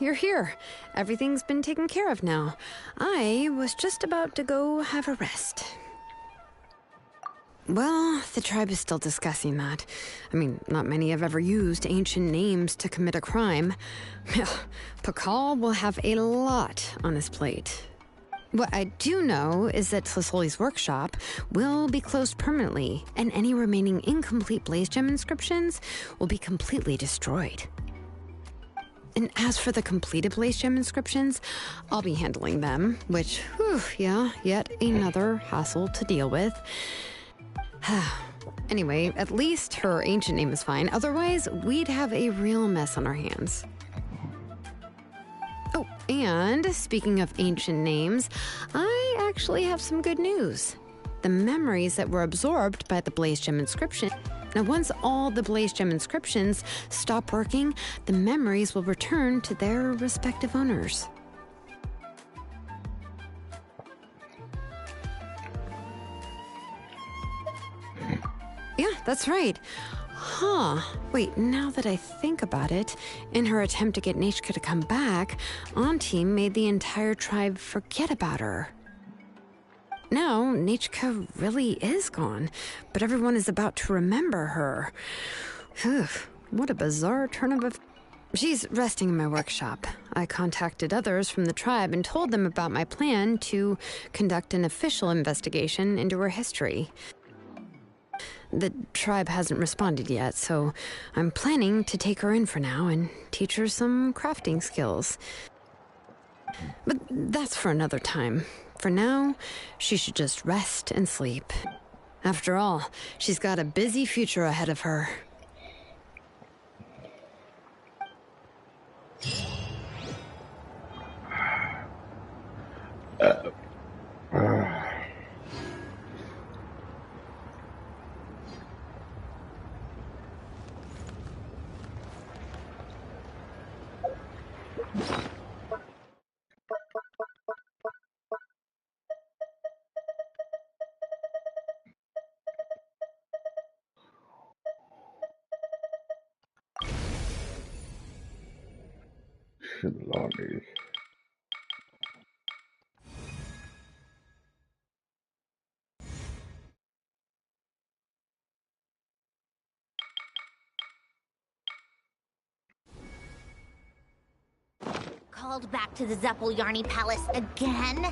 you're here. Everything's been taken care of now. I was just about to go have a rest. Well, the tribe is still discussing that. I mean, not many have ever used ancient names to commit a crime. Pakal will have a lot on his plate. What I do know is that Tlisoli's workshop will be closed permanently, and any remaining incomplete Blaze Gem inscriptions will be completely destroyed. And as for the completed Blaze Gem inscriptions, I'll be handling them, which, yet another hassle to deal with. Anyway, at least her ancient name is fine. Otherwise, we'd have a real mess on our hands. Oh, and speaking of ancient names, I actually have some good news. The memories that were absorbed by the Blaze Gem inscription. Now, once all the Blaze Gem inscriptions stop working, the memories will return to their respective owners. Yeah, that's right. Wait, now that I think about it, in her attempt to get Nechka to come back, Auntie made the entire tribe forget about her. Now, Nechka really is gone, but everyone is about to remember her. What a bizarre turn of events. She's resting in my workshop. I contacted others from the tribe and told them about my plan to conduct an official investigation into her history. The tribe hasn't responded yet, so I'm planning to take her in for now and teach her some crafting skills. But that's for another time. For now, she should just rest and sleep. After all, she's got a busy future ahead of her. Lordy. Called back to the Zeppeljärni Palace again?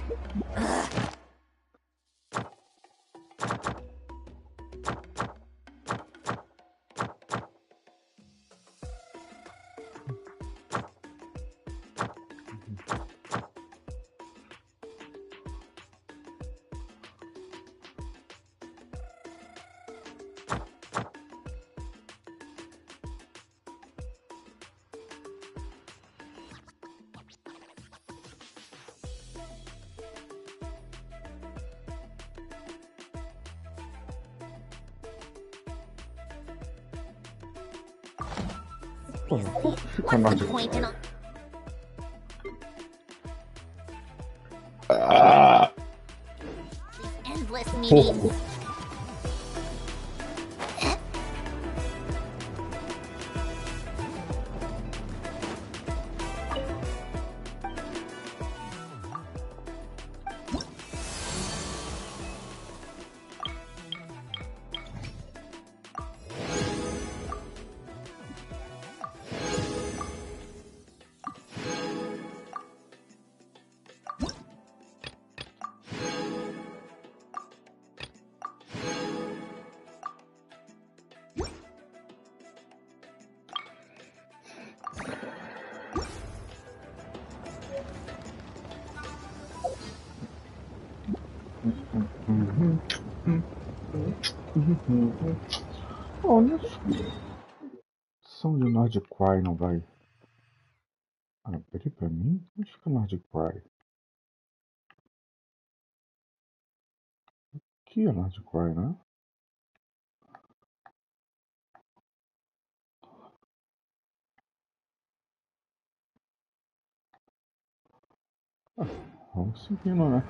Ugh. What's the point in all... These endless meetings. Olha, som de Nordic Cry não vai abrir pra mim? Onde fica Nordic Cry? Aqui é Nordic Cry, né? Vamos seguindo, né?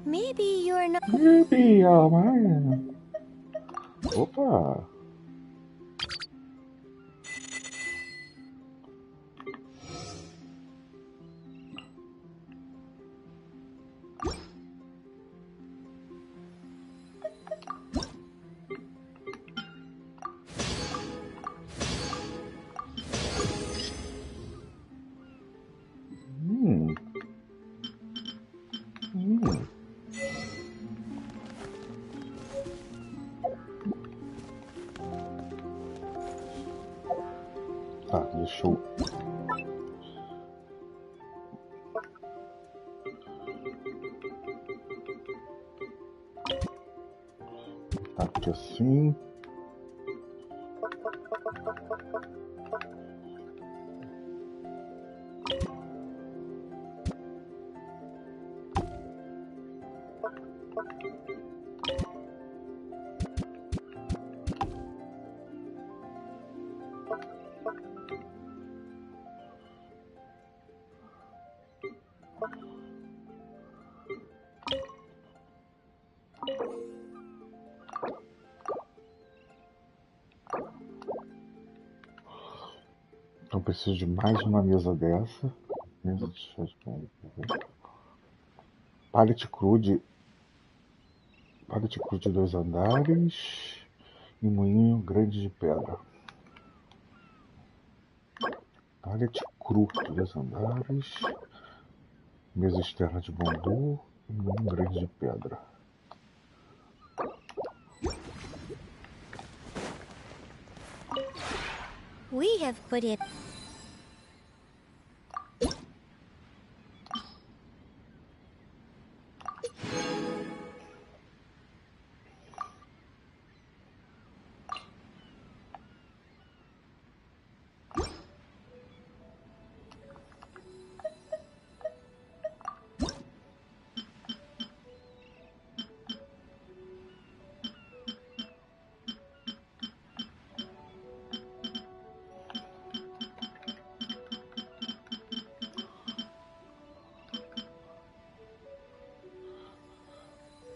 Maybe you're not. Maybe, man. Opa! Tá, deixa eu... Tá aqui assim. Então preciso de mais uma mesa dessa. Mesa de chá de bom. Pallet cru de 2 andares e moinho grande de pedra. Pallet cru de 2 andares, mesa externa de bambu e moinho grande de pedra. We have put it.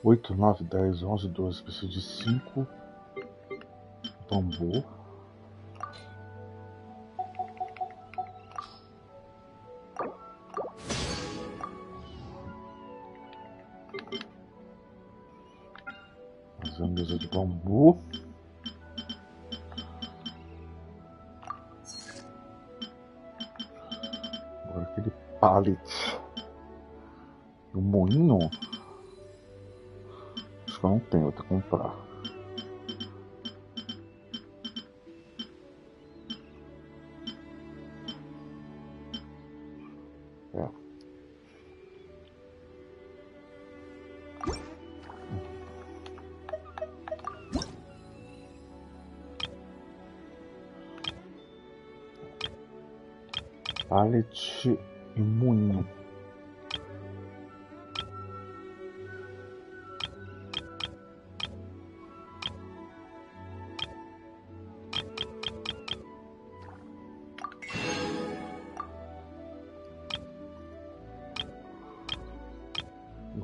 Oito, 9, 10, 11, 12. Preciso de 5 bambu. Fazer uma mesa de bambu. Agora aquele pallet. O moinho. Acho que eu não tenho, vou ter que comprar. É. Pallet e moinho.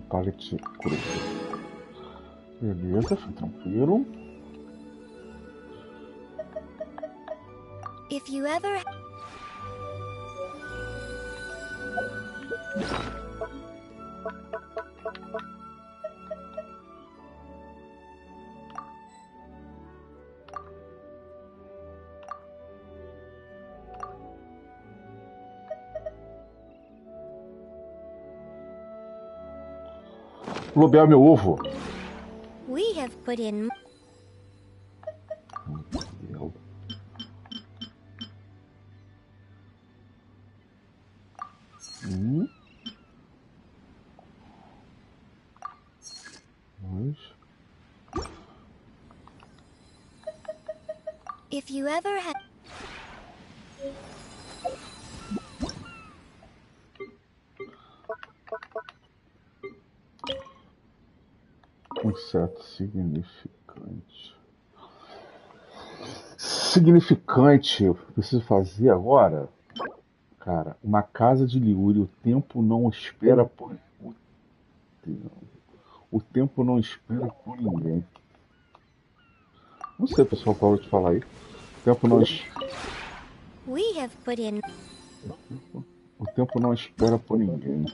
Pallet cru. Beleza, foi tranquilo. If you ever. Lobear meu ovo. We have put in. If you ever had. Inseto significante. Significante, eu preciso fazer agora. Cara, uma casa de Liuri, o tempo não espera por muito tempo. O tempo não espera por ninguém. Não sei, pessoal, parou de falar aí. O tempo não, We have put in. o tempo não espera por ninguém.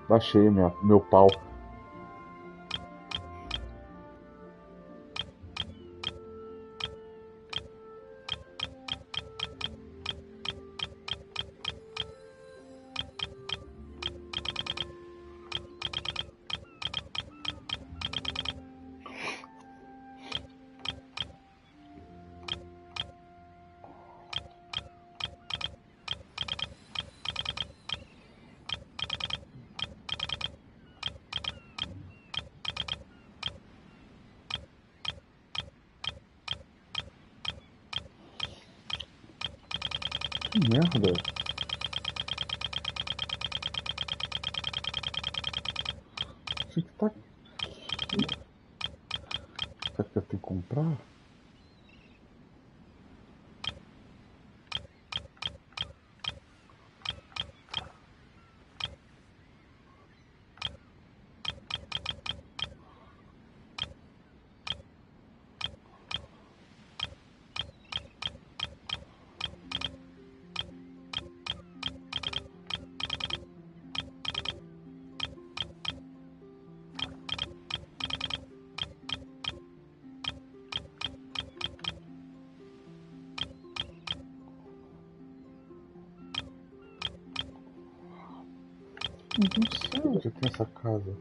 Baixei meu pau. Que merda. O que tá... Será que eu tenho que comprar? Não sei onde tem essa casa.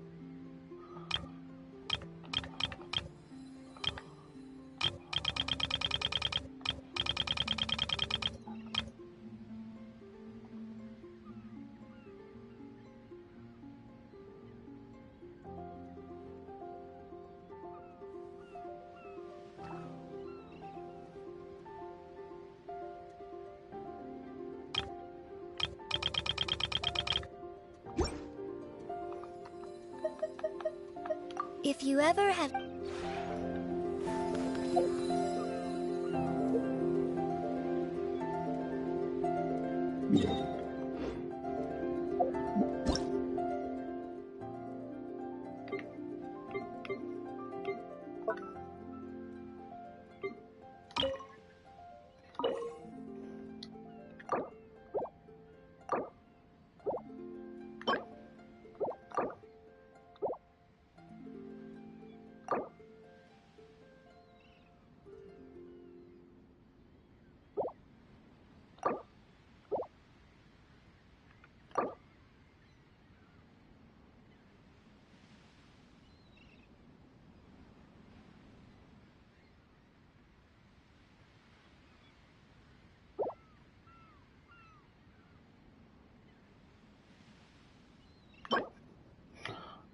If you ever have.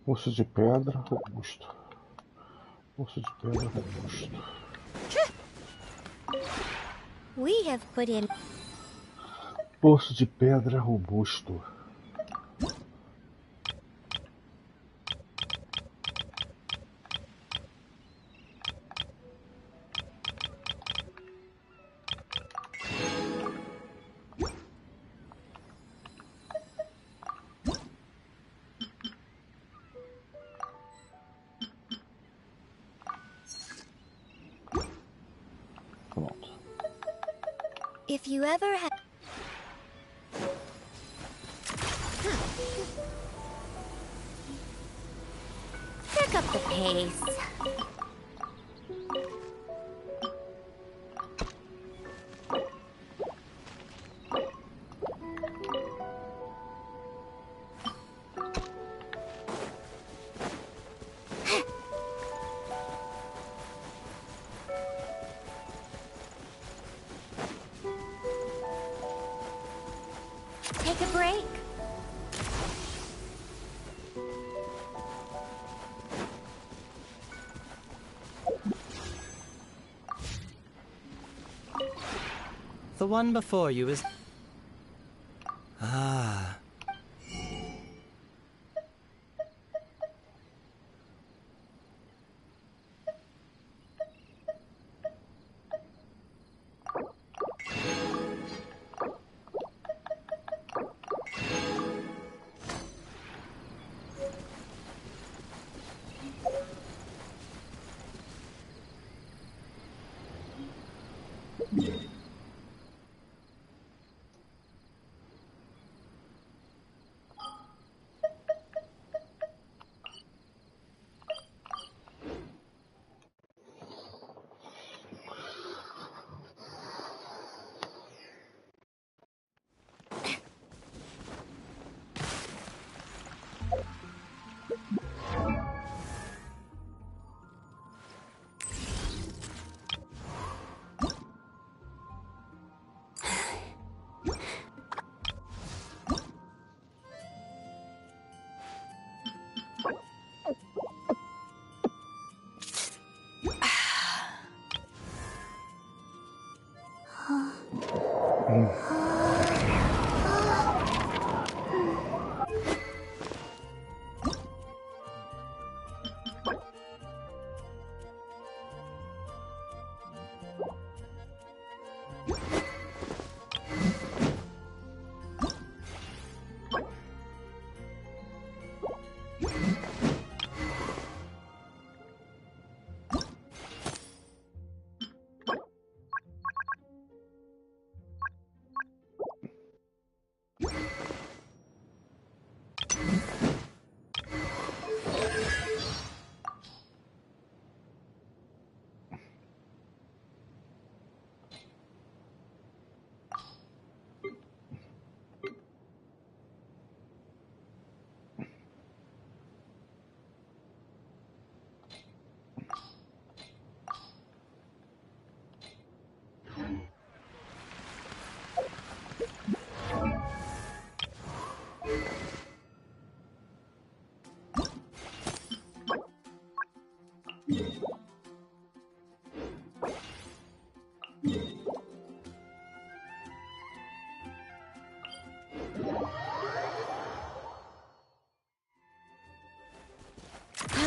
Poço de pedra robusto. Poço de pedra robusto. We have put in. Poço de pedra robusto. If you ever have. up the pace. Take a break. The one before you is... Ah.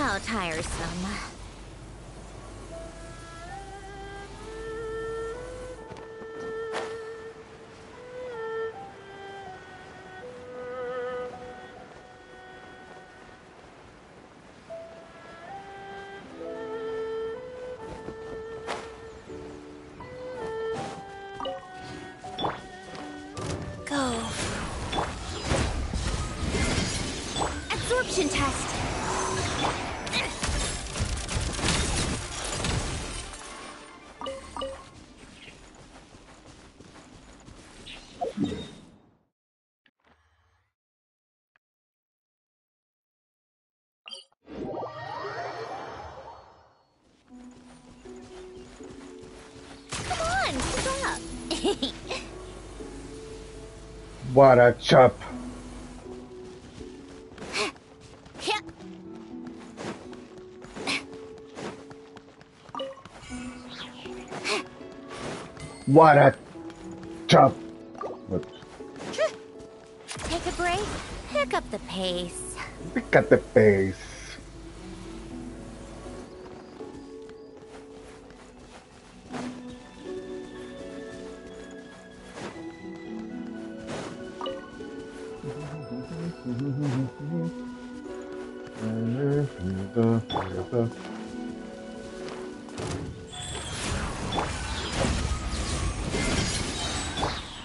How tiresome. Go. Absorption test. Come on, keep up. What a chop! What a chop! What? Take a break. Pick up the pace. Pick at the pace.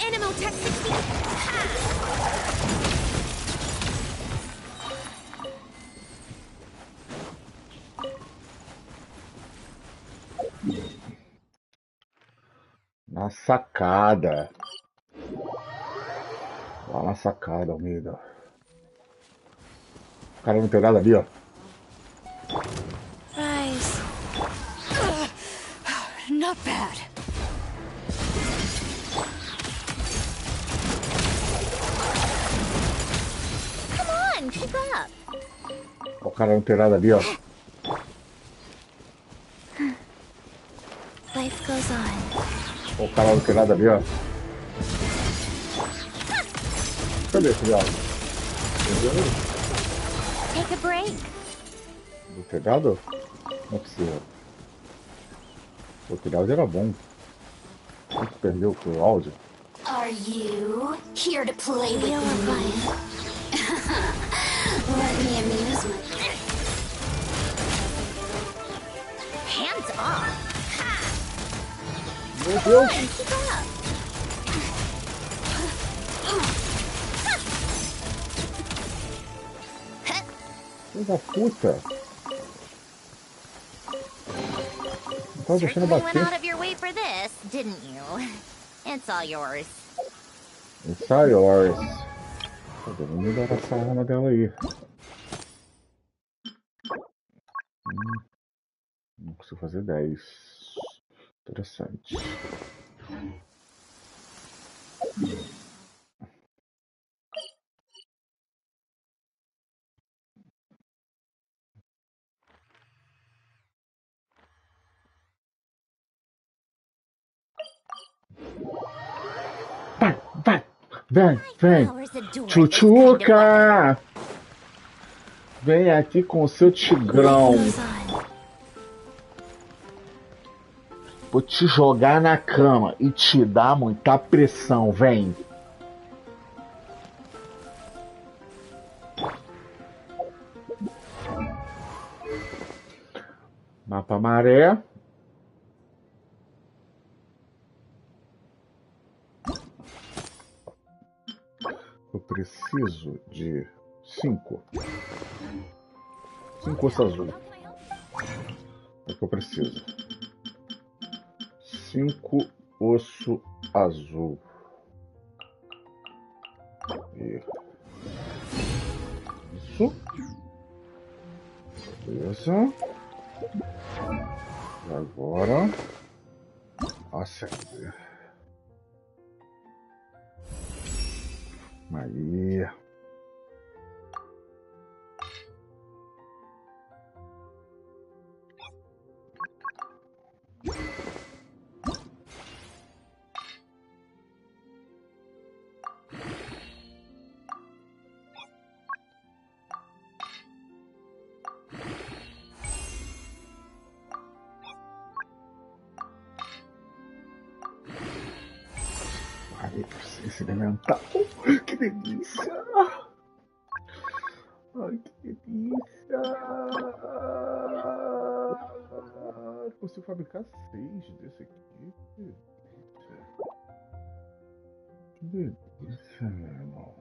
Animal Tech 60. Ha! Na sacada. Lá na sacada, Almeida. O cara não tem nada ali, ó. Rise. Not bad. Come on, keep up. O cara não tem nada ali, ó. Life goes on. O cara não tem nada ali, ó. Cadê esse diabo? Take a break. Do telhado? Não é possível. O telhado era bom. Você perdeu o áudio? Are you here to play with You're me? Let me amuse my... Hands off. Ha! Meu Come Deus! on, keep up. Filho da puta! Não tava deixando Certainly went out bater. of your way for this, didn't you? It's all yours. It's yours. Podemos melhorar essa arma dela aí. Não consigo fazer 10. Interessante. Vai, vai! Vem, vem! Powers adore this kind of weapon. Tchutchuca! Vem aqui com o seu tigrão. Goes on. Vou te jogar na cama e te dar muita pressão, vem. Mapa maré. Eu preciso de 5. 5 ossos azul. É o que eu preciso. 5 osso azul. Isso. Beleza. E agora. Nossa. Aí. Esse elemental. Que delícia! Ai, que delícia! Consigo fabricar 6 desse aqui. Que delícia, meu irmão.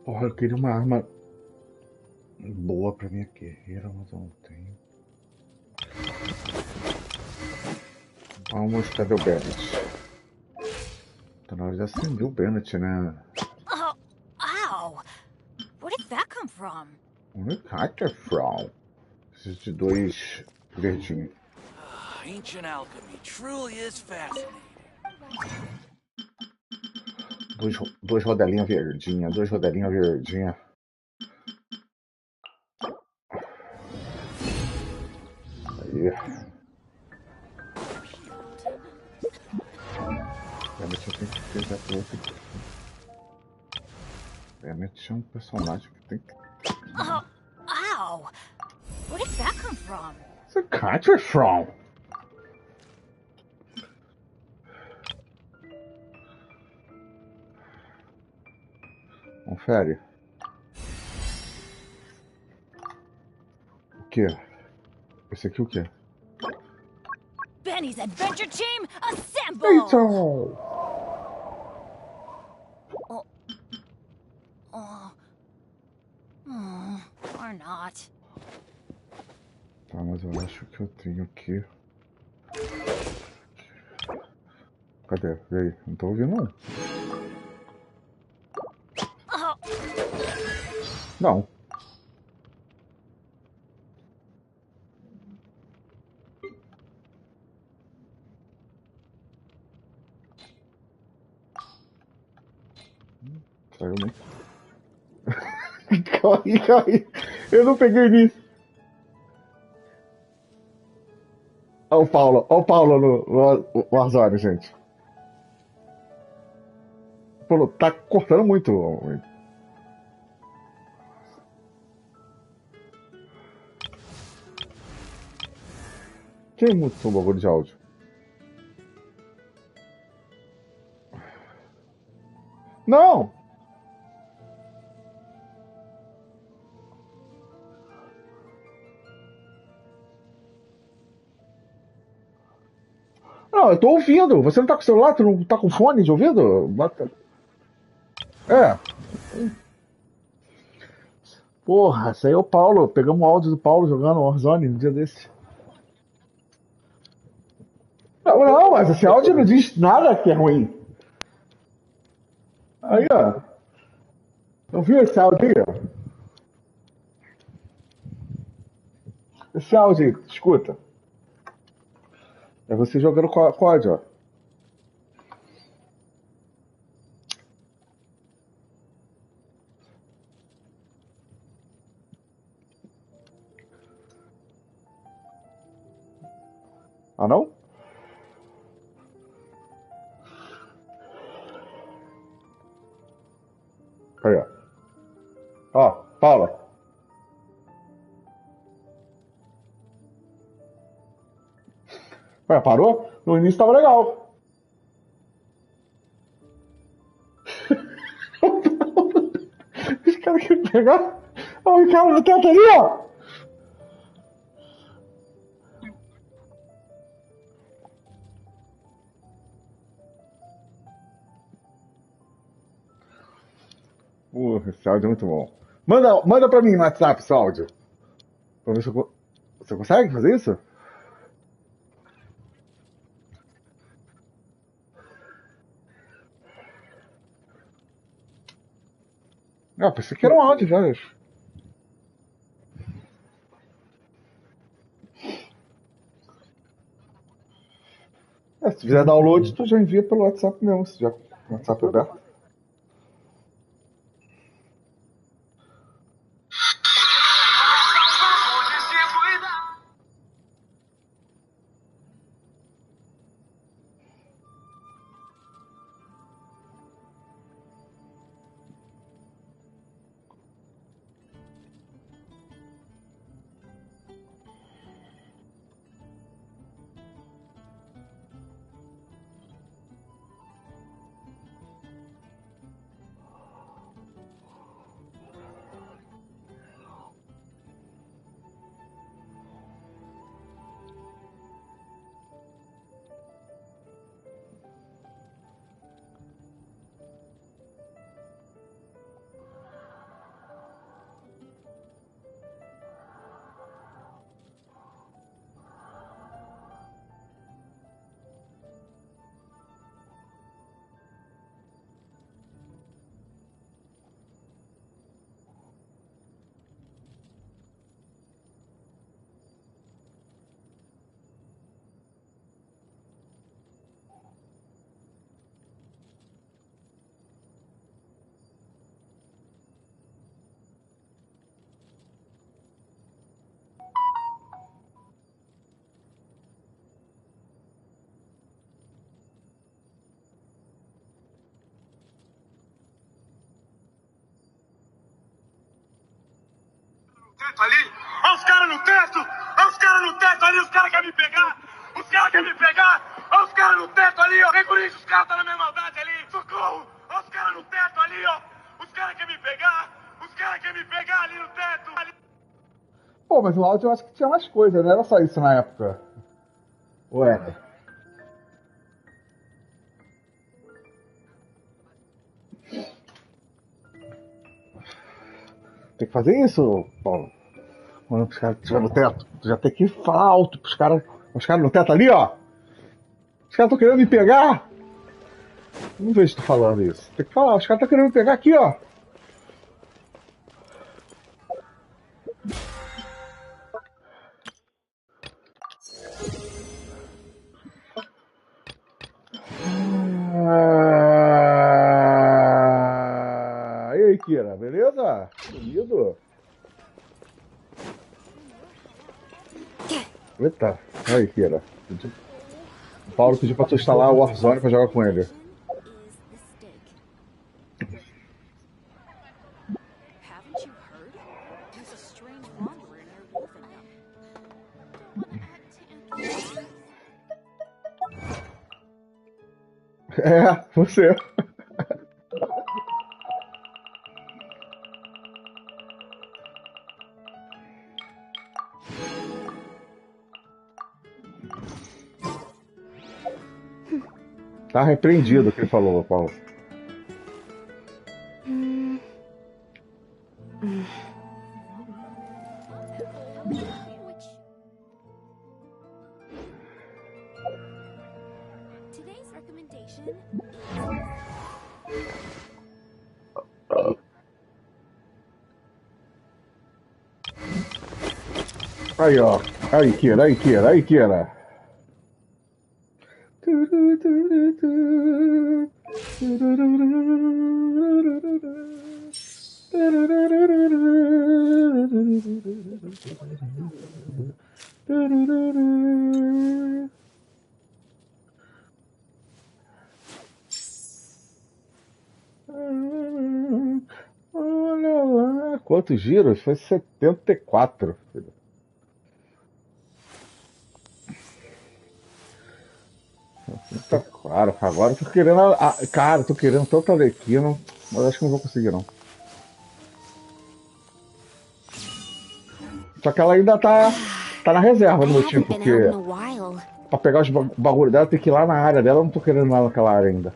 Porra, eu queria uma arma boa pra minha guerreira, mas eu não tenho. Vamos, cadê o Bennett? Tá na hora de acender o Bennett, né? Oh, ow! Where did that come from? Onde é from? Preciso de 2 verdinhos. Ancient alchemy truly is fascinating. Dois rodelinhas verdinhas, 2 rodelinhas verdinhas. Aí. Bennett eu tenho que pegar pro outro. Bennett é um personagem que tem que... Oh, ow! Where did that come from? Where's the country from? Confere. O que? Esse aqui o que? Benny's Adventure Team, assemble! Então! Tá, mas eu acho que eu tenho aqui. Cadê? E aí? Não tô ouvindo, não. Não. Saiu, né? Calma aí, calma aí. Eu não peguei nisso. Olha o Paulo no Warzone, gente. Paulo, tá cortando muito. Quem mutou o bagulho de áudio? Não! Não, eu tô ouvindo. Você não tá com o celular? Tu não tá com fone de ouvido? É. Porra, esse aí é o Paulo. Pegamos o áudio do Paulo jogando Warzone um dia desse. Não, não, mas esse áudio não diz nada que é ruim. Aí, ó. Não viu esse áudio aí, ó? Esse áudio aí, escuta. É você jogando COD, ó. Ah, não? Aí, ó. Ó, Paula. Ué, parou? No início tava legal. Os caras querem pegar. Ó, o cara no teto ali, ó. Esse áudio é muito bom. Manda pra mim no WhatsApp esse áudio. Pra ver se eu... Você consegue fazer isso? Ah, pensei que era um áudio já. É, se fizer download, tu já envia pelo WhatsApp mesmo, se já o WhatsApp é aberto. Ali, olha os caras no teto! Olha os caras no teto ali, os caras querem me pegar! Os caras querem me pegar! Olha os caras no teto ali, ó! Vem por isso, os caras estão na minha maldade ali! Socorro! Olha os caras no teto ali, ó! Os caras querem me pegar! Os caras querem me pegar ali no teto! Ali. Pô, mas o áudio eu acho que tinha mais coisa, não era só isso na época. Ué. Tem que fazer isso, Paulo. Quando os caras estiverem no teto, tu já tem que falar alto pros caras. Os caras no teto ali, ó. Os caras estão querendo me pegar. Não vejo tu falando isso. Tem que falar, os caras estão querendo me pegar aqui, ó. E aí, Kira, beleza? Sumido? Eita, aí, Kira. O Paulo pediu pra tu instalar o Warzone pra jogar com ele. É, você. Tá repreendido o que ele falou, Paulo. Aí, ó. Aí, Kira, aí, Kira, aí, Kira. Olha lá. Quantos giros? Foi 74, filho. Tá claro, agora eu tô querendo. Cara, eu tô querendo tanto Arlequino, mas acho que não vou conseguir, não. Só que ela ainda tá na reserva do meu time, porque pra pegar os bagulho dela tem que ir lá na área dela, eu não tô querendo ir lá naquela área ainda.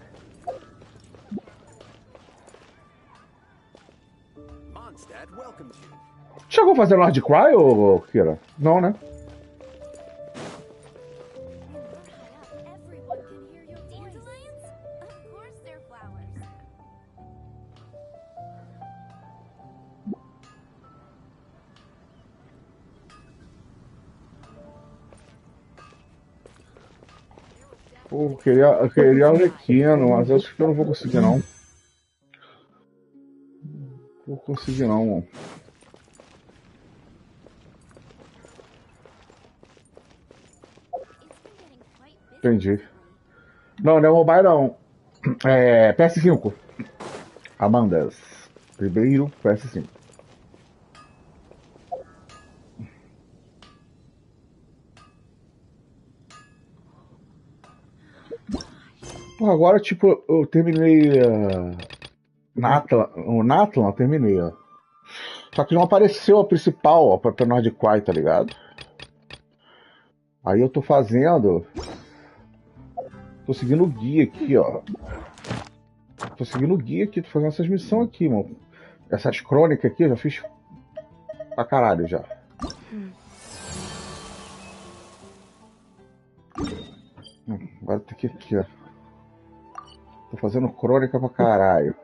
Chegou a fazer Lord Cry, ou Kira? Não, né? Pô, eu queria Arlequino, mas acho que eu não vou conseguir, não. Não vou conseguir, não, mano. Entendi. Não, não é mobile, não. É PS5. Amandas. Primeiro PS5. Pô, agora, tipo, eu terminei o Natlan eu terminei, ó. Só que não apareceu a principal, ó, pra Nord Quai, tá ligado? Aí eu tô fazendo. Tô seguindo o guia aqui, ó. Tô seguindo o guia aqui, tô fazendo essas missões aqui, mano. Essas crônicas aqui eu já fiz pra caralho já. Agora tem que ir aqui, ó. Tô fazendo crônica pra caralho.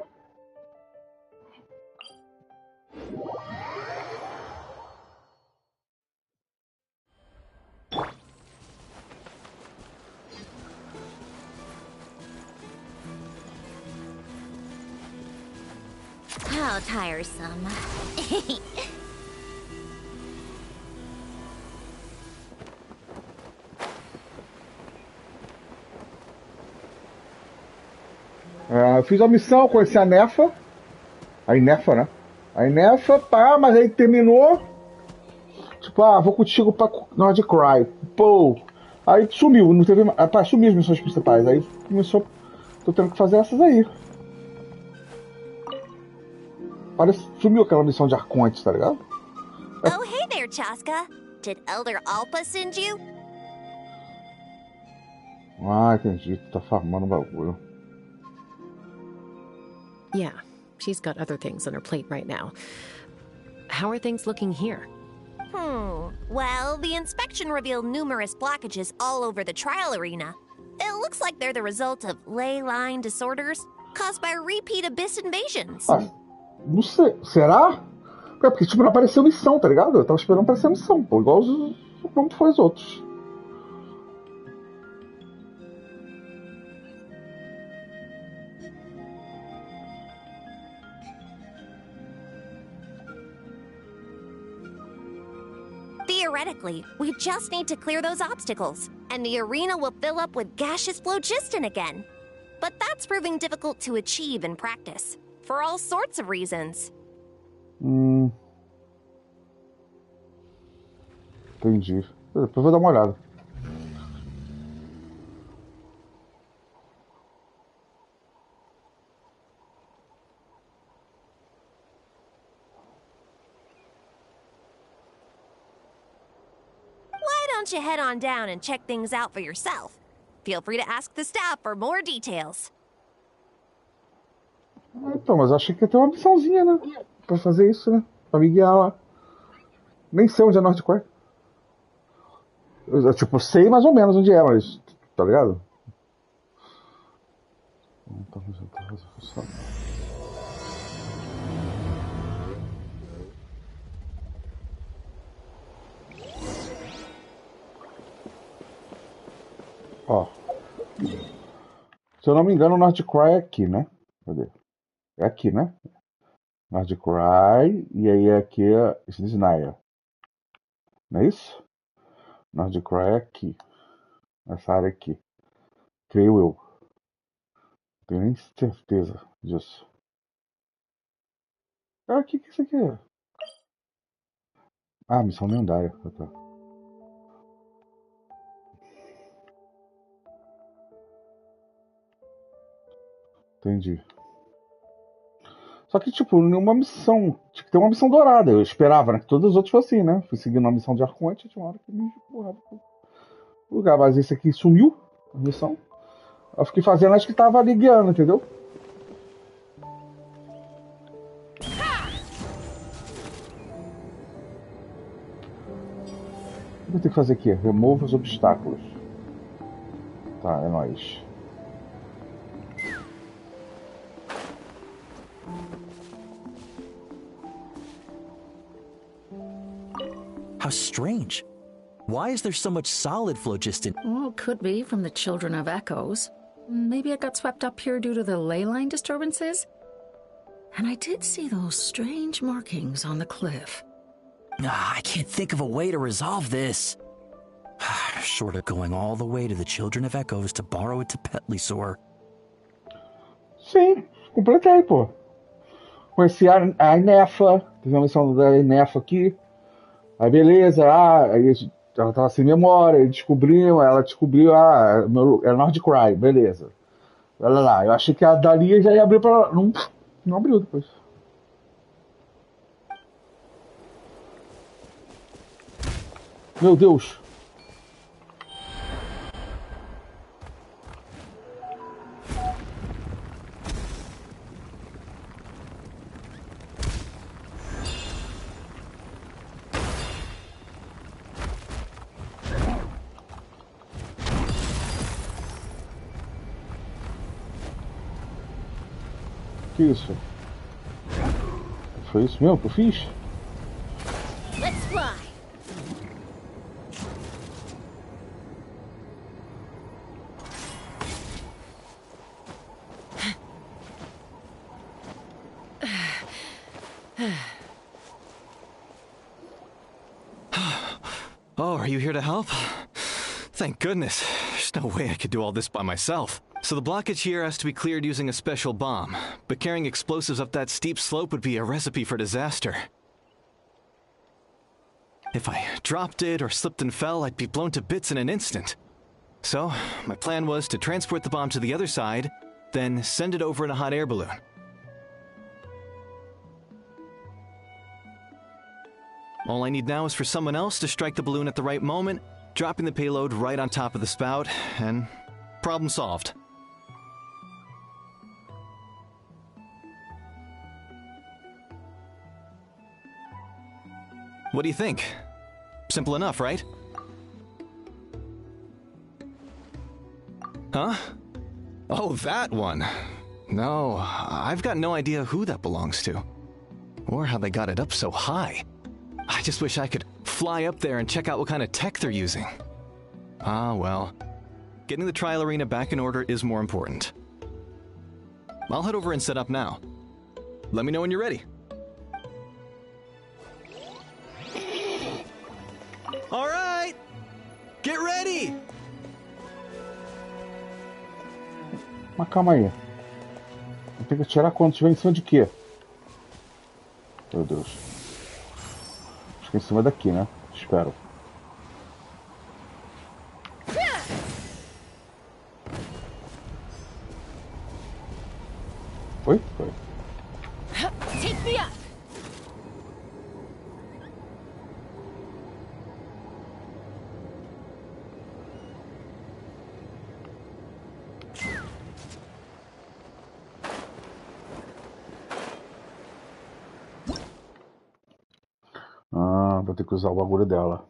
How tiresome. Eu fiz a missão, conheci a Nefa. A Nefa, né? A Nefa, pá, mas aí terminou. Tipo, vou contigo pra Nord Cry. Pô. Aí sumiu, não teve mais. Pá, sumiu as missões principais. Aí começou. Tô tendo que fazer essas aí. Parece. Sumiu aquela missão de Arcontes, tá ligado? Oh, hey there, Chaska. Did Elder Alpa send you? Entendi. Tu tá farmando bagulho. Yeah, she's got other things on her plate right now. How are things looking here? Well, the inspection revealed numerous blockages all over the trial arena. It looks like they're the result of ley line disorders caused by repeat abyss invasions. Ah, não sei. Será? É porque, tipo, não apareceu missão, tá ligado? Eu tava esperando aparecer missão, pô. Igual como foi os outros. Theoretically, we just need to clear those obstacles, and the arena will fill up with gaseous phlogiston again. But that's proving difficult to achieve in practice, for all sorts of reasons. Entendi. Depois eu vou dar uma olhada. Why don't you head on down and check things out for yourself? Feel free to ask the staff for more details. Então, mas eu achei que ia ter uma missãozinha, né? Pra fazer isso, né? Pra me guiar lá. Nem sei onde é North Korea. Eu, tipo, sei mais ou menos onde é, mas... Tá ligado? Ó. Se eu não me engano, o North Cry é aqui, né? Cadê? É aqui, né? North Cry, e aí aqui é Snaya. Não é isso? North Cry é aqui. Nessa área aqui. Creio eu. Não tenho nem certeza disso. Ah, o que isso aqui é? Ah, missão lendária. Tá. Entendi. Só que, tipo, nenhuma missão. Tinha que ter uma missão dourada. Eu esperava, né? Que todos os outros fossem assim, né? Fui seguindo uma missão de arconte, tinha uma hora que me empurrava pro lugar. Mas esse aqui sumiu, a missão. Eu fiquei fazendo, acho que tava ali guiando, entendeu? O que eu tenho que fazer aqui? Remova os obstáculos. Tá, é nóis. How strange. Why is there so much solid phlogiston? Well, could be from the Children of Echoes. Maybe it got swept up here due to the ley line disturbances? And I did see those strange markings on the cliff. I can't think of a way to resolve this. Short of going all the way to the Children of Echoes to borrow it to Petlisor. Sim, completei, pô. Conheci a Inefa, fiz uma missão da Inefa aqui. Aí beleza, aí ela tava sem memória, ela descobriu, é North Cry, beleza. Olha lá, eu achei que a dali já ia abrir pra. Não abriu depois. Meu Deus! Que isso? Foi isso mesmo que eu fiz? Let's fly. Oh, are you here to help? Thank goodness. There's no way I could do all this by myself. So the blockage here has to be cleared using a special bomb, but carrying explosives up that steep slope would be a recipe for disaster. If I dropped it or slipped and fell, I'd be blown to bits in an instant. So, my plan was to transport the bomb to the other side, then send it over in a hot air balloon. All I need now is for someone else to strike the balloon at the right moment, dropping the payload right on top of the spout, and problem solved. What do you think? Simple enough, right? Huh? Oh, that one. No, I've got no idea who that belongs to. Or how they got it up so high. I just wish I could fly up there and check out what kind of tech they're using. Ah, well. Getting the trial arena back in order is more important. I'll head over and set up now. Let me know when you're ready. All right! Get ready! Mas calma aí. Eu tenho que atirar quando estiver em cima de quê? Meu Deus. Acho que é em cima daqui, né? Espero. Foi? Foi. Take me up. Ah, vou ter que usar o bagulho dela.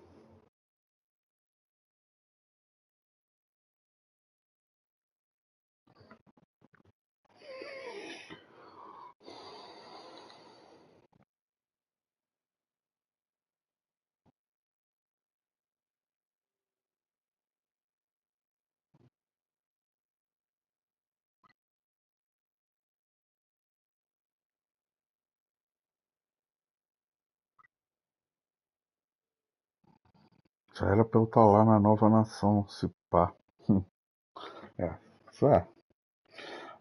Já era pra eu estar lá na nova nação, se pá. É, isso é.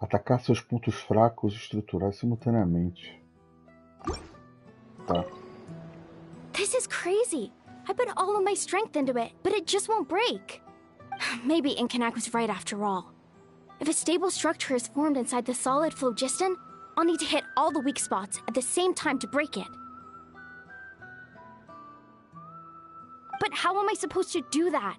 Atacar seus pontos fracos estruturais simultaneamente. Tá. This is crazy. I put all of my strength into it, but it just won't break. Maybe Inkanak was right after all. If a stable structure is formed inside the solid phlogiston, I'll need to hit all the weak spots at the same time to break it. But how am I supposed to do that?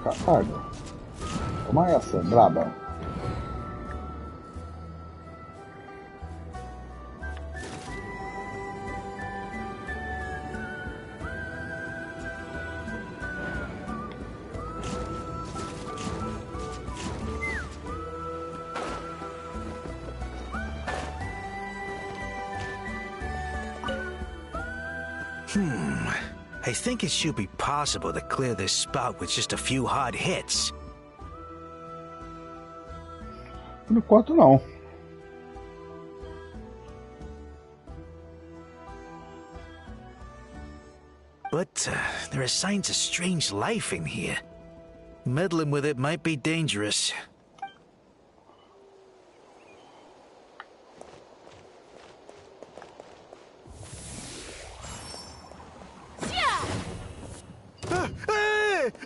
Caralho. Toma essa, braba. I think it should be possible to clear this spot with just a few hard hits. Por enquanto não. But there are signs of strange life in here. Meddling with it might be dangerous.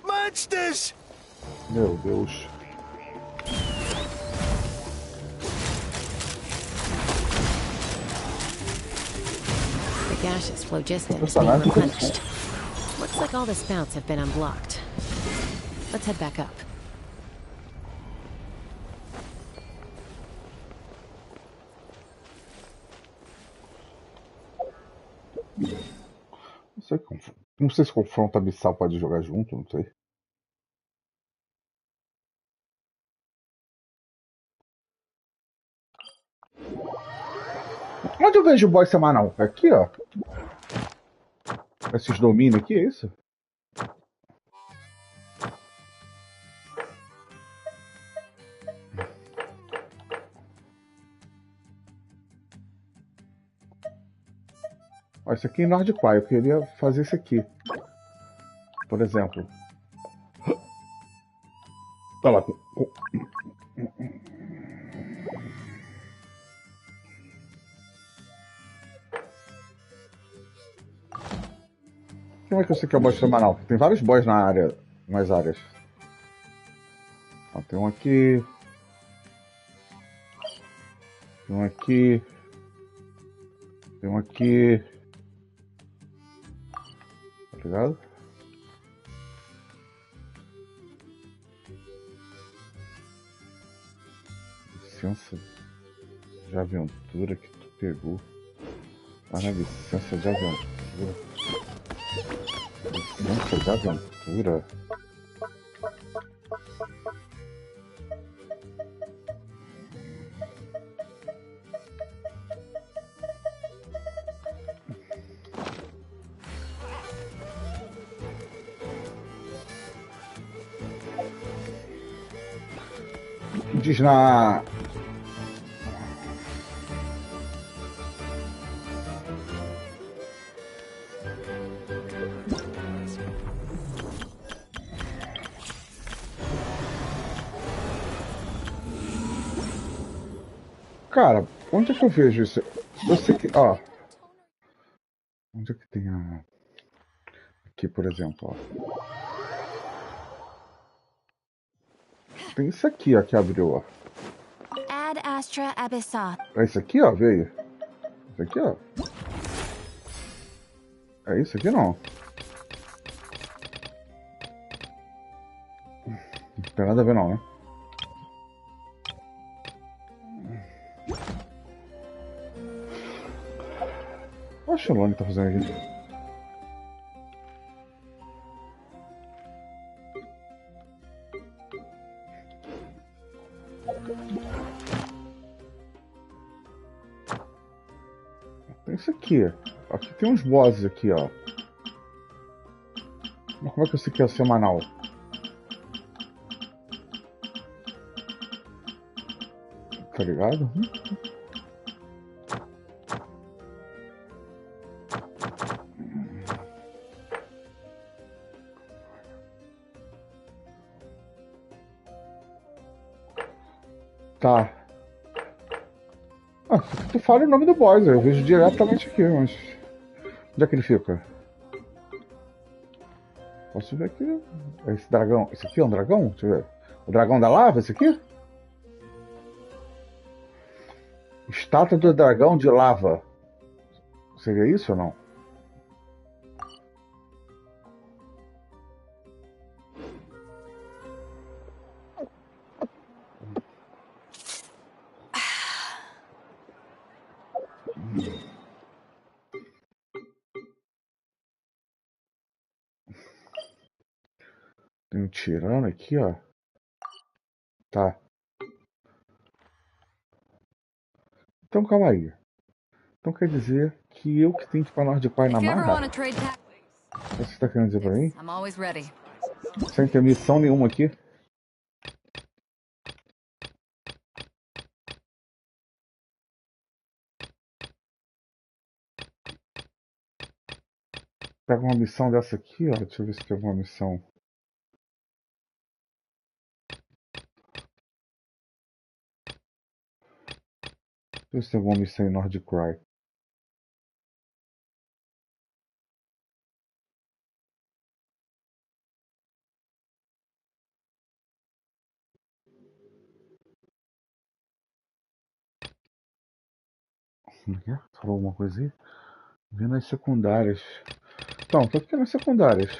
Monsters! Meu Deus. The gaseous phlogiston is being replenished. Looks like all the spouts have been unblocked. Let's head back up. Não sei se confronto abissal pode jogar junto, não sei. Onde eu vejo o boss semanal? Aqui, ó. Esses domínios aqui, é isso? Ó, isso aqui é Nordquai, eu queria fazer isso aqui. Por exemplo. Tá lá. Como é que eu sei que é o boss semanal? Tem vários boss na área, nas áreas. Ó, tem um aqui. Tem um aqui. Tem um aqui. Tá ligado? licença de aventura que tu pegou. Lá na licença de aventura. Licença de aventura. Diz na... Cara, onde é que eu vejo isso? Eu sei que... Ó. Onde é que tem a... Aqui, por exemplo, ó. Tem isso aqui, ó, que abriu, ó. Ad Astra Abyssoth. É isso aqui, ó, veio. Isso aqui, ó. É isso aqui, não. Não tem nada a ver, não, né? Olha o Shalom que tá fazendo aqui. Tem isso aqui. Aqui tem uns bosses aqui, ó. Mas como é que eu sei que é semanal? Tá ligado? Tá. Ah, tu fala o nome do boss, eu vejo diretamente aqui, mas... Onde é que ele fica? Posso ver aqui. Esse dragão. Esse aqui é um dragão? Deixa eu ver. O dragão da lava, esse aqui? Estátua do dragão de lava. Seria isso ou não? Tem um tirano aqui, ó. Tá. Então calma aí. Então quer dizer que eu que tenho que ir pra Nordicói na marra? Você tá querendo dizer pra mim? Sem ter missão nenhuma aqui? Pega uma missão dessa aqui, ó. Deixa eu ver se tem alguma missão. Deixa eu ver se tem alguma missão em Nordicry. Falou alguma coisa aí? Vendo as secundárias. Então, tô aqui nas secundárias.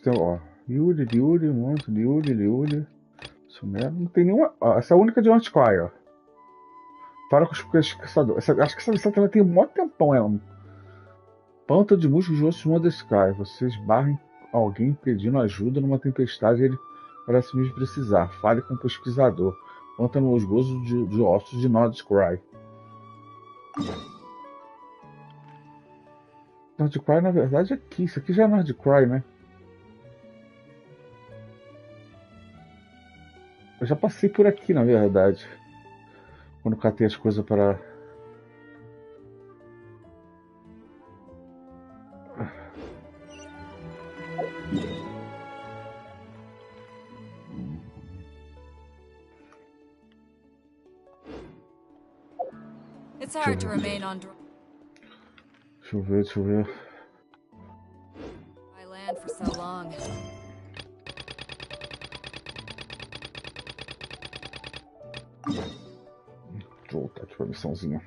Tem, ó. Yuri, um monte de Yuri. Isso mesmo. Não tem nenhuma. Ó, essa é a única de Nordicry, ó. Para com os pesquisadores. Acho que essa missão também tem um maior tempão, é um. Panta de musgos de ossos Mother Sky. Vocês barrem alguém pedindo ajuda numa tempestade. Ele parece mesmo precisar. Fale com o pesquisador. Pântano osgoso de ossos de Nordicry. Nordicry, na verdade, é aqui. Isso aqui já é Nordicry, né? Eu já passei por aqui, na verdade. Quando catei as coisas para... It's hard to remain on Deixa eu ver. dry land for so long. Deixa eu voltar aqui pra missãozinha.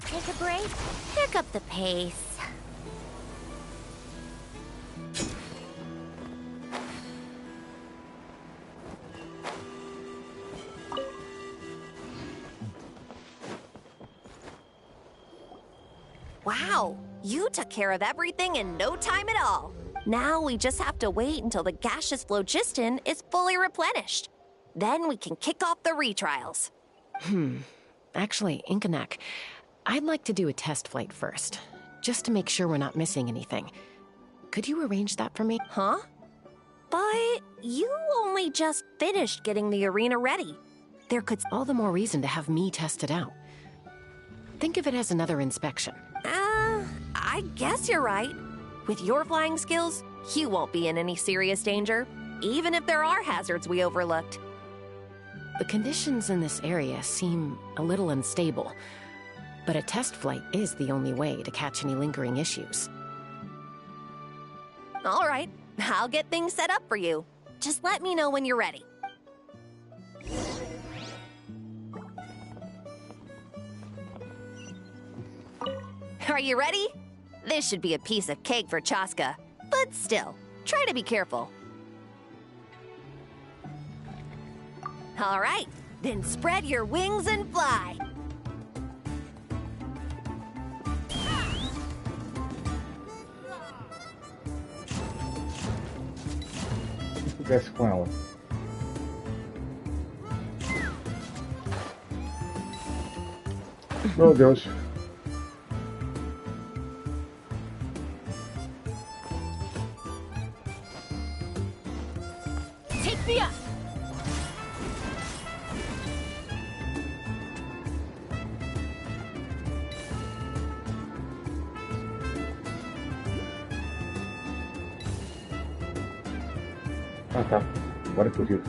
Take a break, pick up the pace. Wow, you took care of everything in no time at all. Now we just have to wait until the gaseous phlogiston is fully replenished. Then we can kick off the retrials. Actually, Inkanak, I'd like to do a test flight first, just to make sure we're not missing anything. Could you arrange that for me? Huh? But you only just finished getting the arena ready. There could all the more reason to have me test it out. Think of it as another inspection. I guess you're right. With your flying skills, you won't be in any serious danger, even if there are hazards we overlooked. The conditions in this area seem a little unstable, but a test flight is the only way to catch any lingering issues. All right, I'll get things set up for you. Just let me know when you're ready. Are you ready? This should be a piece of cake for Chaska, but still, try to be careful. All right, then spread your wings and fly. Desce com ela. Meu Deus. Take me up! Ah, tá. Agora que eu vi.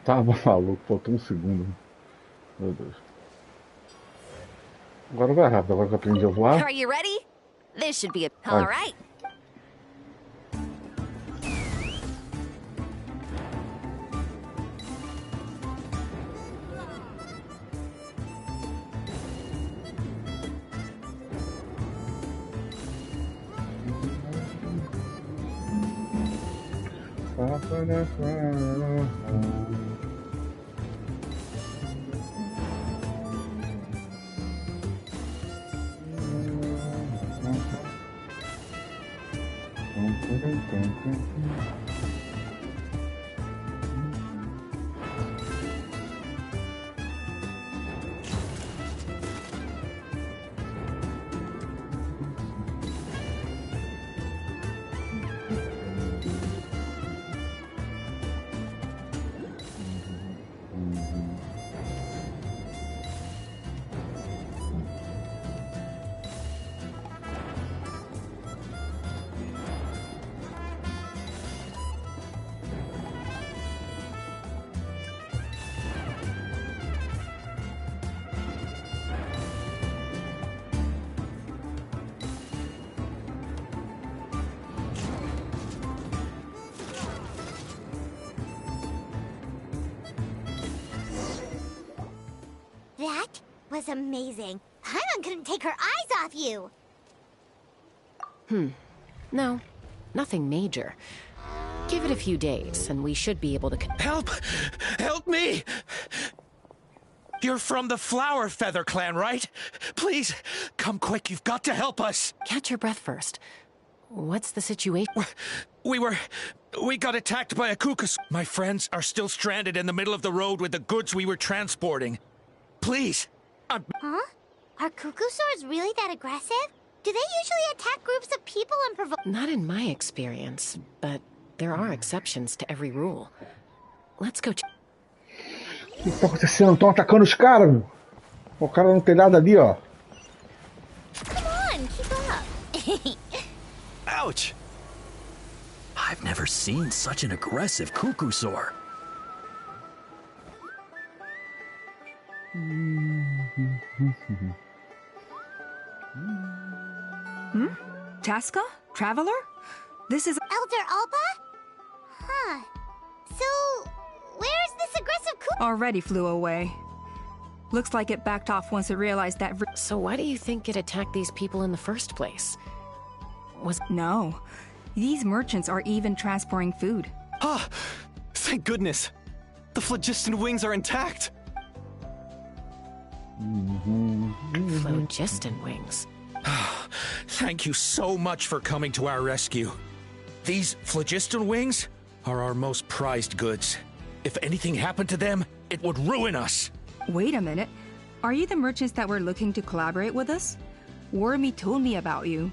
Tava maluco, faltou um segundo. Meu Deus. Agora vai rápido, agora que eu aprendi a voar. Are you ready? This should be a... All right. That was amazing. Paimon couldn't take her eyes off you. No, nothing major. Give it a few days, and we should be able to... Help! Help me! You're from the Flower Feather clan, right? Please, come quick, you've got to help us! Catch your breath first. What's the situation? We got attacked by a cuckoo. My friends are still stranded in the middle of the road with the goods we were transporting. Please! Huh? Are cuckoo swords really that aggressive? Do they usually attack groups of people and provoke? Not in my experience, but there are exceptions to every rule. Let's go. O que tá acontecendo? Estão atacando os caras, meu. O cara não tem nada ali, ó. Come on, keep up. Ouch! I've never seen such an aggressive cuckoosaur. Tasca? Traveler? This is Elder Alba? Huh. So, where's this aggressive already flew away. Looks like it backed off once it realized that. So why do you think it attacked these people in the first place? No. These merchants are even transporting food. Ah! Thank goodness! The phlogiston wings are intact! Phlogiston wings? Thank you so much for coming to our rescue. These phlogiston wings are our most prized goods. If anything happened to them, it would ruin us. Wait a minute. Are you the merchants that were looking to collaborate with us? Wormy told me about you.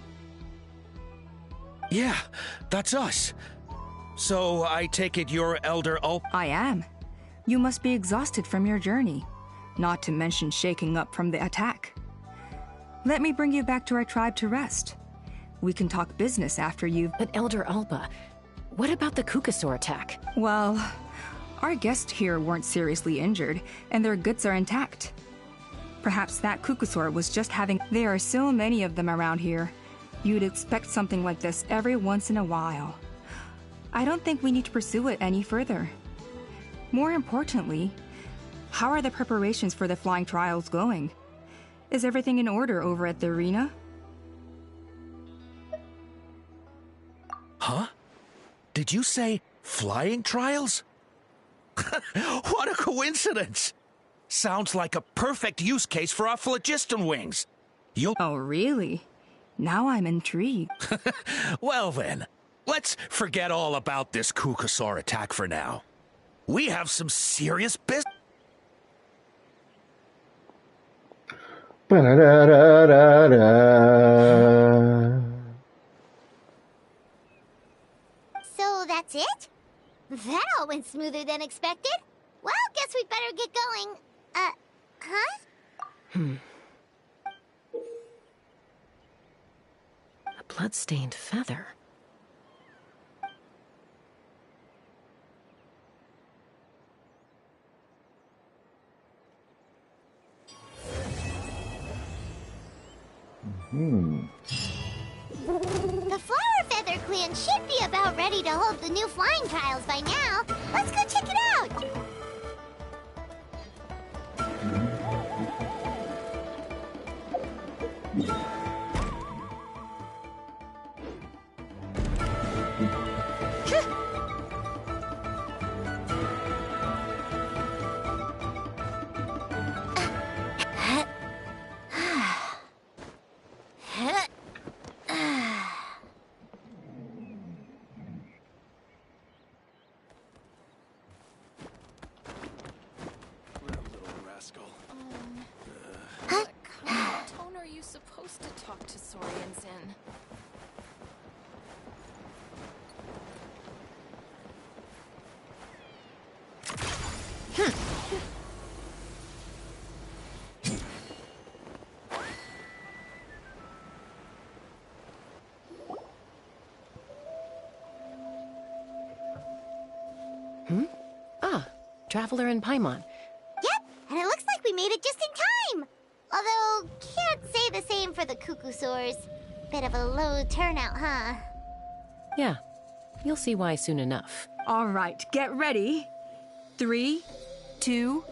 Yeah, that's us. So I take it you're Elder Ulp? I am. You must be exhausted from your journey, not to mention shaking up from the attack. Let me bring you back to our tribe to rest. We can talk business after you've... But Elder Alba, what about the Kukasaur attack? Well, our guests here weren't seriously injured, and their goods are intact. Perhaps that Kukasaur was just having... There are so many of them around here. You'd expect something like this every once in a while. I don't think we need to pursue it any further. More importantly, how are the preparations for the flying trials going? Is everything in order over at the arena? Huh? Did you say flying trials? What a coincidence! Sounds like a perfect use case for our phlogiston wings. Oh, really? Now I'm intrigued. Well then, let's forget all about this Kukasaur attack for now. We have some serious business. So that's it? That all went smoother than expected. Well, guess we'd better get going. Huh? A blood-stained feather. The Flower Feather Clan should be about ready to hold the new flying trials by now. Let's go check it out! What tone are you supposed to talk to Saurians in? Ah, Traveler and Paimon. Yep, and it looks like we made it just in time. Although, can't say the same for the Kukusaurs. Bit of a low turnout, huh? Yeah, you'll see why soon enough. All right, get ready. 3, 2,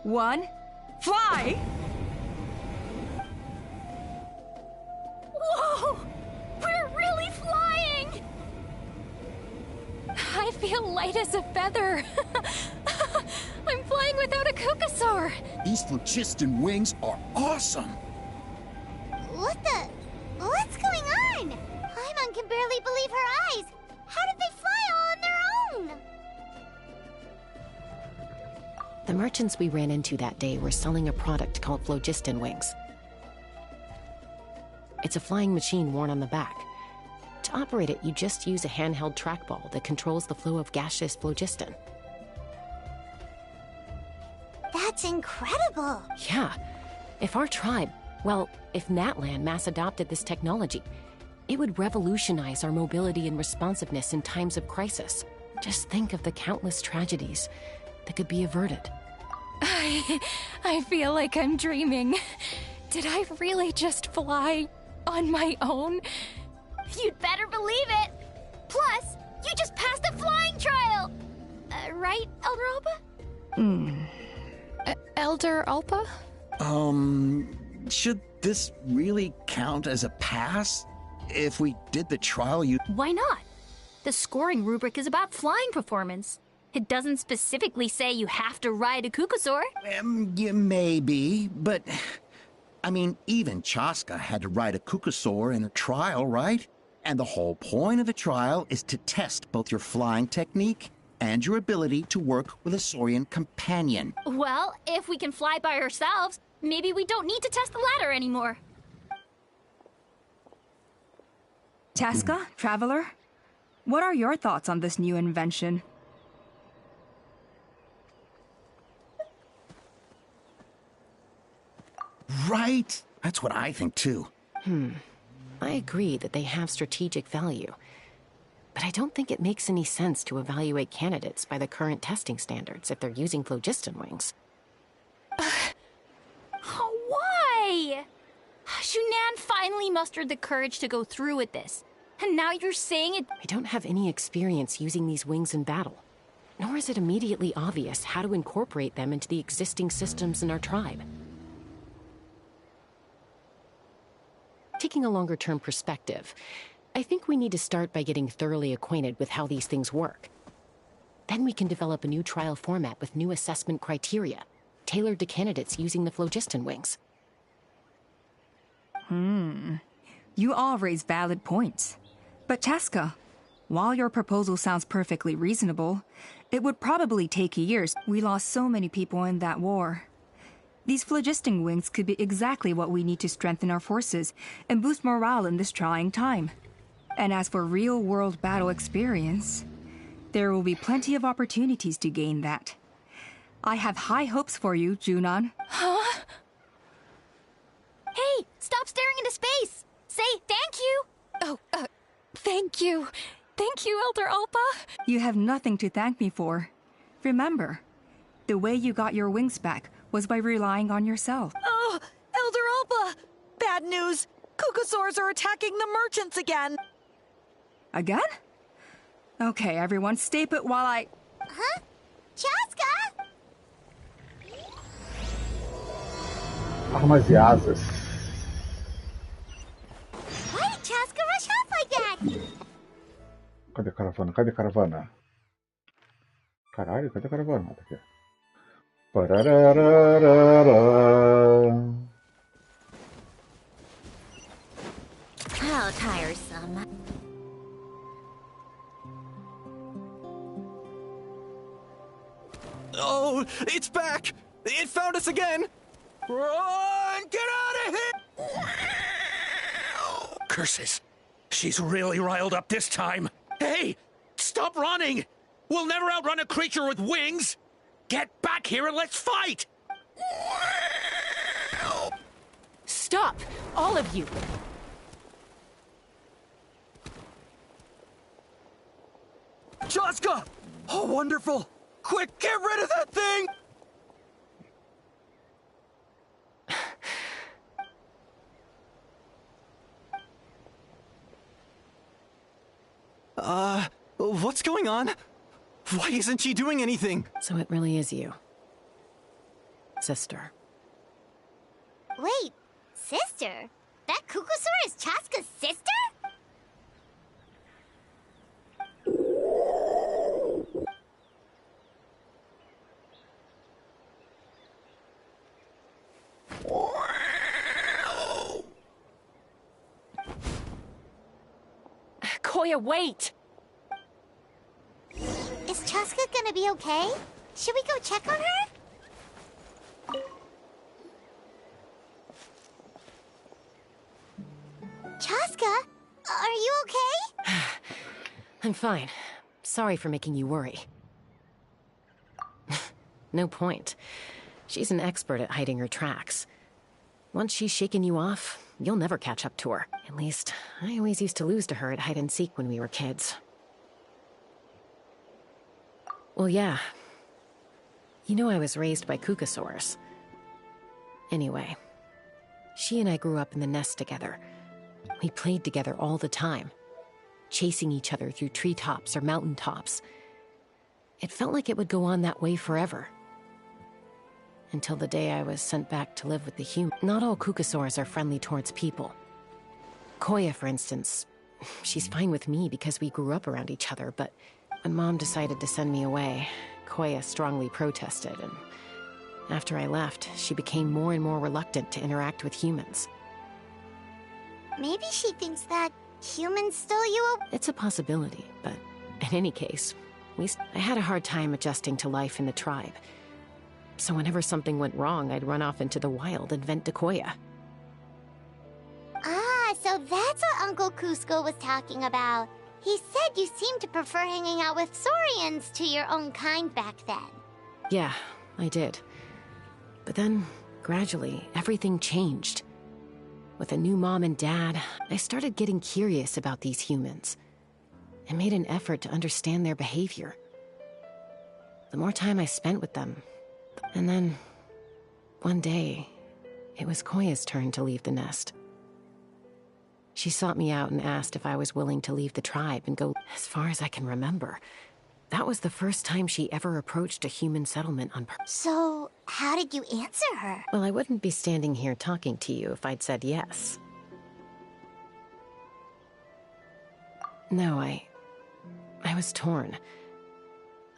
1, fly! Whoa! We're really flying! I feel light as a feather. I'm flying without a Kukasaur. These phlogiston wings are awesome. What's going on? Paimon can barely believe her eyes. How did they fly all on their own? The merchants we ran into that day were selling a product called phlogiston wings. It's a flying machine worn on the back. To operate it, you just use a handheld trackball that controls the flow of gaseous phlogiston. That's incredible! Yeah. If our tribe, well, if Natlan mass adopted this technology, it would revolutionize our mobility and responsiveness in times of crisis. Just think of the countless tragedies that could be averted. I feel like I'm dreaming. Did I really just fly on my own? You'd better believe it! Plus, you just passed a flying trial! Right, Elder Alpa? Elder Alpa? Should this really count as a pass? If we did the trial, Why not? The scoring rubric is about flying performance. It doesn't specifically say you have to ride a Kukusaur. Yeah, maybe, but... I mean, even Chaska had to ride a Kukusaur in a trial, right? And the whole point of the trial is to test both your flying technique and your ability to work with a Saurian companion. Well, if we can fly by ourselves, maybe we don't need to test the ladder anymore. Chaska, Traveler, what are your thoughts on this new invention? Right? That's what I think, too. I agree that they have strategic value. But I don't think it makes any sense to evaluate candidates by the current testing standards if they're using phlogiston wings. Why? Shunan finally mustered the courage to go through with this. And now you're saying it... I don't have any experience using these wings in battle. Nor is it immediately obvious how to incorporate them into the existing systems in our tribe. Taking a longer-term perspective, I think we need to start by getting thoroughly acquainted with how these things work. Then we can develop a new trial format with new assessment criteria, tailored to candidates using the phlogiston wings. You all raise valid points. But Chaska, while your proposal sounds perfectly reasonable, it would probably take years. We lost so many people in that war. These phlogiston wings could be exactly what we need to strengthen our forces and boost morale in this trying time. And as for real-world battle experience, there will be plenty of opportunities to gain that. I have high hopes for you, Junon. Huh? Hey, stop staring into space! Say thank you! Oh, thank you. Thank you, Elder Alpa. You have nothing to thank me for. Remember, the way you got your wings back was by relying on yourself. Oh, Elder Alpa! Bad news! Kukusaurs are attacking the merchants again! Again? Okay, everyone, stay put while I... Huh? Chaska? Armas e asas. Why did Chaska rush off like that? Cadê a caravana? Cadê a caravana? Caralho, cadê a caravana? Tá aqui. Pararararara. How tiresome. Oh, it's back! It found us again! Run! Get out of here! Curses. She's really riled up this time. Hey! Stop running! We'll never outrun a creature with wings! Get back here and let's fight! Stop! All of you! Chaska! Oh, wonderful! Quick, get rid of that thing! What's going on? Why isn't she doing anything? So it really is you. Sister. Wait, sister? That Kukusaur is Chaska's sister? Koya, wait! Is Chaska gonna be okay? Should we go check on her? Chaska, are you okay? I'm fine. Sorry for making you worry. No point. She's an expert at hiding her tracks. Once she's shaken you off, you'll never catch up to her. At least, I always used to lose to her at hide-and-seek when we were kids. Well, yeah. You know I was raised by Kukasaurs. Anyway, she and I grew up in the nest together. We played together all the time, chasing each other through treetops or mountaintops. It felt like it would go on that way forever. Until the day I was sent back to live with the humans. Not all Kukasaurs are friendly towards people. Koya, for instance, she's fine with me because we grew up around each other, but when Mom decided to send me away, Koya strongly protested, and after I left, she became more and more reluctant to interact with humans. Maybe she thinks that humans stole you. It's a possibility, but in any case, I had a hard time adjusting to life in the tribe. So whenever something went wrong, I'd run off into the wild and vent to Koya. Ah, so that's what Uncle Cusco was talking about. He said you seemed to prefer hanging out with Saurians to your own kind back then. Yeah, I did. But then, gradually, everything changed. With a new mom and dad, I started getting curious about these humans. I made an effort to understand their behavior. The more time I spent with them, and then, one day, it was Koya's turn to leave the nest. She sought me out and asked if I was willing to leave the tribe and go. As far as I can remember, that was the first time she ever approached a human settlement on purpose. So, how did you answer her? Well, I wouldn't be standing here talking to you if I'd said yes. No, I was torn.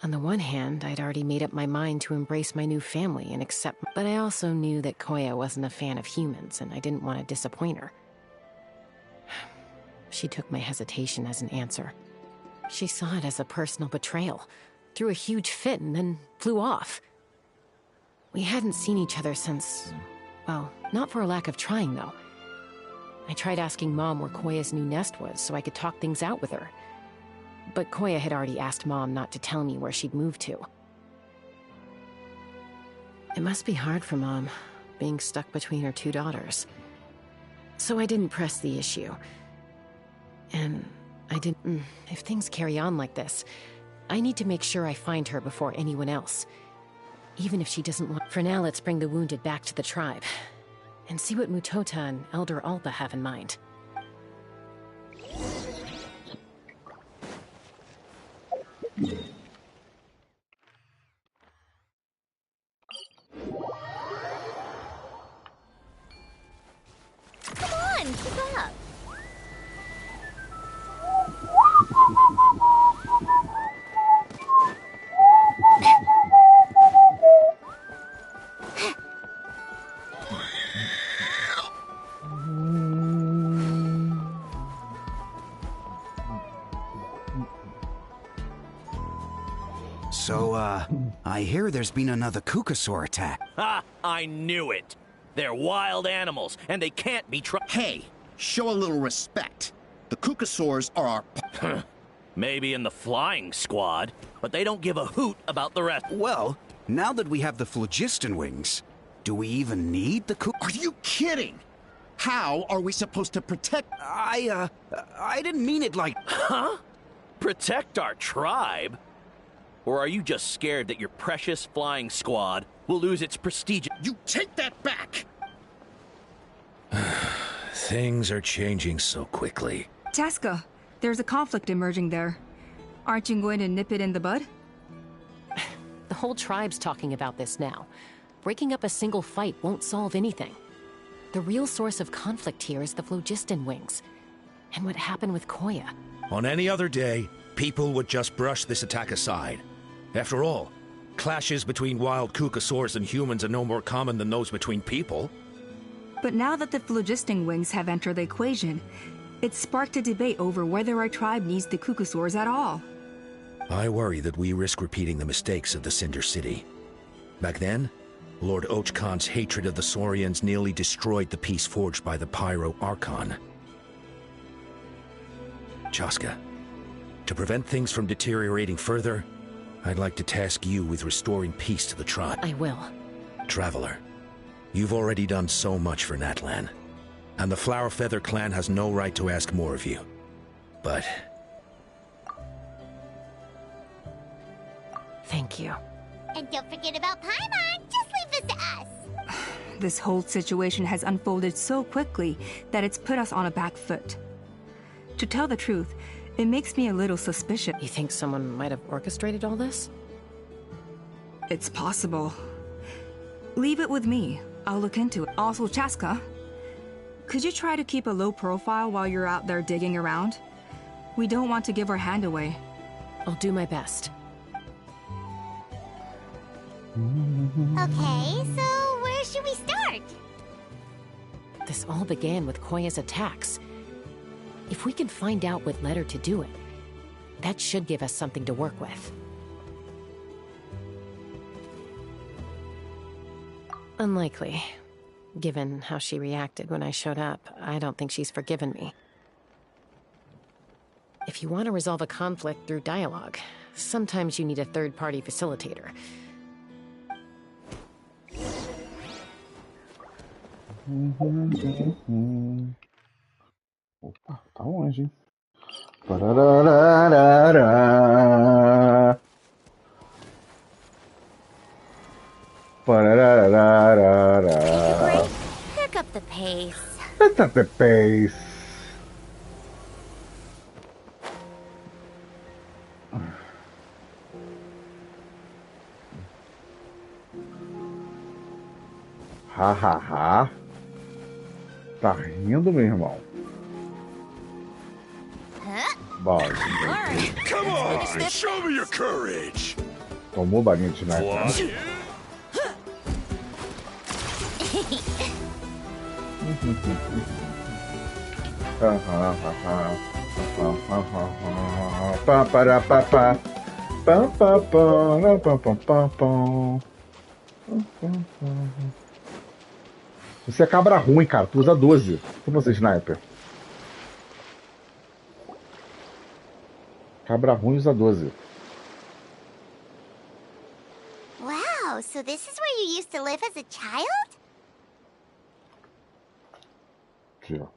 On the one hand, I'd already made up my mind to embrace my new family and accept, but I also knew that Koya wasn't a fan of humans, and I didn't want to disappoint her. She took my hesitation as an answer. She saw it as a personal betrayal, threw a huge fit, and then flew off. We hadn't seen each other since... well, not for a lack of trying, though. I tried asking Mom where Koya's new nest was so I could talk things out with her. But Koya had already asked Mom not to tell me where she'd moved to. It must be hard for Mom, being stuck between her two daughters. So I didn't press the issue. And I didn't... If things carry on like this, I need to make sure I find her before anyone else. Even if she doesn't want... For now, let's bring the wounded back to the tribe. And see what Mutota and Elder Alba have in mind. Come on, keep up. So, I hear there's been another Kukasaur attack. Ha! I knew it! They're wild animals, and they can't be Hey, show a little respect. The Kukasaurs are our... Maybe in the flying squad, but they don't give a hoot about the rest. Well, now that we have the phlogiston wings, do we even need the Are you kidding? How are we supposed to protect... I didn't mean it like... Huh? Protect our tribe? Or are you just scared that your precious flying squad will lose its prestige? You take that back! Things are changing so quickly. Chaska, there's a conflict emerging there. Aren't you going to nip it in the bud? The whole tribe's talking about this now. Breaking up a single fight won't solve anything. The real source of conflict here is the phlogiston wings. And what happened with Koya. On any other day, people would just brush this attack aside. After all, clashes between wild Kukasaurs and humans are no more common than those between people. But now that the phlogiston wings have entered the equation, it's sparked a debate over whether our tribe needs the Kukasaurs at all. I worry that we risk repeating the mistakes of the Cinder City. Back then, Lord Ochkan's hatred of the Saurians nearly destroyed the peace forged by the Pyro Archon. Chaska. To prevent things from deteriorating further, I'd like to task you with restoring peace to the tribe. I will. Traveler, you've already done so much for Natlan, and the Flower Feather clan has no right to ask more of you. But... Thank you. And don't forget about Paimon. Just leave this to us. This whole situation has unfolded so quickly that it's put us on a back foot. To tell the truth, it makes me a little suspicious. You think someone might have orchestrated all this? It's possible. Leave it with me. I'll look into it. Also, Chaska, could you try to keep a low profile while you're out there digging around? We don't want to give our hand away. I'll do my best. Okay, so where should we start? This all began with Koya's attacks. If we can find out what led her to do it, that should give us something to work with. Unlikely. Given how she reacted when I showed up, I don't think she's forgiven me. If you want to resolve a conflict through dialogue, sometimes you need a third-party facilitator. Opa, tá longe, hein? Pararararara. Pararararara. Pick up the pace. Pick up the pace. Ha ha ha. Tá rindo, meu irmão? Bora. Come on, show me your courage. Tomou balinha de sniper. Você é cabra ruim, cara. Tu usa 12. Como você, sniper? Cabra ruim usa 12. Wow, so this is where you used to live as a child? Aqui, ó.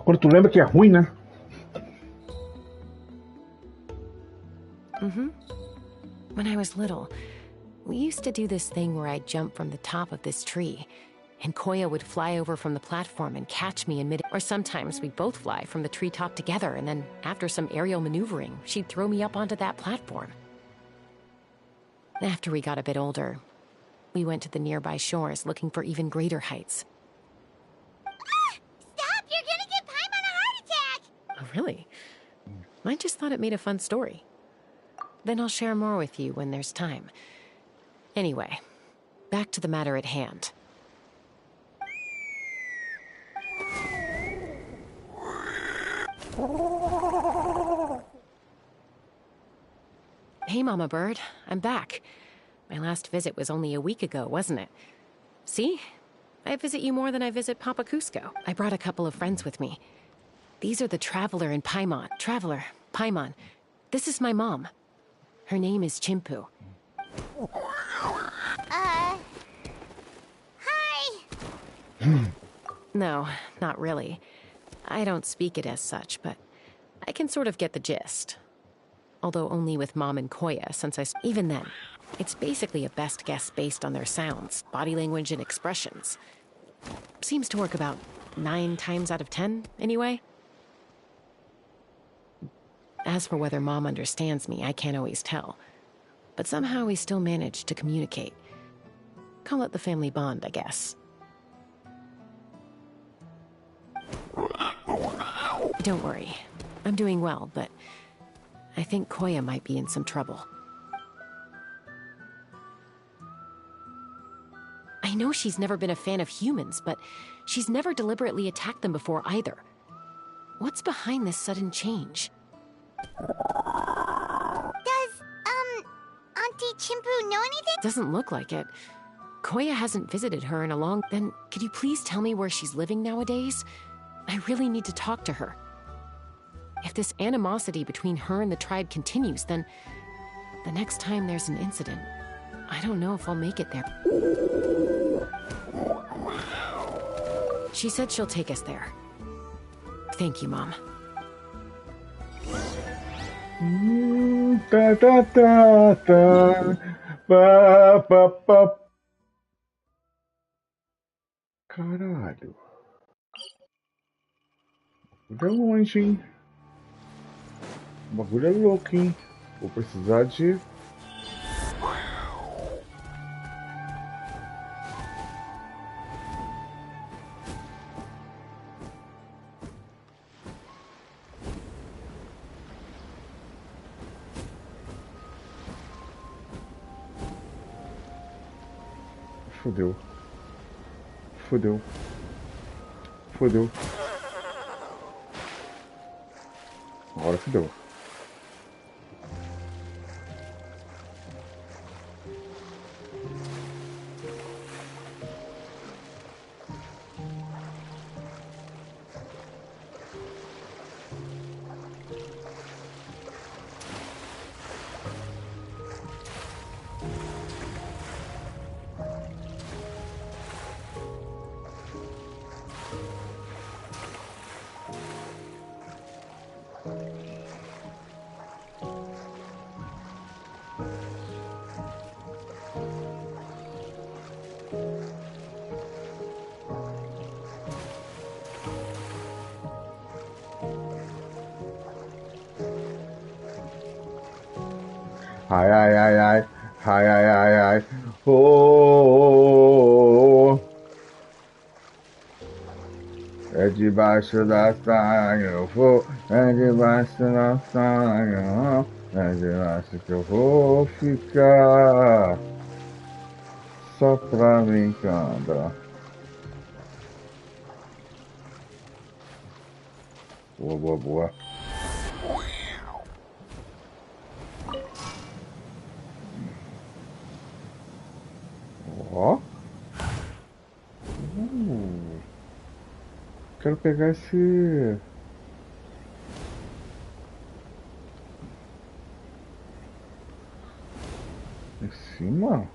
Quando tu lembra que é ruim, né? When I was little, we used to do this thing where I'd jump from the top of this tree, and Koya would fly over from the platform and catch me in mid. Or sometimes we'd both fly from the treetop together, and then after some aerial maneuvering, she'd throw me up onto that platform. After we got a bit older, we went to the nearby shores looking for even greater heights. Stop! You're gonna give Paimon a heart attack! Oh, really? I just thought it made a fun story. Then I'll share more with you when there's time. Anyway, back to the matter at hand. Hey, Mama Bird. I'm back. My last visit was only a week ago, wasn't it? See? I visit you more than I visit Papa Cusco. I brought a couple of friends with me. These are the Traveler and Paimon. Traveler, Paimon. This is my mom. Her name is Chimpu. Hi. No, not really. I don't speak it as such, but I can sort of get the gist. Although only with Mom and Koya, since even then, it's basically a best guess based on their sounds, body language, and expressions. Seems to work about 9 times out of 10, anyway. As for whether Mom understands me, I can't always tell. But somehow we still manage to communicate. Call it the family bond, I guess. Don't worry. I'm doing well, but I think Koya might be in some trouble. I know she's never been a fan of humans, but she's never deliberately attacked them before either. What's behind this sudden change? Does, Auntie Chimpu know anything? Doesn't look like it. Koya hasn't visited her in a long... Then, could you please tell me where she's living nowadays? I really need to talk to her. If this animosity between her and the tribe continues, then the next time there's an incident, I don't know if I'll make it there. She said she'll take us there. Thank you, Mom. Ta ta ta ta. Pa pa pa. Caralho. Vai longe, hein? O bagulho é louco, hein? Vou precisar de... Fudeu. Fudeu. Fudeu. Agora fudeu. Ai, ai, ai, ai. Ai, ai, ai, ai. Oh, oh, oh, oh. É debaixo da saia eu vou. É debaixo da saia. É debaixo que eu vou ficar. Só pra brincar. Boa, boa, boa. Ó. Quero pegar esse... Em cima?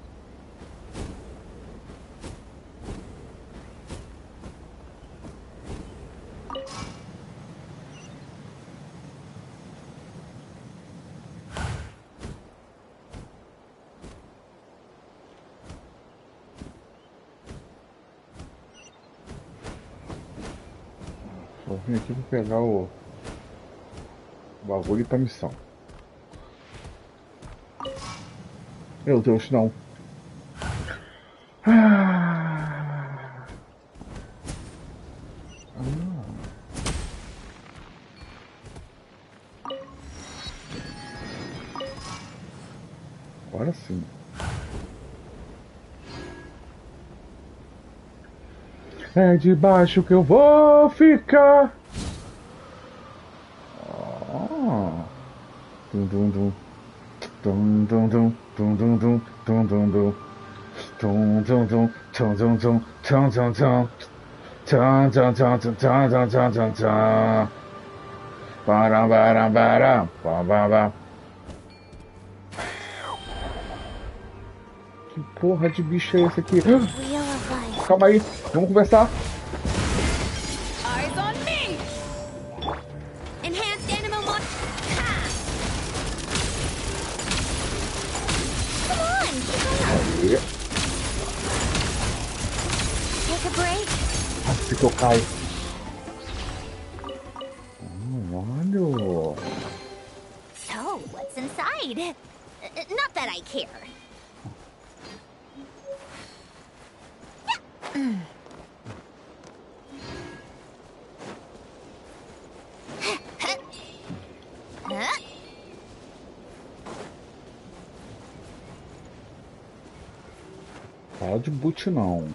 Vim aqui pra pegar o bagulho pra missão. Meu Deus, não. Agora sim. É de baixo que eu vou ficar. Dum dum dum. Dum dum dum. Dum dum dum. Dum dum dum. Dum dum dum. Dum dum dum. Dum dum dum. Dum dum dum dum dum dum dum dum. Baram baram baram. Bam bam bam. Que porra de bicho é esse aqui? Calma aí, vamos conversar. Eyes on me! Enhanced animal mod. Come on, keep on. Aí. Take a break. Assim que eu caio. Olha. So, what's inside? Not that I care. Fala de boot não.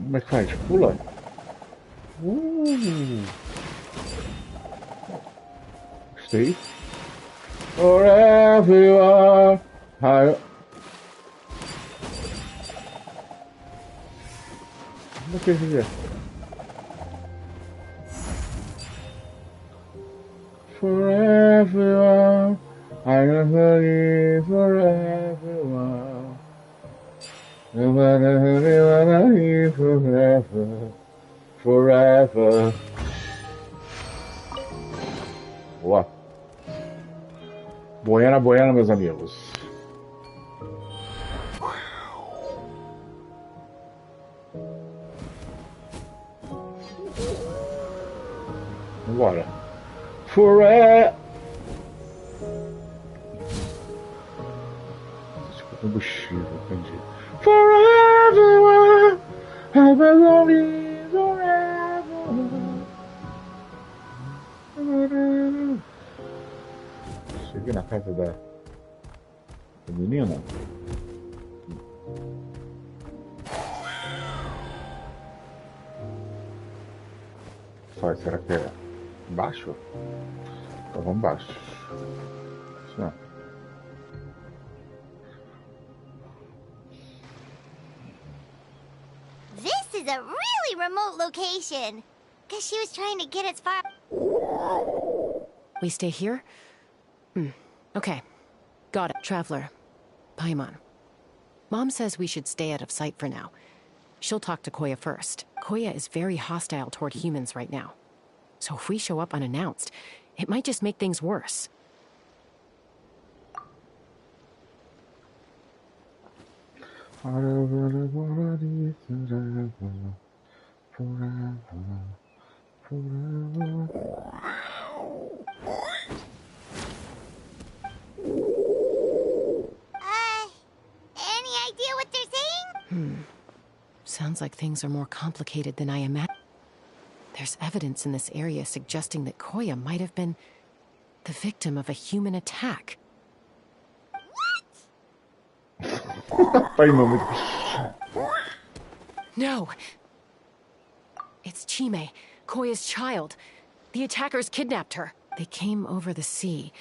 Como é que faz? Pula? Gostei. Forever you are. Como é que é isso? Forever you are. I never leave forever you are. Forever. Forever. Boa. Boiana, boiana, meus amigos. Vambora. Forever. Desculpa, combustível, entendi. Forever, I belong in forever. Cheguei na casa da menina. Só, será que é baixo? Então vamos baixo. Isso não. This is a really remote location. Guess she was trying to get as far. We stay here? Okay. Got it, Traveler. Paimon. Mom says we should stay out of sight for now. She'll talk to Koya first. Koya is very hostile toward humans right now. So if we show up unannounced, it might just make things worse. Any idea what they're saying? Sounds like things are more complicated than I imagined. There's evidence in this area suggesting that Koya might have been the victim of a human attack. No! It's Chime, Koya's child. The attackers kidnapped her. They came over the sea,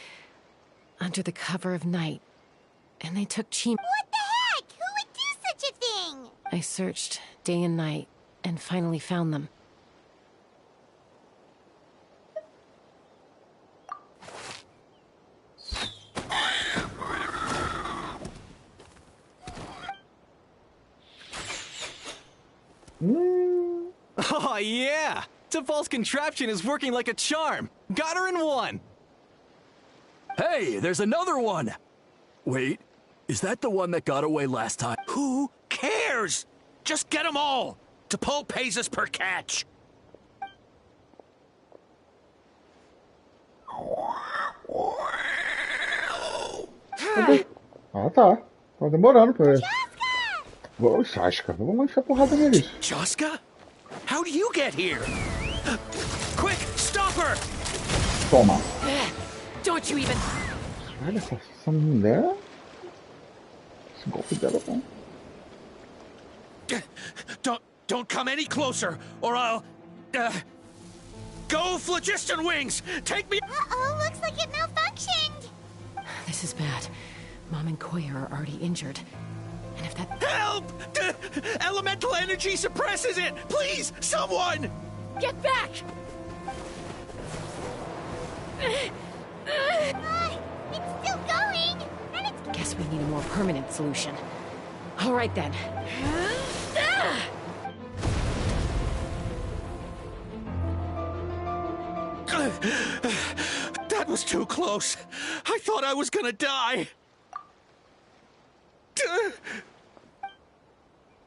under the cover of night, and they took Chime. What the heck? Who would do such a thing? I searched day and night, and finally found them. Oh, yeah! T'Pol's contraption is working like a charm. Got her in one. Hey, there's another one! Wait, is that the one that got away last time? Who cares? Just get them all. T'Pol pays us per catch. Ah, tá. Tá demorando pra ver. Ô, Chaska, vamos encher a porrada neles. Chaska? How do you get here? Quick, stop her! Toma. Don't you even... Olha, essa mulher... Esse golpe dela é bom. Don't come any closer, or I'll... Go, Phlogiston Wings! Take me... Uh-oh, looks like it malfunctioned! This is bad. Mom and Koya are already injured. And if that... Help! Elemental energy suppresses it! Please, someone! Get back! It's still going! And it's... Guess we need a more permanent solution. All right, then. That was too close. I thought I was gonna die.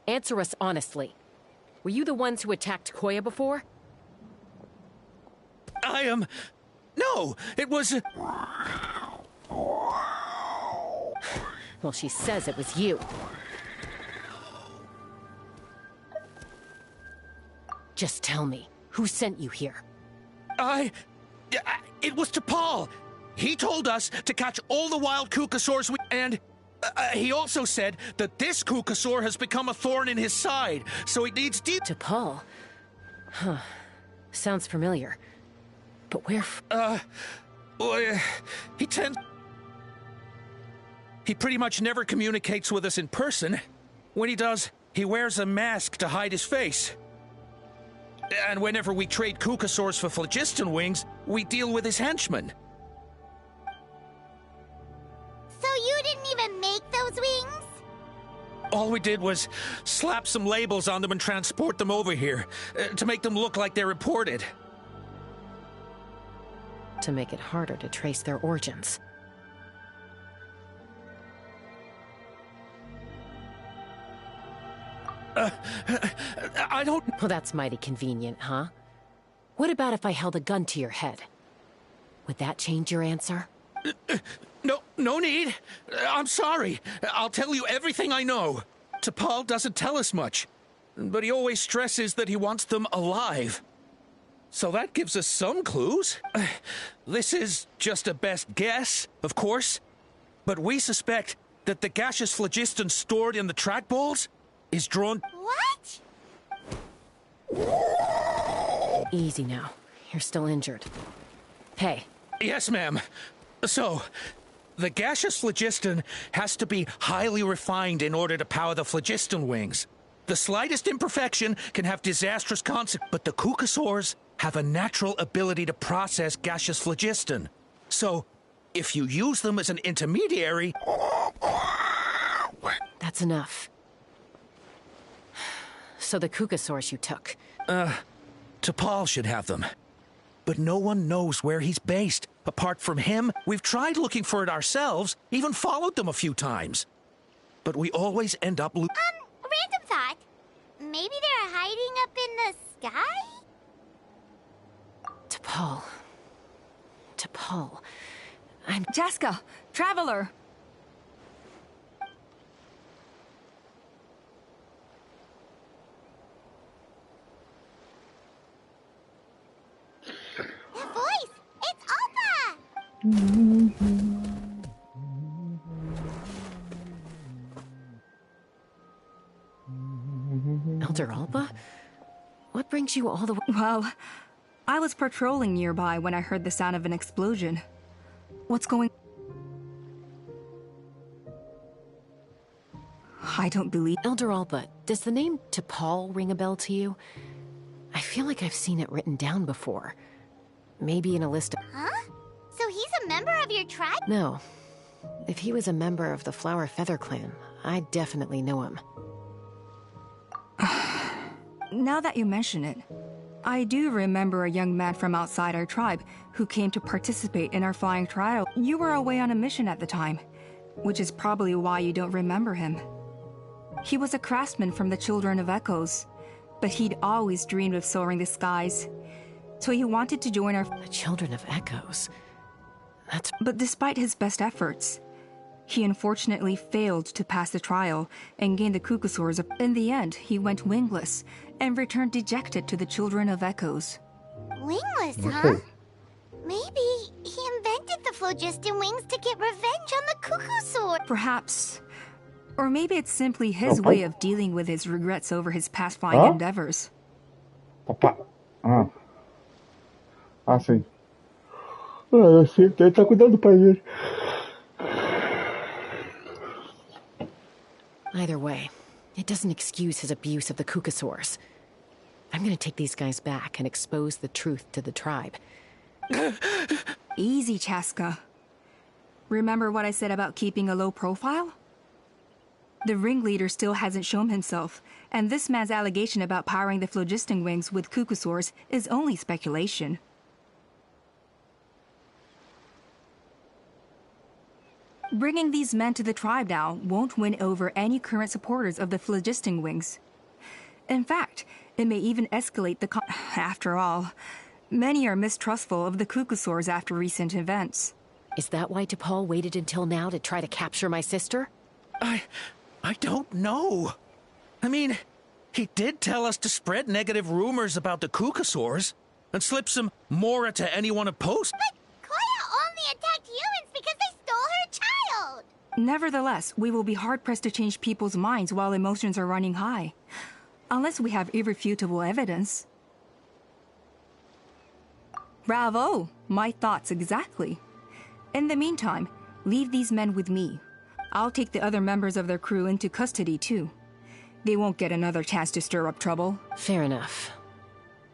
Answer us honestly. Were you the ones who attacked Koya before? I am... No, it was... Well, she says it was you. Just tell me, who sent you here? It was T'Pol. He told us to catch all the wild Kukasaurs and... he also said that this Kukasaur has become a thorn in his side, so he needs deep... T'Pol? Huh. Sounds familiar. But where he tends... He pretty much never communicates with us in person. When he does, he wears a mask to hide his face. And whenever we trade Kukasaurs for Phlogiston Wings, we deal with his henchmen. So you didn't even make those wings? All we did was slap some labels on them and transport them over here, to make them look like they're imported. To make it harder to trace their origins. I don't... Well, that's mighty convenient, huh? What about if I held a gun to your head? Would that change your answer? No need. I'm sorry. I'll tell you everything I know. T'Pol doesn't tell us much, but he always stresses that he wants them alive. So that gives us some clues. This is just a best guess, of course, but we suspect that the gaseous phlogiston stored in the trackballs is drawn... What? Easy now. You're still injured. Hey. Yes, ma'am. So, the gaseous phlogiston has to be highly refined in order to power the phlogiston wings. The slightest imperfection can have disastrous consequences, but the Kukasaurs have a natural ability to process gaseous phlogiston. So, if you use them as an intermediary... That's enough. So the Kukasaurs you took... T'Pol should have them. But no one knows where he's based. Apart from him, we've tried looking for it ourselves, even followed them a few times. But we always end up random thought. Maybe they're hiding up in the sky? T'Pol. I'm... Jaska! Traveler! That voice! It's Alpa! Elder Alpa? What brings you all the way? Well, I was patrolling nearby when I heard the sound of an explosion. What's going... I don't believe... Elder Alpa, does the name T'Pol ring a bell to you? I feel like I've seen it written down before. Maybe in a list of... Huh? So he's a member of your tribe? No. If he was a member of the Flower Feather Clan, I'd definitely know him. Now that you mention it, I do remember a young man from outside our tribe who came to participate in our flying trial. You were away on a mission at the time, which is probably why you don't remember him. He was a craftsman from the Children of Echoes, but he'd always dreamed of soaring the skies. So he wanted to join our... The Children of Echoes? But despite his best efforts, he unfortunately failed to pass the trial and gain the Cucusaurs. In the end, he went wingless and returned dejected to the Children of Echoes. Wingless, huh? Maybe he invented the phlogiston wings to get revenge on the Cucusaur. Perhaps. Or maybe it's simply his way of dealing with his regrets over his past flying endeavors. Opa. Sim. Eu sei que ele tá cuidando do pai dele. Either way, it doesn't excuse his abuse of the Cucusaurs. I'm gonna take these guys back and expose the truth to the tribe. Easy, Chaska. Remember what I said about keeping a low profile? The ringleader still hasn't shown himself, and this man's allegation about powering the phlogiston wings with Cucusaurs is only speculation. Bringing these men to the tribe now won't win over any current supporters of the phlogiston wings. In fact, it may even escalate the After all, many are mistrustful of the Cucusaurs after recent events. Is that why T'Pol waited until now to try to capture my sister? I don't know. I mean, he did tell us to spread negative rumors about the Cucusaurs and slip some Mora to anyone opposed. But Koya only attacked humans because they stole her child! Nevertheless, we will be hard-pressed to change people's minds while emotions are running high. Unless we have irrefutable evidence. Bravo! My thoughts exactly. In the meantime, leave these men with me. I'll take the other members of their crew into custody too. They won't get another chance to stir up trouble. Fair enough.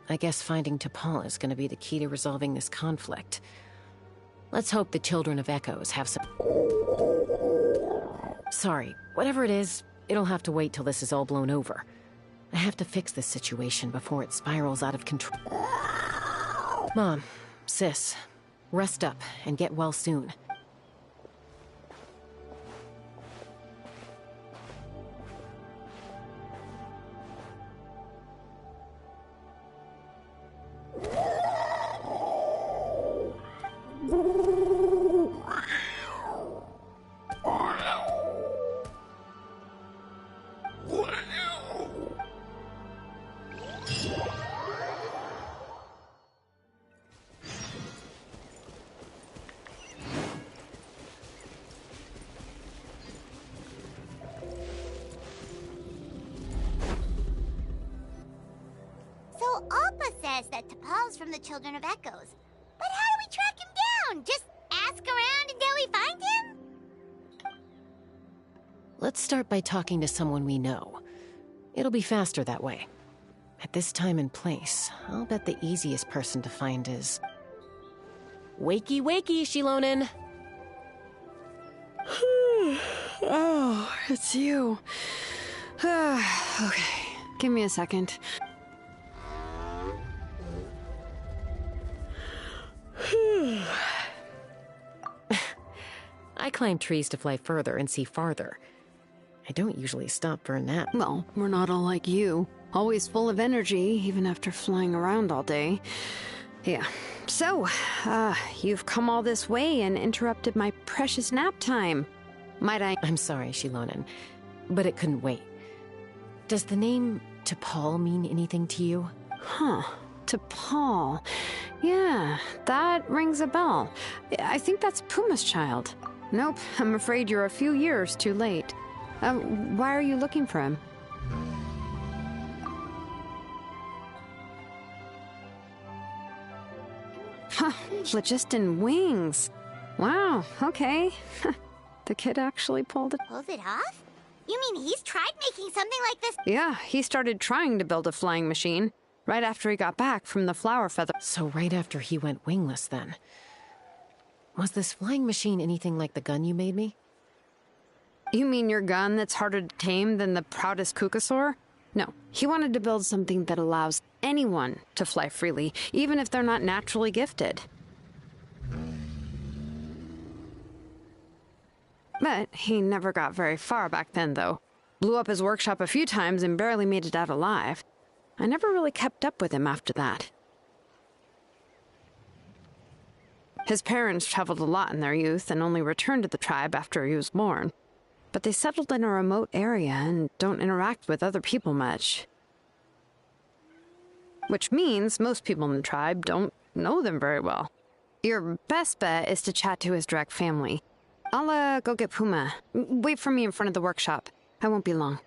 I guess finding T'Pol is gonna be the key to resolving this conflict. Let's hope the Children of Echoes have some... Sorry, whatever it is, it'll have to wait till this is all blown over. I have to fix this situation before it spirals out of control. Mom, sis, rest up and get well soon. That T'Pol's from the Children of Echoes. But how do we track him down? Just ask around until we find him? Let's start by talking to someone we know. It'll be faster that way. At this time and place, I'll bet the easiest person to find is... Wakey, wakey, Shilonen! Oh, it's you. Okay, give me a second. I climb trees to fly further and see farther. I don't usually stop for a nap. Well, we're not all like you. Always full of energy, even after flying around all day. Yeah. So, you've come all this way and interrupted my precious nap time. Might I... I'm sorry, Shilonen, but it couldn't wait. Does the name T'Pol mean anything to you? Huh. T'Pol. Yeah, that rings a bell. I think that's Puma's child. Nope, I'm afraid you're a few years too late. Why are you looking for him? Huh, phlogiston wings. Wow, okay. The kid actually pulled it. Pulled it off? You mean he's tried making something like this? Yeah, he started trying to build a flying machine right after he got back from the flower feather. So right after he went wingless, then. Was this flying machine anything like the gun you made me? You mean your gun that's harder to tame than the proudest Cucusaur? No, he wanted to build something that allows anyone to fly freely, even if they're not naturally gifted. But he never got very far back then, though. Blew up his workshop a few times and barely made it out alive. I never really kept up with him after that. His parents traveled a lot in their youth and only returned to the tribe after he was born. But they settled in a remote area and don't interact with other people much. Which means most people in the tribe don't know them very well. Your best bet is to chat to his direct family. I'll go get Puma. Wait for me in front of the workshop. I won't be long.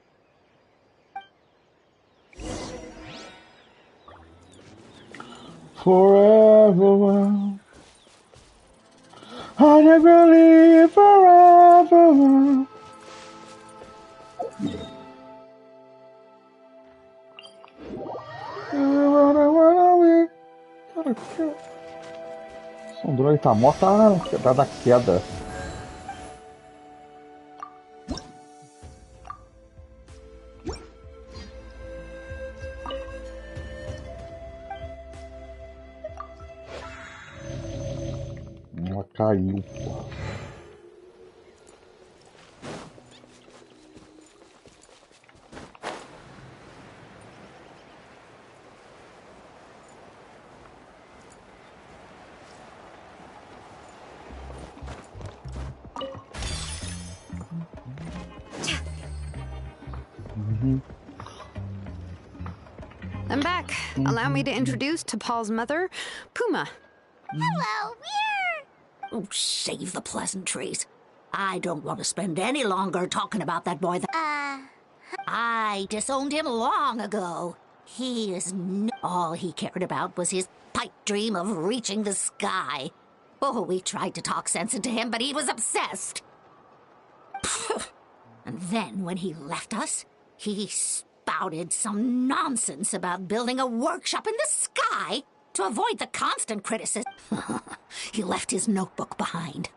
Forever. I never leave forever. O drone tá mó, tá da queda. Ela caiu, porra. I'm back. Allow me to introduce to Paul's mother, Puma. Hello, we're... Oh, save the pleasantries. I don't want to spend any longer talking about that boy. I disowned him long ago. He is all he cared about was his pipe dream of reaching the sky. Oh, we tried to talk sense into him, but he was obsessed. And then when he left us, he spouted some nonsense about building a workshop in the sky to avoid the constant criticism. He left his notebook behind.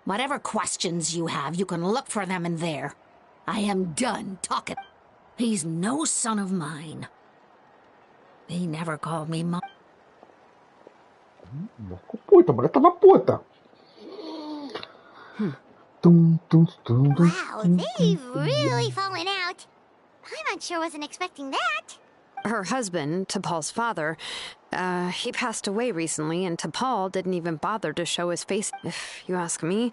Whatever questions you have, you can look for them in there. I am done talking. He's no son of mine. He never called me mom. Puta, a mulher tava puta. Wow, they've really fallen out. I'm sure wasn't expecting that. Her husband, T'Pol's father, he passed away recently, and T'Pol didn't even bother to show his face. If you ask me,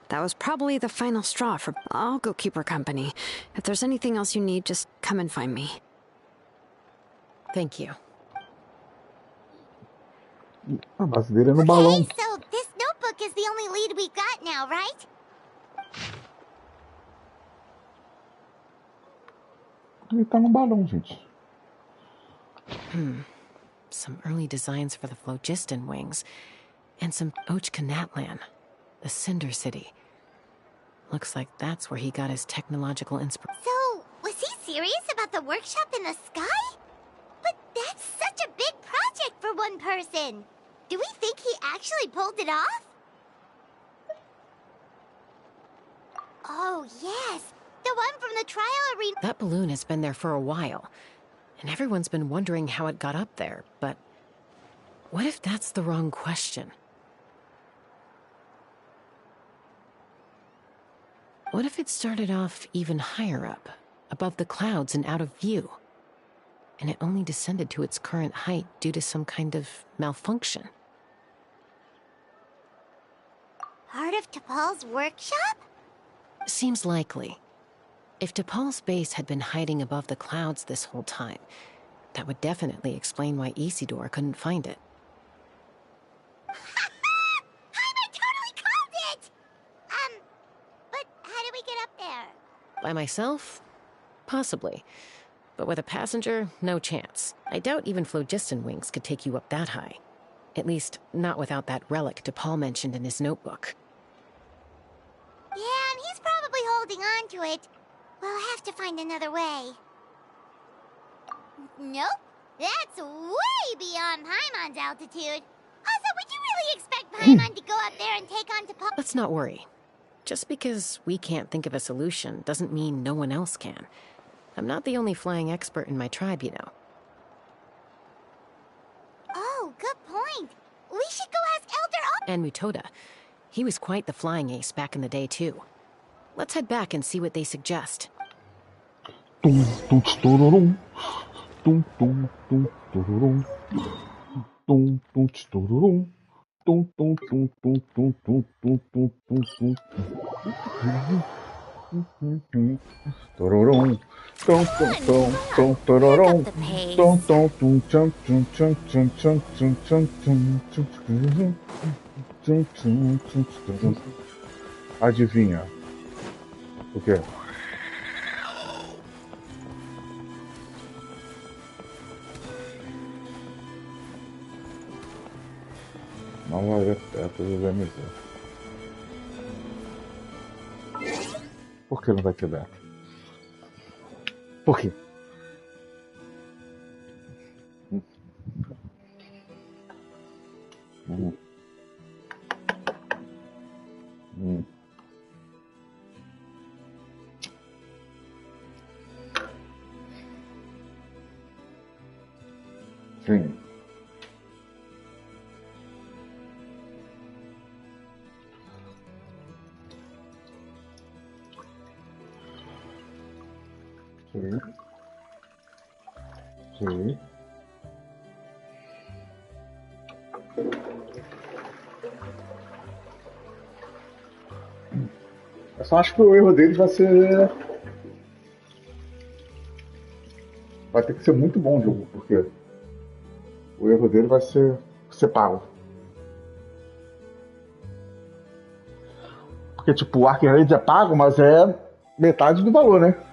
that was probably the final straw for... I'll go keep her company. If there's anything else you need, just come and find me. Thank you. A brasileira no balão. Okay, so this notebook is the only lead we got now, right? Ele tá no balão, gente. Some early designs for the phlogiston wings. And some Ochkanatlan, the Cinder City. Looks like that's where he got his technological inspiration. So, was he serious about the workshop in the sky? But that's such a big project for one person. Do we think he actually pulled it off? Oh, yes. The one from the trial arena. That balloon has been there for a while. And everyone's been wondering how it got up there, but what if that's the wrong question? What if it started off even higher up, above the clouds and out of view, and it only descended to its current height due to some kind of malfunction? Part of T'Pol's workshop? Seems likely. If T'Pol's base had been hiding above the clouds this whole time, that would definitely explain why Isidore couldn't find it. I totally called it! But how do we get up there? By myself? Possibly. But with a passenger, no chance. I doubt even phlogiston wings could take you up that high. At least, not without that relic T'Pol mentioned in his notebook. Yeah, and he's probably holding on to it. We'll have to find another way. Nope. That's way beyond Paimon's altitude. Also, would you really expect Paimon to go up there and take on T'Pol? Let's not worry. Just because we can't think of a solution doesn't mean no one else can. I'm not the only flying expert in my tribe, you know. Oh, good point. We should go ask Elder And Mutoda. He was quite the flying ace back in the day, too. Let's head back and see what they suggest. Adivinha o quê? Não vai ver perto do VMZ. Por que não vai ter beta? Por quê? Sim. Sim. Sim. Eu só acho que o erro deles vai ser. Vai ter que ser muito bom o jogo, porque o erro dele vai ser pago. Porque, tipo, o Arcade é pago, mas é metade do valor, né?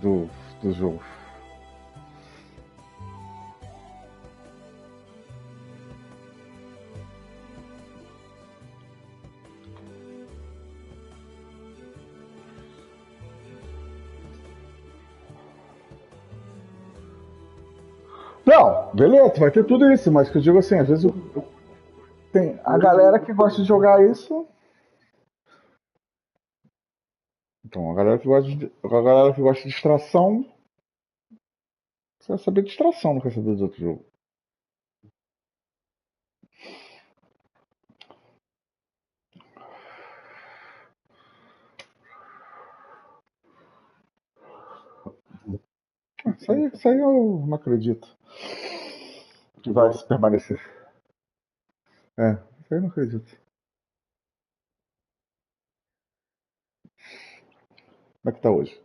Do jogo. Não, beleza, vai ter tudo isso, mas que eu digo assim, às vezes tem a galera que gosta de jogar isso. Então, a galera que gosta de distração, você vai saber distração, não quer saber dos outros jogos. Isso aí eu não acredito que vai se permanecer. Isso aí eu não acredito. Como é que tá hoje?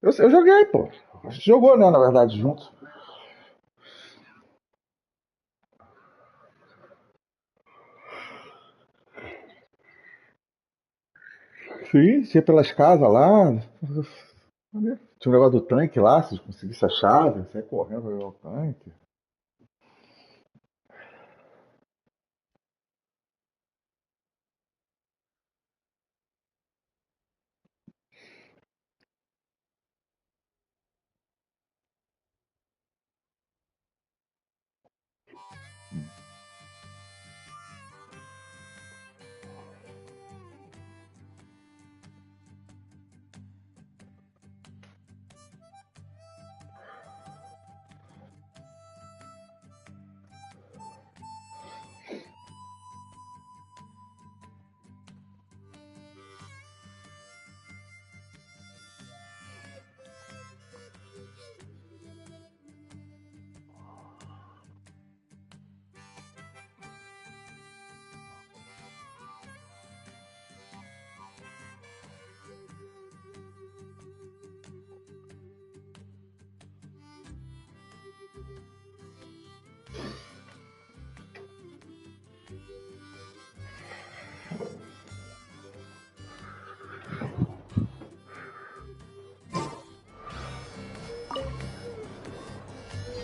Eu joguei, pô. A gente jogou, né, na verdade, junto. Sim, ia pelas casas lá. Tinha um negócio do tanque lá, se conseguisse a chave, saia correndo pra pegar o tanque.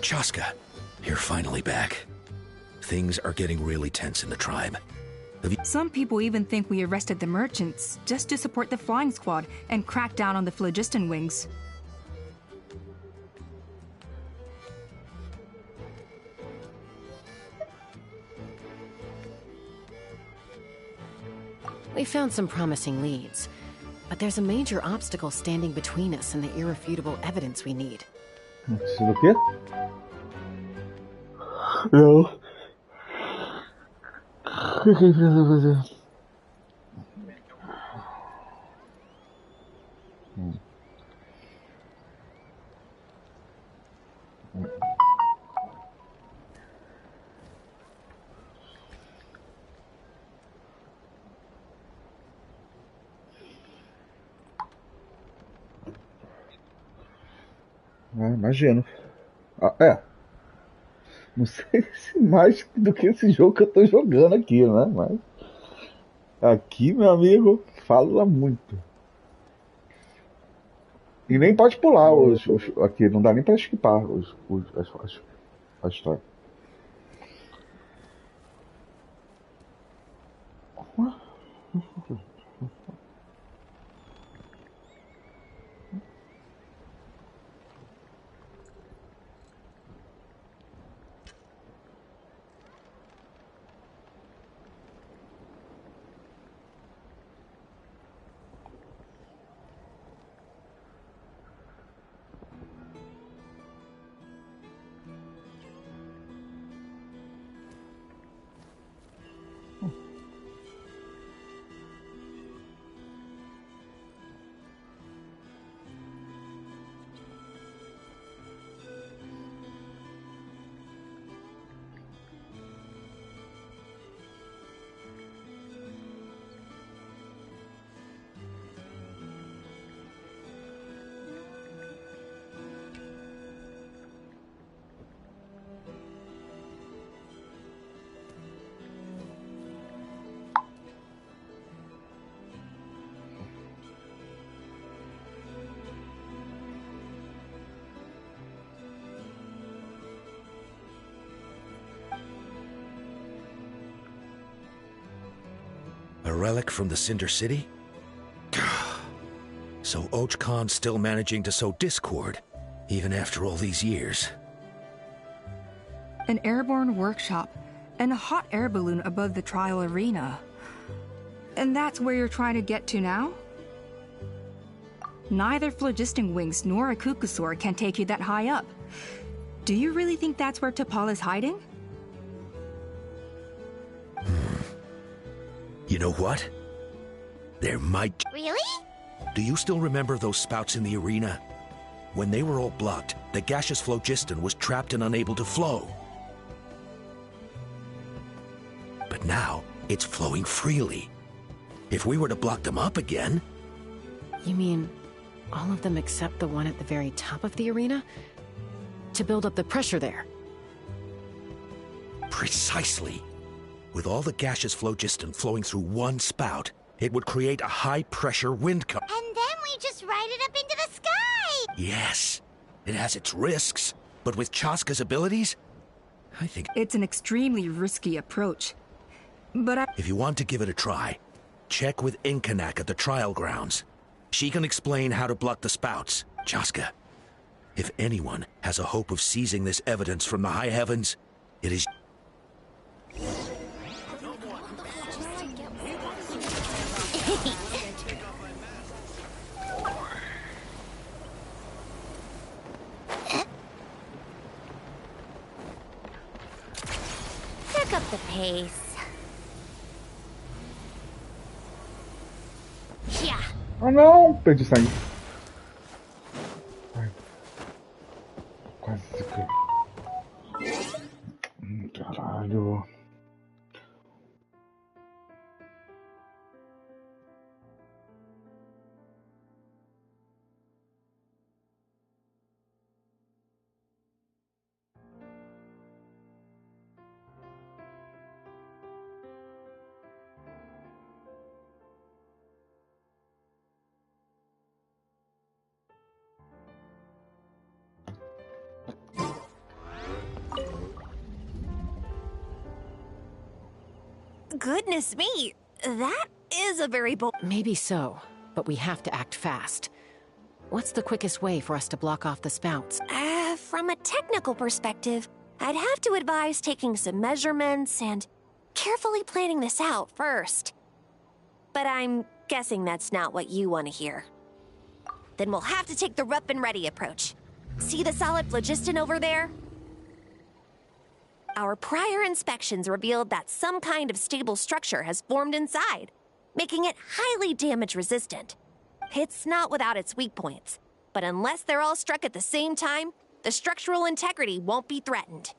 Chaska, you're finally back. Things are getting really tense in the tribe. Some people even think we arrested the merchants just to support the flying squad and crack down on the phlogiston wings. We found some promising leads, but there's a major obstacle standing between us and the irrefutable evidence we need. Isso do quê? Não. O que a gente precisa fazer? Imagino. Não sei se mais do que esse jogo que eu tô jogando aqui, né? Mas aqui, meu amigo, fala muito. E nem pode pular aqui, não dá nem pra esquipar a história. A relic from the Cinder City? So Och Khan's still managing to sow discord, even after all these years. An airborne workshop and a hot air balloon above the trial arena. And that's where you're trying to get to now? Neither phlogiston wings nor a Kukusaur can take you that high up. Do you really think that's where T'Pol is hiding? You know what? There might... Really? Do you still remember those spouts in the arena? When they were all blocked, the gaseous phlogiston was trapped and unable to flow. But now, it's flowing freely. If we were to block them up again... You mean all of them except the one at the very top of the arena? To build up the pressure there? Precisely. With all the gaseous phlogiston flowing through one spout, it would create a high-pressure wind current. And then we just ride it up into the sky! Yes. It has its risks, but with Chaska's abilities, I think... It's an extremely risky approach. But If you want to give it a try, check with Inkanak at the trial grounds. She can explain how to block the spouts. Chaska, if anyone has a hope of seizing this evidence from the high heavens, it is... Pick up the pace. Yeah. Oh não! Perdi sangue. Ai. Quase que... Caralho. Goodness me, that is a very bold... Maybe so, but we have to act fast. What's the quickest way for us to block off the spouts? From a technical perspective, I'd have to advise taking some measurements and carefully planning this out first. But I'm guessing that's not what you want to hear. Then we'll have to take the rough and ready approach. See the solid phlogiston over there? Our prior inspections revealed that some kind of stable structure has formed inside, making it highly damage resistant. It's not without its weak points, but unless they're all struck at the same time, the structural integrity won't be threatened.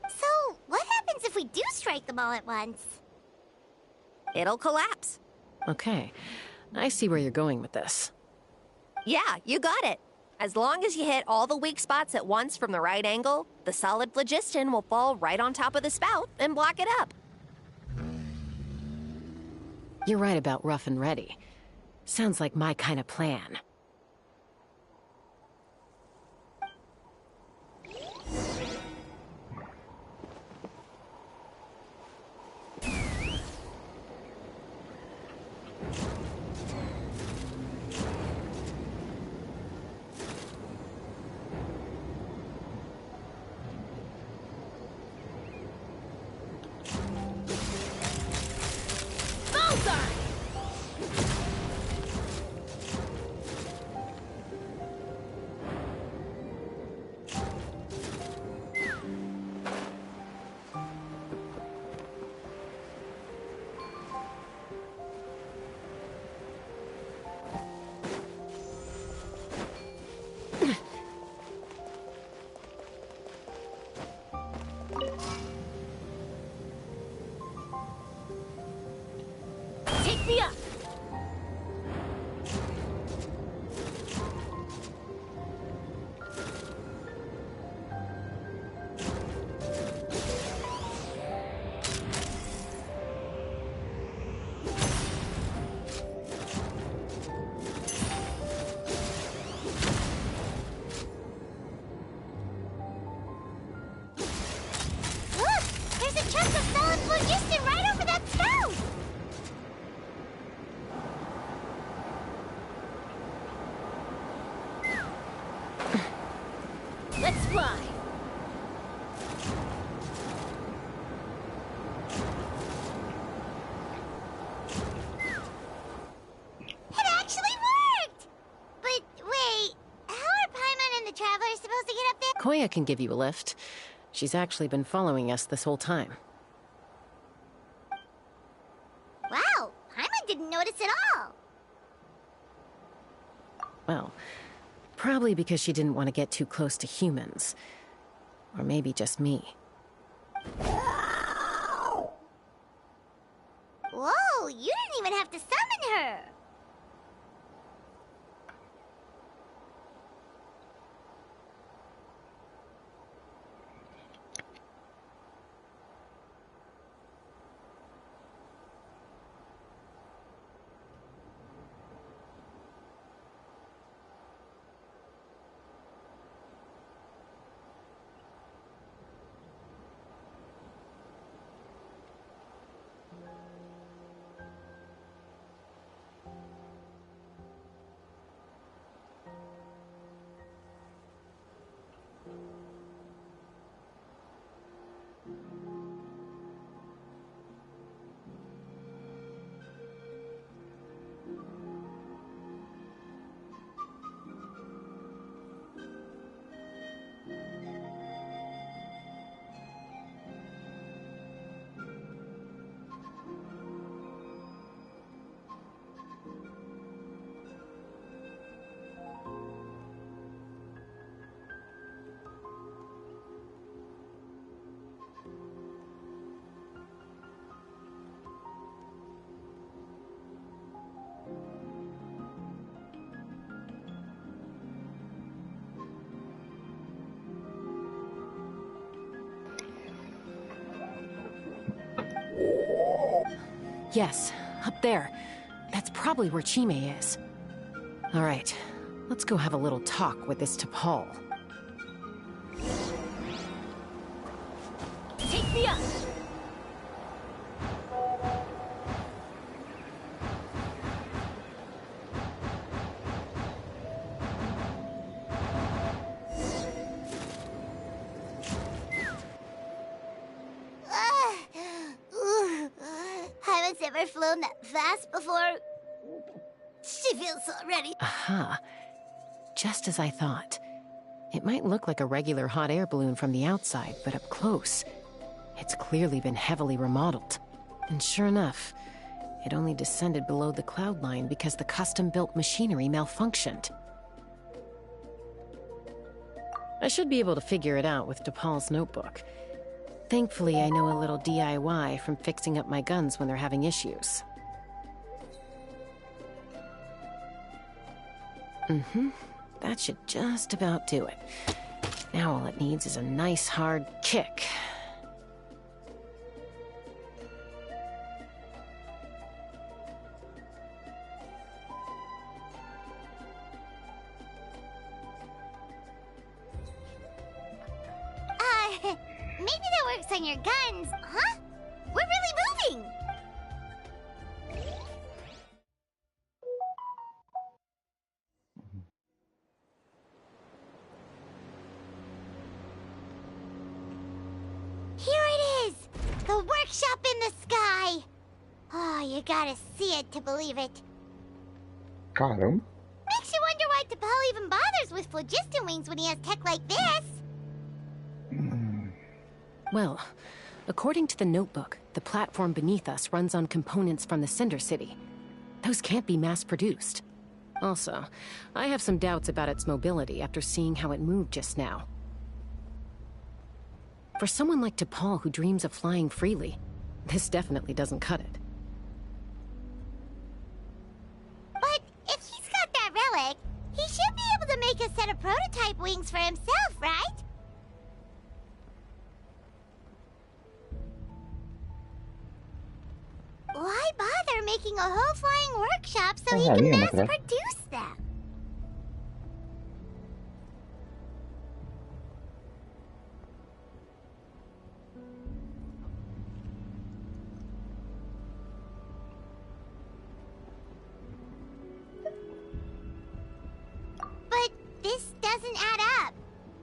So, what happens if we do strike them all at once? It'll collapse. Okay, I see where you're going with this. Yeah, you got it. As long as you hit all the weak spots at once from the right angle, the solid phlogiston will fall right on top of the spout and block it up. You're right about rough and ready. Sounds like my kind of plan. Take me up! Look! There's a chunk of solid phlogiston right over that spout! Let's fly! It actually worked! But wait, how are Paimon and the Traveler supposed to get up there? Koya can give you a lift. She's actually been following us this whole time. Wow, Paimon didn't notice at all. Well, probably because she didn't want to get too close to humans. Or maybe just me. Whoa, you didn't even have to summon her! Yes, up there. That's probably where Chime is. All right, let's go have a little talk with this T'Pol. Take me up! has ever flown that fast before. She feels so ready. Aha. Just as I thought. It might look like a regular hot air balloon from the outside, but up close, it's clearly been heavily remodeled. And sure enough, it only descended below the cloud line because the custom-built machinery malfunctioned. I should be able to figure it out with DePaul's notebook. Thankfully, I know a little DIY from fixing up my guns when they're having issues. That should just about do it. Now all it needs is a nice hard kick. Maybe that works on your guns, huh? We're really moving! Here it is! The workshop in the sky! Oh, you gotta see it to believe it. Caramba. Makes you wonder why T'Pol even bothers with phlogiston wings when he has tech like this. Well, according to the notebook, the platform beneath us runs on components from the Cinder City. Those can't be mass-produced. Also, I have some doubts about its mobility after seeing how it moved just now. For someone like T'Pol who dreams of flying freely, this definitely doesn't cut it. But if he's got that relic, he should be able to make a set of prototype wings for himself, right? Why bother making a whole flying workshop so he can mass-produce them? But this doesn't add up.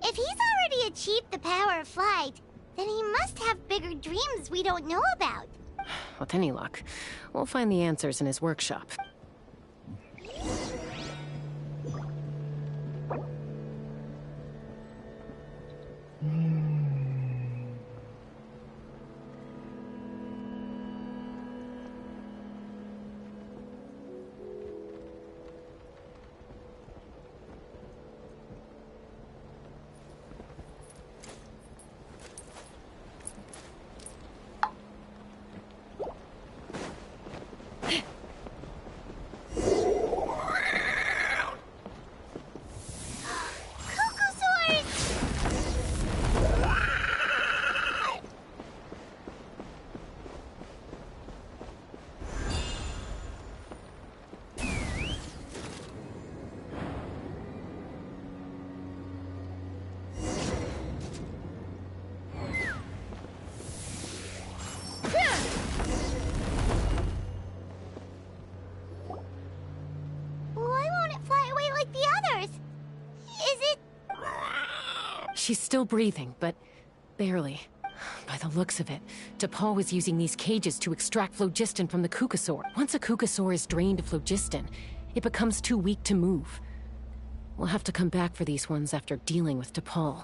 If he's already achieved the power of flight, then he must have bigger dreams we don't know about. With any luck, we'll find the answers in his workshop. She's still breathing, but barely. By the looks of it, T'Pol was using these cages to extract phlogiston from the Kukasaur. Once a Kukasaur is drained of phlogiston, it becomes too weak to move. We'll have to come back for these ones after dealing with T'Pol.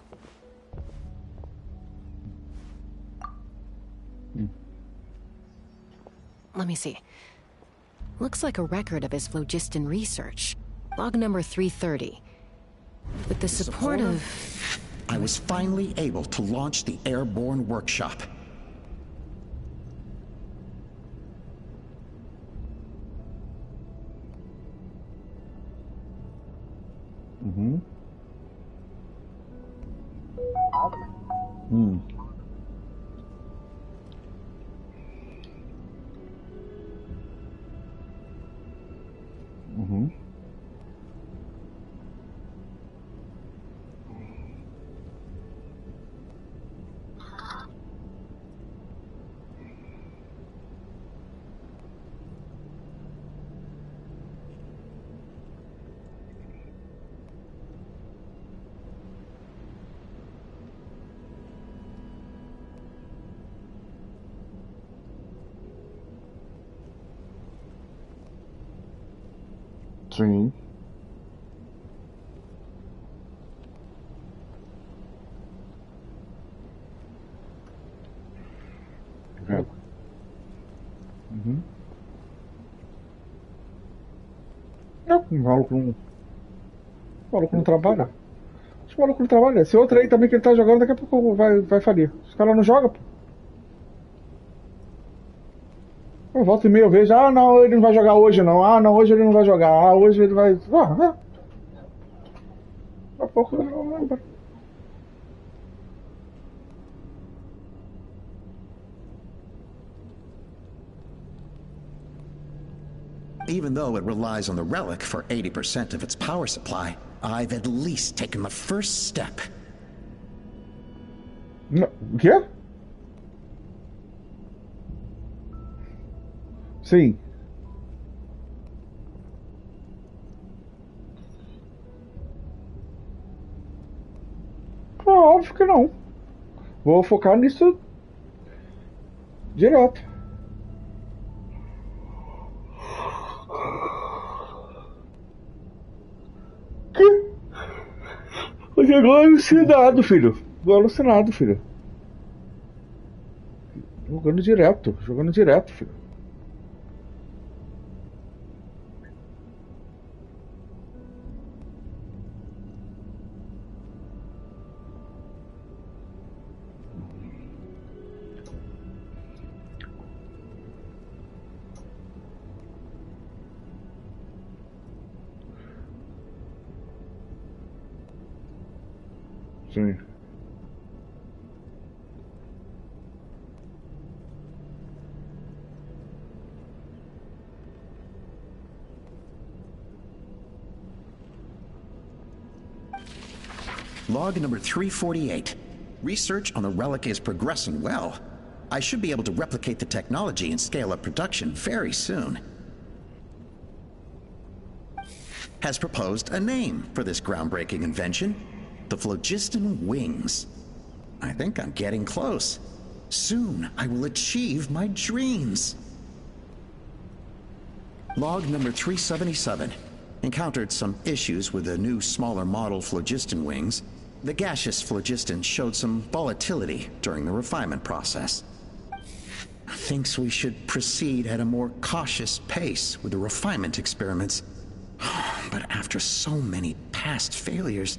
Let me see. Looks like a record of his phlogiston research. Log number 330. With the support of... I was finally able to launch the airborne workshop. Sim. É. Uhum. Não, o maluco não trabalha. Os malucos não trabalham. Esse outro aí também que ele tá jogando, daqui a pouco vai falir. Os caras não jogam, pô. Eu volto e meia, eu vejo, ah não, ele não vai jogar hoje não. Ah não, hoje ele não vai jogar. Ah, hoje ele vai. Daqui a pouco ele não lembra. Even though it relies on the relic for 80% of its power supply, I've at least taken the first step. O quê? Sim. Óbvio que não. Vou focar nisso direto. Que? Eu chegou alucinado, filho. Tô alucinado, filho. Jogando direto, filho. Sim. Log number 348. Research on the relic is progressing well. I should be able to replicate the technology and scale up production very soon. Has proposed a name for this groundbreaking invention. The phlogiston wings. I think I'm getting close. Soon I will achieve my dreams. Log number 377. Encountered some issues with the new smaller model phlogiston wings. The gaseous phlogiston showed some volatility during the refinement process. Thinks we should proceed at a more cautious pace with the refinement experiments. But after so many past failures,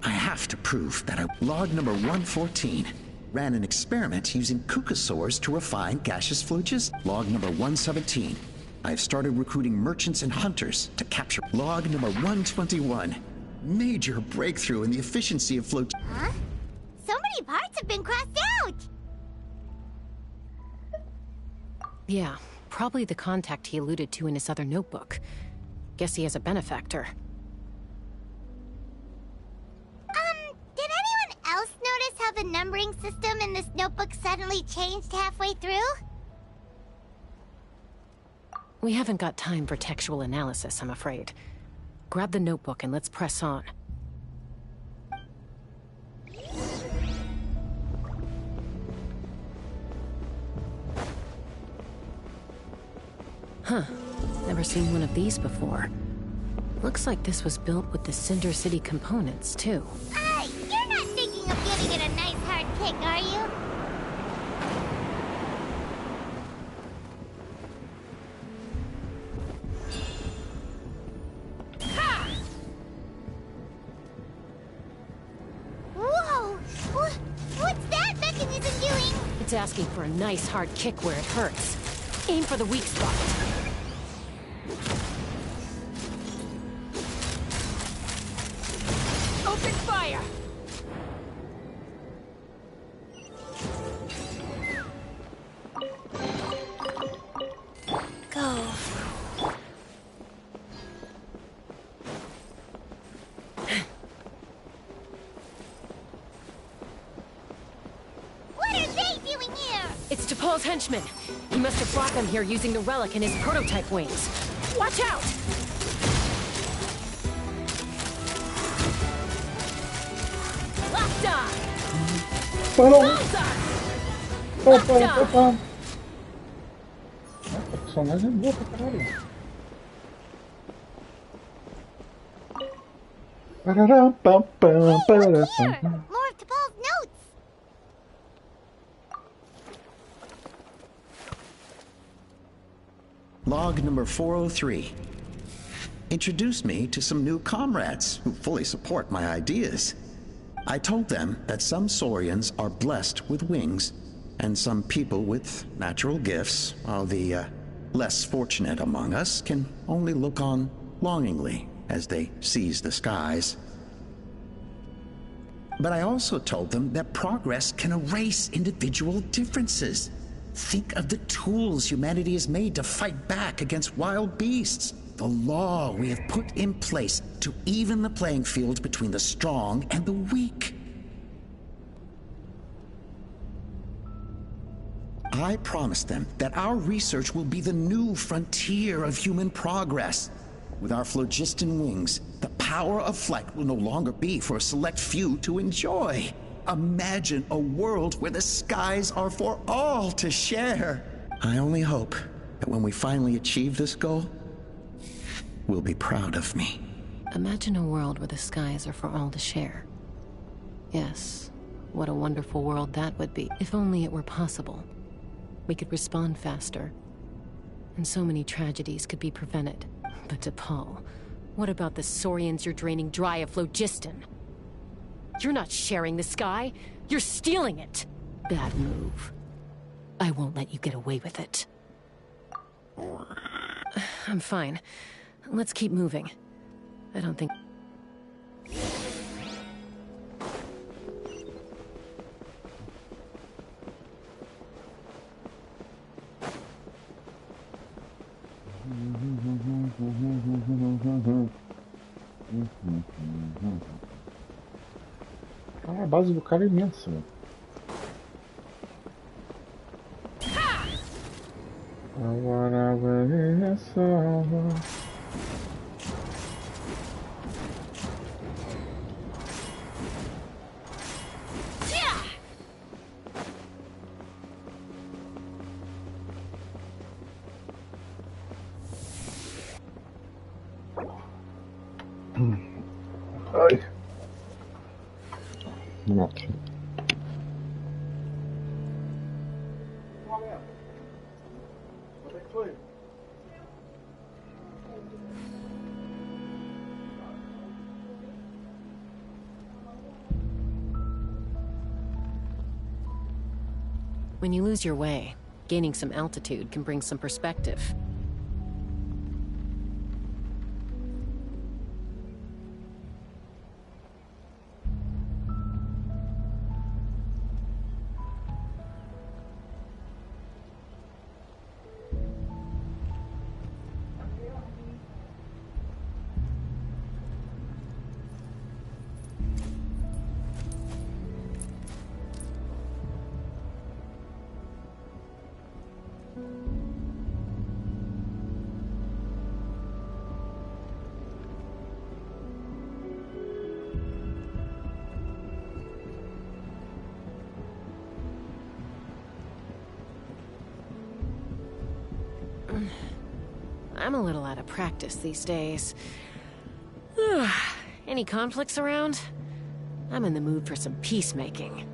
I have to prove that Log number 114. Ran an experiment using cucosaurs to refine gaseous phlogiston. Log number 117. I've started recruiting merchants and hunters to capture. Log number 121. Major breakthrough in the efficiency of phlogiston. Huh? So many parts have been crossed out! Yeah, probably the contact he alluded to in his other notebook. Guess he has a benefactor. Did anyone else notice how the numbering system in this notebook suddenly changed halfway through? We haven't got time for textual analysis, I'm afraid. Grab the notebook and let's press on. Huh. Never seen one of these before. Looks like this was built with the Cinder City components, too. You're not thinking of giving it a nice hard kick, are you? Whoa! What's that mechanism doing? It's asking for a nice hard kick where it hurts. Aim for the weak spot. Open fire! Go. What are they doing here? It's T'Pol's henchman. He must have brought them here using the relic in his prototype wings. Watch out! Locked on! Opa. A personagem é boa pra caralho. Ba-da-dum, bum, bum, ba-da-dum, Here! bum. More of T'Pol's notes! Log number 403. Introduced me to some new comrades who fully support my ideas. I told them that some Saurians are blessed with wings, and some people with natural gifts, while the less fortunate among us can only look on longingly as they seize the skies. But I also told them that progress can erase individual differences. Think of the tools humanity has made to fight back against wild beasts. The law we have put in place to even the playing field between the strong and the weak. I promised them that our research will be the new frontier of human progress. With our phlogiston wings, the power of flight will no longer be for a select few to enjoy. Imagine a world where the skies are for all to share. I only hope that when we finally achieve this goal, will be proud of me. Imagine a world where the skies are for all to share. Yes, what a wonderful world that would be. If only it were possible. We could respond faster. And so many tragedies could be prevented. But T'Pol, what about the Saurians you're draining dry of phlogiston? You're not sharing the sky. You're stealing it. Bad move. I won't let you get away with it. I'm fine. Let's keep moving. I don't think... Ah, a base do cara é imensa. Agora vai essa. Ai. Nossa. When you lose your way, gaining some altitude can bring some perspective. I'm a little out of practice these days. Any conflicts around? I'm in the mood for some peacemaking.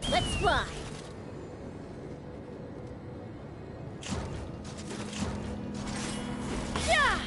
Let's fly! Yeah!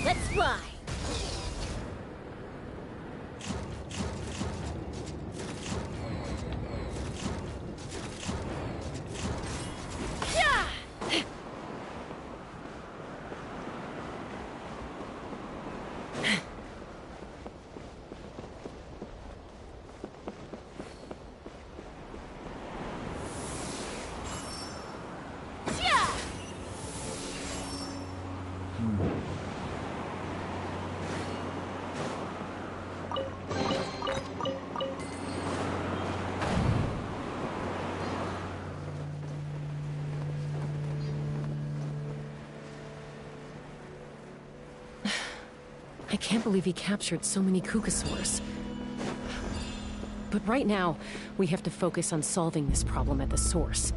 Let's fly! I can't believe he captured so many Kukasaurs. But right now, we have to focus on solving this problem at the source.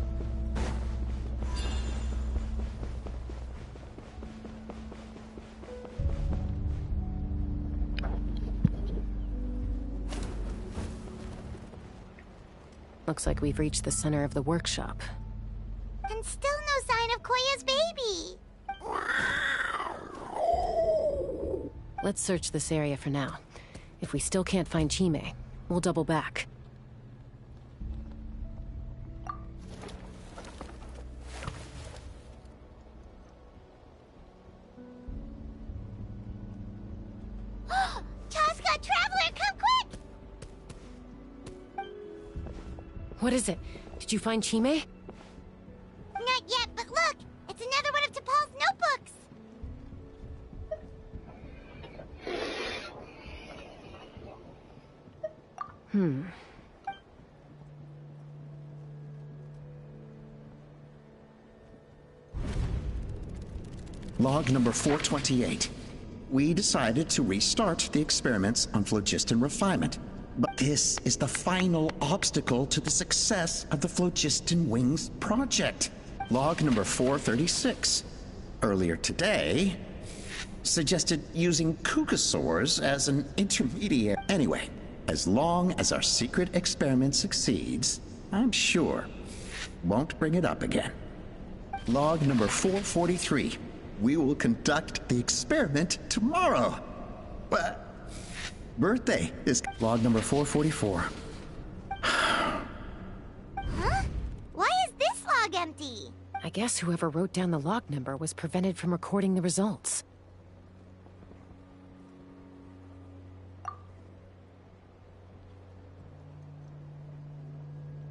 Looks like we've reached the center of the workshop. And still no sign of Koya's baby. Let's search this area for now. If we still can't find Chime, we'll double back. Chaska, Traveler, come quick! What is it? Did you find Chime? Not yet, but look! It's another one of T'Pol's notebooks! Log number 428. We decided to restart the experiments on phlogiston refinement. But this is the final obstacle to the success of the Phlogiston Wings project. Log number 436. Earlier today, suggested using Kukasaurs as an intermediary. Anyway, as long as our secret experiment succeeds, I'm sure won't bring it up again. Log number 443. We will conduct the experiment tomorrow. But birthday is log number 444. Huh? Why is this log empty? I guess whoever wrote down the log number was prevented from recording the results.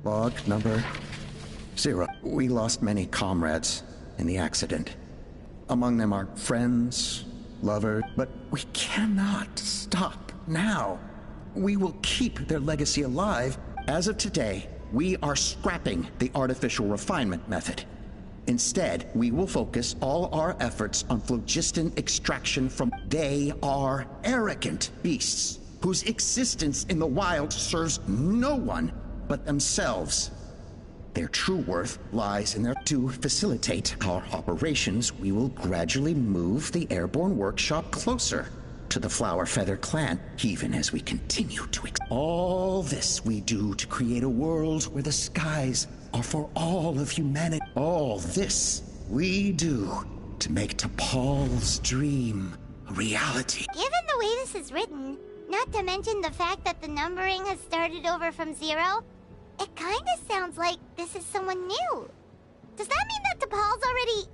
Log number 0. We lost many comrades in the accident. Among them are friends, lovers, but we cannot stop now. We will keep their legacy alive. As of today, we are scrapping the artificial refinement method. Instead, we will focus all our efforts on phlogiston extraction from... They are arrogant beasts whose existence in the wild serves no one but themselves. Their true worth lies in their... To facilitate our operations, we will gradually move the airborne workshop closer to the Flower Feather clan, even as we continue to... All this we do to create a world where the skies are for all of humanity. All this we do to make T'Pol's dream a reality. Given the way this is written, not to mention the fact that the numbering has started over from 0, it kinda sounds like this is someone new. Does that mean that T'Pol's already...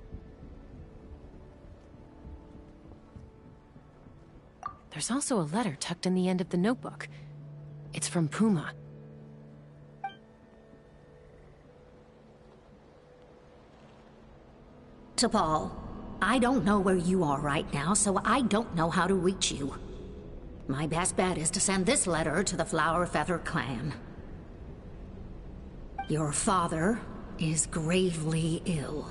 There's also a letter tucked in the end of the notebook. It's from Puma. T'Pol, I don't know where you are right now, so I don't know how to reach you. My best bet is to send this letter to the Flower Feather clan. Your father is gravely ill.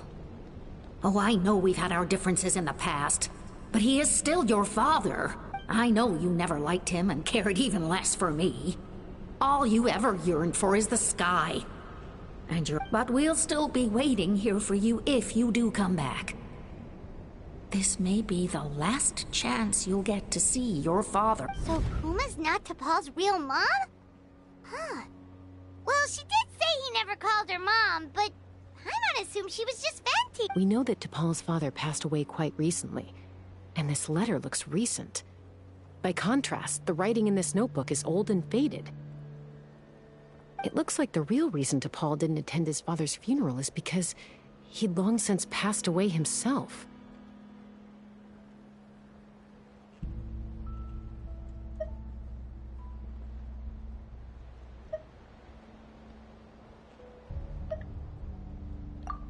Oh, I know we've had our differences in the past, but he is still your father. I know you never liked him and cared even less for me. All you ever yearned for is the sky. But we'll still be waiting here for you if you do come back. This may be the last chance you'll get to see your father. So Puma's not T'Pol's real mom? Huh. Well, she did say he never called her mom, but I'm gonna assume she was just venting. We know that T'Pol's father passed away quite recently. And this letter looks recent. By contrast, the writing in this notebook is old and faded. It looks like the real reason T'Pol didn't attend his father's funeral is because he'd long since passed away himself.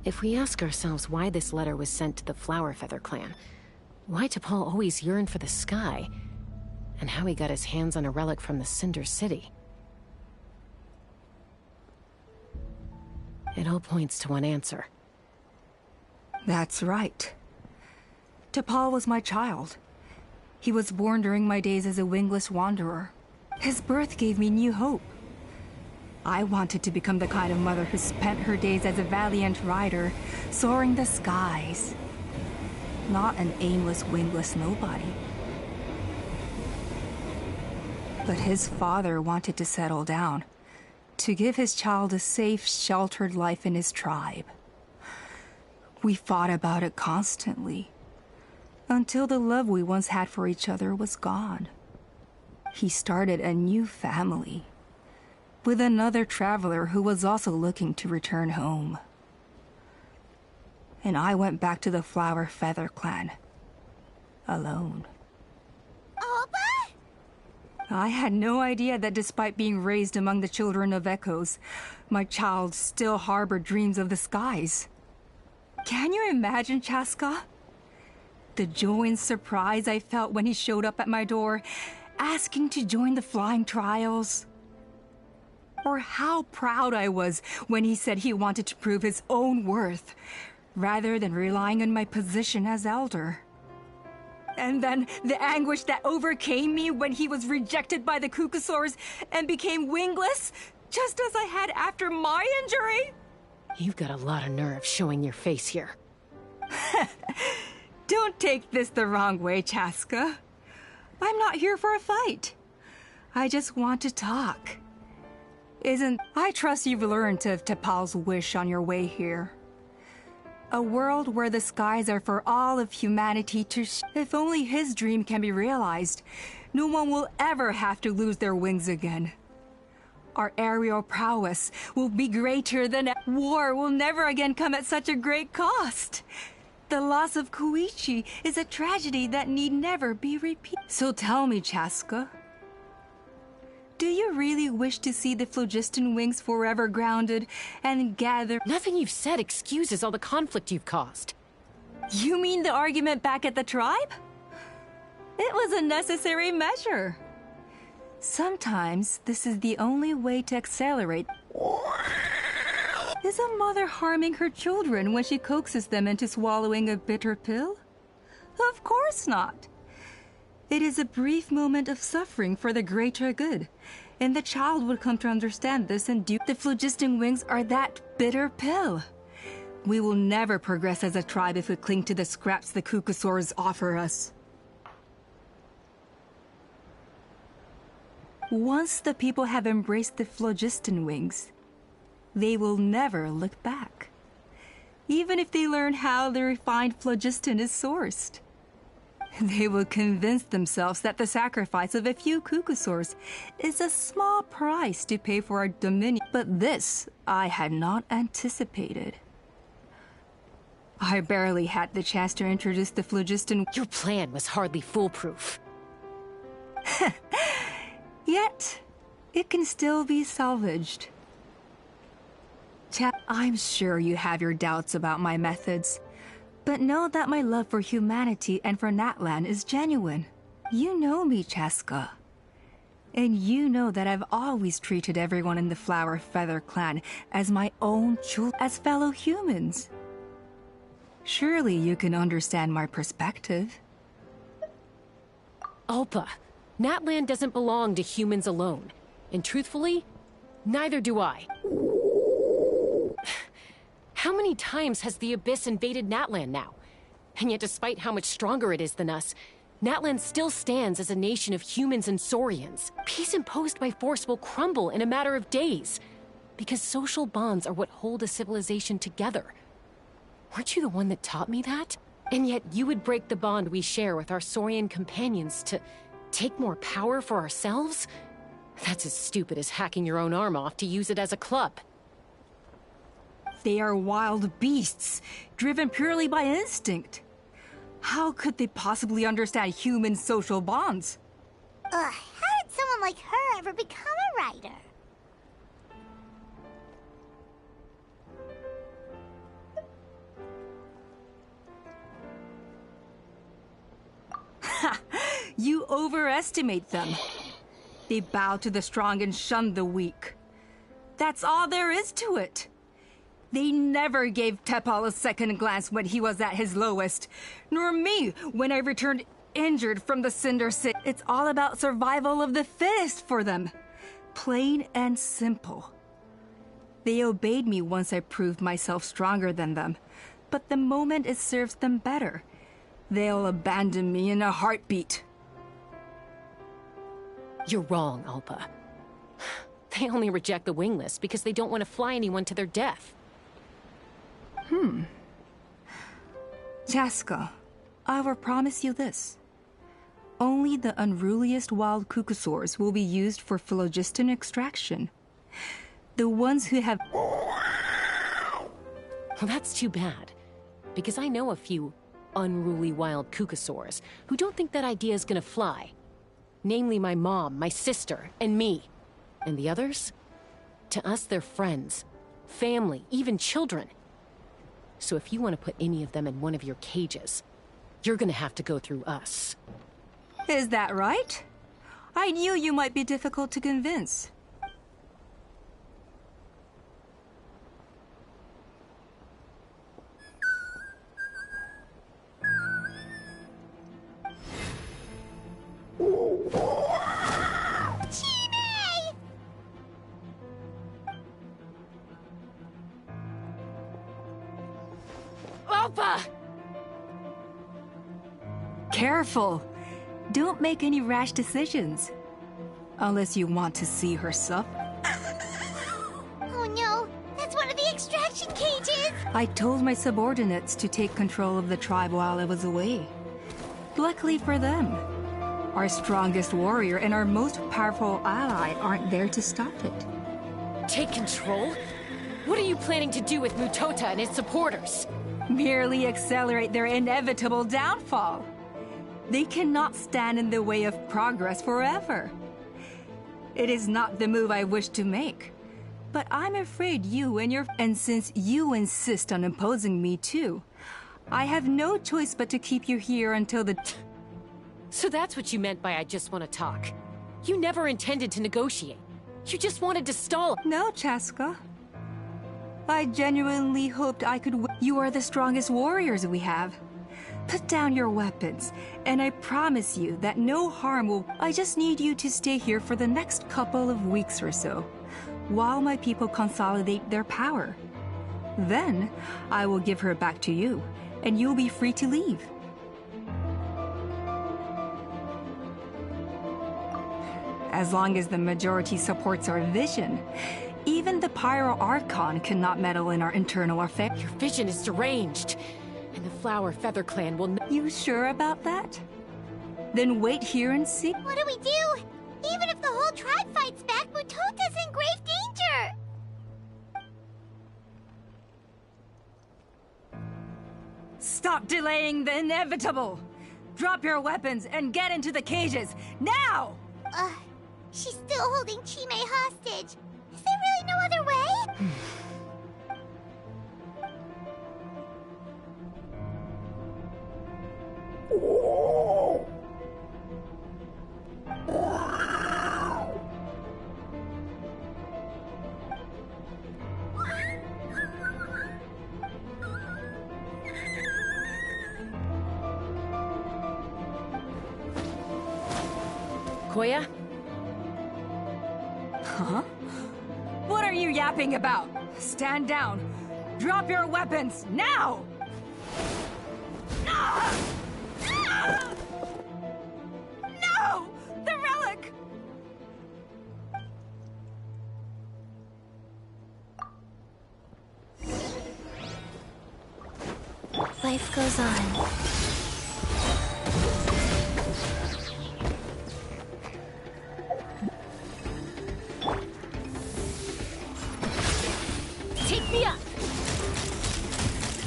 If we ask ourselves why this letter was sent to the Flower Feather clan, why T'Pol always yearned for the sky, and how he got his hands on a relic from the Cinder City, it all points to one answer. That's right. T'Pol was my child. He was born during my days as a wingless wanderer. His birth gave me new hope. I wanted to become the kind of mother who spent her days as a valiant rider, soaring the skies. Not an aimless, wingless nobody. But his father wanted to settle down, to give his child a safe, sheltered life in his tribe. We fought about it constantly, until the love we once had for each other was gone. He started a new family, with another traveler who was also looking to return home. And I went back to the Flower Feather clan, alone. Oppa? I had no idea that despite being raised among the children of echoes, my child still harbored dreams of the skies. Can you imagine, Chaska? The joy and surprise I felt when he showed up at my door, asking to join the flying trials. Or how proud I was when he said he wanted to prove his own worth, rather than relying on my position as elder. And then the anguish that overcame me when he was rejected by the Kukusaurs and became wingless, just as I had after my injury. You've got a lot of nerve showing your face here. Don't take this the wrong way, Chaska. I'm not here for a fight. I just want to talk. I trust you've learned of T'Pol's wish on your way here. A world where the skies are for all of humanity to if only his dream can be realized, no one will ever have to lose their wings again. Our aerial prowess will be greater than war will never again come at such a great cost. The loss of Koichi is a tragedy that need never be repeated. So tell me, Chaska, do you really wish to see the phlogiston wings forever grounded and gather? Nothing you've said excuses all the conflict you've caused. You mean the argument back at the tribe? It was a necessary measure. Sometimes this is the only way to accelerate. Is a mother harming her children when she coaxes them into swallowing a bitter pill? Of course not. It is a brief moment of suffering for the greater good, and the child would come to understand this and do. The phlogiston wings are that bitter pill. We will never progress as a tribe if we cling to the scraps the Kukusaurs offer us. Once the people have embraced the phlogiston wings, they will never look back, even if they learn how the refined phlogiston is sourced. They will convince themselves that the sacrifice of a few Kukusaurs is a small price to pay for our dominion. But this I had not anticipated. I barely had the chance to introduce the phlogiston. Your plan was hardly foolproof. Yet, it can still be salvaged. I'm sure you have your doubts about my methods, but know that my love for humanity and for Natlan is genuine. You know me, Chaska. And you know that I've always treated everyone in the Flower Feather clan as my own children, as fellow humans. Surely you can understand my perspective. Alpa, Natlan doesn't belong to humans alone. And truthfully, neither do I. How many times has the Abyss invaded Natlan now? And yet despite how much stronger it is than us, Natlan still stands as a nation of humans and Saurians. Peace imposed by force will crumble in a matter of days, because social bonds are what hold a civilization together. Weren't you the one that taught me that? And yet you would break the bond we share with our Saurian companions to take more power for ourselves? That's as stupid as hacking your own arm off to use it as a club. They are wild beasts, driven purely by instinct. How could they possibly understand human social bonds? How did someone like her ever become a writer? You overestimate them. They bow to the strong and shun the weak. That's all there is to it. They never gave Tepal a second glance when he was at his lowest, nor me when I returned injured from the Cinder City. It's all about survival of the fittest for them. Plain and simple. They obeyed me once I proved myself stronger than them, but the moment it serves them better, they'll abandon me in a heartbeat. You're wrong, Alpa. They only reject the wingless because they don't want to fly anyone to their death. Chaska, I will promise you this. Only the unruliest wild cucosaurs will be used for phlogiston extraction. The ones who have... Well, that's too bad. Because I know a few unruly wild cucosaurs who don't think that idea is gonna fly. Namely my mom, my sister, and me. And the others? To us, they're friends, family, even children. So if you want to put any of them in one of your cages, you're gonna have to go through us. Is that right? I knew you might be difficult to convince. Alpa! Careful! Don't make any rash decisions. Unless you want to see her suffer. Oh no, that's one of the extraction cages! I told my subordinates to take control of the tribe while I was away. Luckily for them, our strongest warrior and our most powerful ally aren't there to stop it. Take control? What are you planning to do with Mutota and his supporters? Merely accelerate their inevitable downfall. They cannot stand in the way of progress forever. It is not the move I wish to make. But I'm afraid you and your... And since you insist on imposing me too, I have no choice but to keep you here until the... So that's what you meant by I just want to talk. You never intended to negotiate. You just wanted to stall. No, Chaska. I genuinely hoped I could... You are the strongest warriors we have. Put down your weapons, and I promise you that no harm will... I just need you to stay here for the next couple of weeks or so, while my people consolidate their power. Then, I will give her back to you, and you'll be free to leave. As long as the majority supports our vision, even the Pyro Archon cannot meddle in our internal affairs. Your vision is deranged, and the Flower Feather Clan will... You sure about that? Then wait here and see. What do we do? Even if the whole tribe fights back, Mutota's in grave danger! Stop delaying the inevitable! Drop your weapons and get into the cages, now! She's still holding Chime hostage. Is there really no other way? Koya? Huh? What are you yapping about? Stand down. Drop your weapons, now! No! The relic! life goes on. Take me up!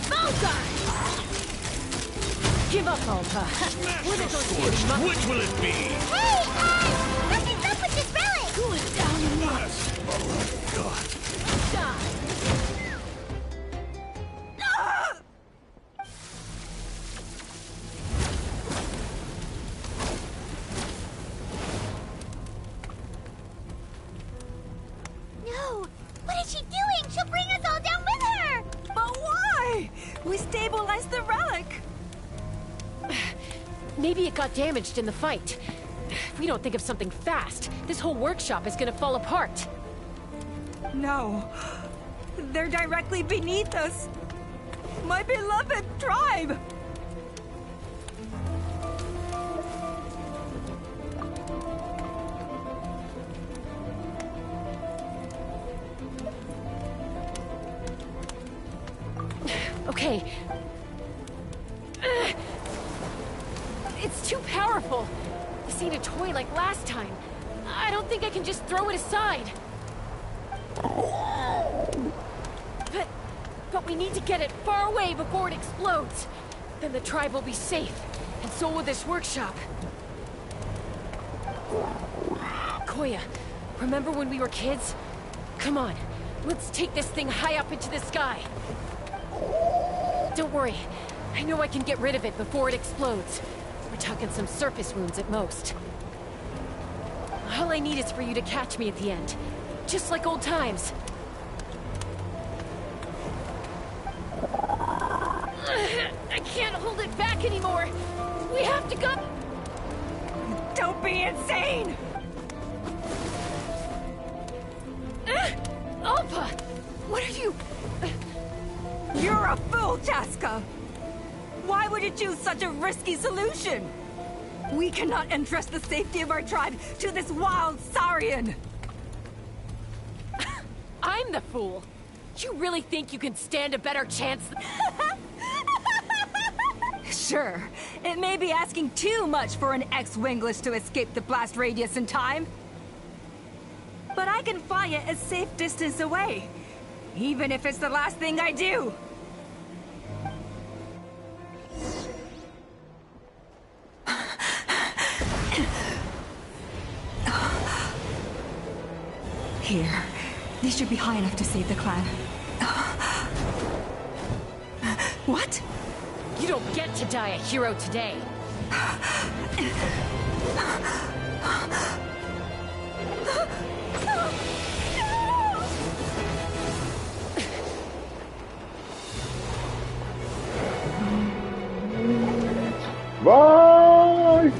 Bullseye! Give up, Alta. Which will it be? Hey, nothing's up with this relic! Cool it down and Yes. Oh, God. No! What is she doing? She'll bring us all down with her! But why? We stabilized the relic. Maybe it got damaged in the fight. If we don't think of something fast, this whole workshop is gonna fall apart. No. They're directly beneath us. My beloved tribe! Okay. It's too powerful. This ain't a toy like last time. I don't think I can just throw it aside. But we need to get it far away before it explodes. Then the tribe will be safe, and so will this workshop. Koya, remember when we were kids? Come on, let's take this thing high up into the sky. Don't worry, I know I can get rid of it before it explodes. We're talking some surface wounds at most. All I need is for you to catch me at the end, just like old times. I can't hold it back anymore. We have to go. Don't be insane! Alpha! What are you... You're a fool, Chaska! Why would you choose such a risky solution? We cannot entrust the safety of our tribe to this wild Saurian! I'm the fool. You really think you can stand a better chance? Sure, it may be asking too much for an ex-wingless to escape the blast radius in time. But I can fly it a safe distance away, even if it's the last thing I do. Here. These should be high enough to save the clan. What? You don't get to die a hero today. Vai!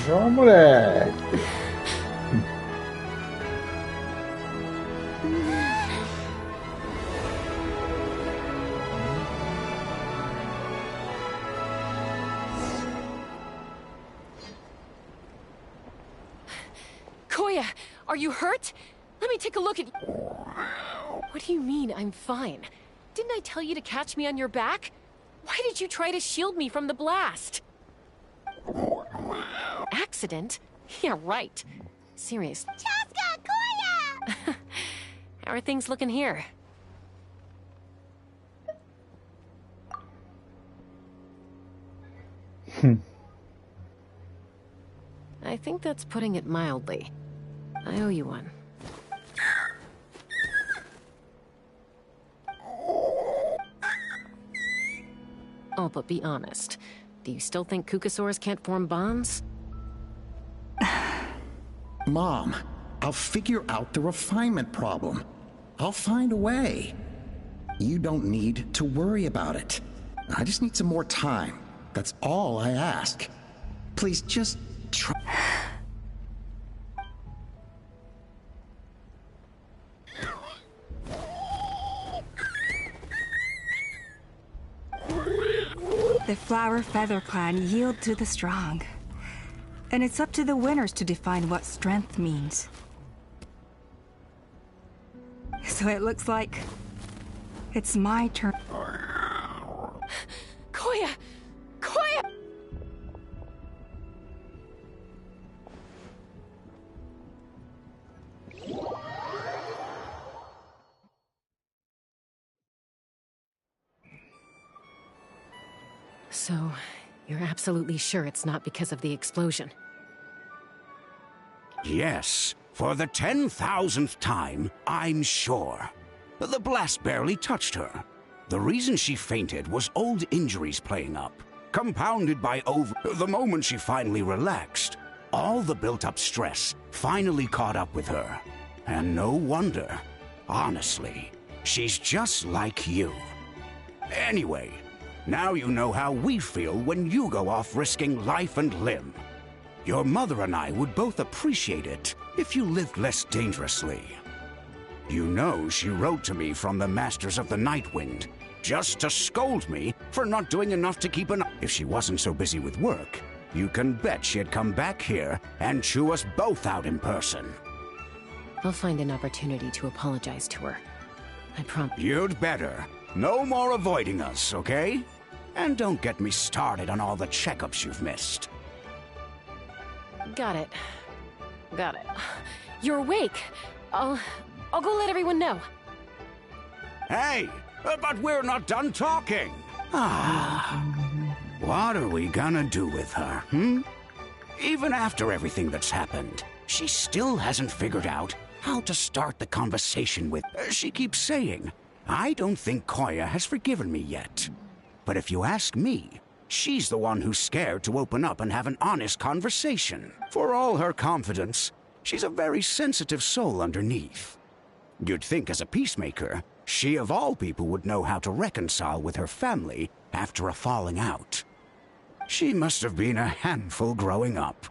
Não, moleque. Koya, are you hurt? Let me take a look at... What do you mean, I'm fine? Didn't I tell you to catch me on your back? Why did you try to shield me from the blast? Accident? Yeah, right. Serious. Chaska! Koya! How are things looking here? I think that's putting it mildly. I owe you one. Oh, but be honest. Do you still think Kukasaurs can't form bonds? Mom, I'll figure out the refinement problem. I'll find a way. You don't need to worry about it. I just need some more time. That's all I ask. Please just try. The flower feather clan yield to the strong. And it's up to the winners to define what strength means. So it looks like it's my turn. Koya! Koya! So, you're absolutely sure it's not because of the explosion? Yes, for the 10,000th time, I'm sure. The blast barely touched her. The reason she fainted was old injuries playing up, compounded by The moment she finally relaxed, all the built-up stress finally caught up with her. And no wonder. Honestly, she's just like you. Anyway, now you know how we feel when you go off risking life and limb. Your mother and I would both appreciate it if you lived less dangerously. You know she wrote to me from the Masters of the Nightwind, just to scold me for not doing enough to keep an eye. If she wasn't so busy with work, you can bet she'd come back here and chew us both out in person. I'll find an opportunity to apologize to her. I promise. You'd better. No more avoiding us, okay? And don't get me started on all the checkups you've missed. Got it. Got it. You're awake. I'll go let everyone know. Hey, but we're not done talking. What are we gonna do with her, Even after everything that's happened, she still hasn't figured out how to start the conversation with. She keeps saying, I don't think Koya has forgiven me yet. But if you ask me, she's the one who's scared to open up and have an honest conversation. For all her confidence, she's a very sensitive soul underneath. You'd think as a peacemaker, she of all people would know how to reconcile with her family after a falling out. She must have been a handful growing up.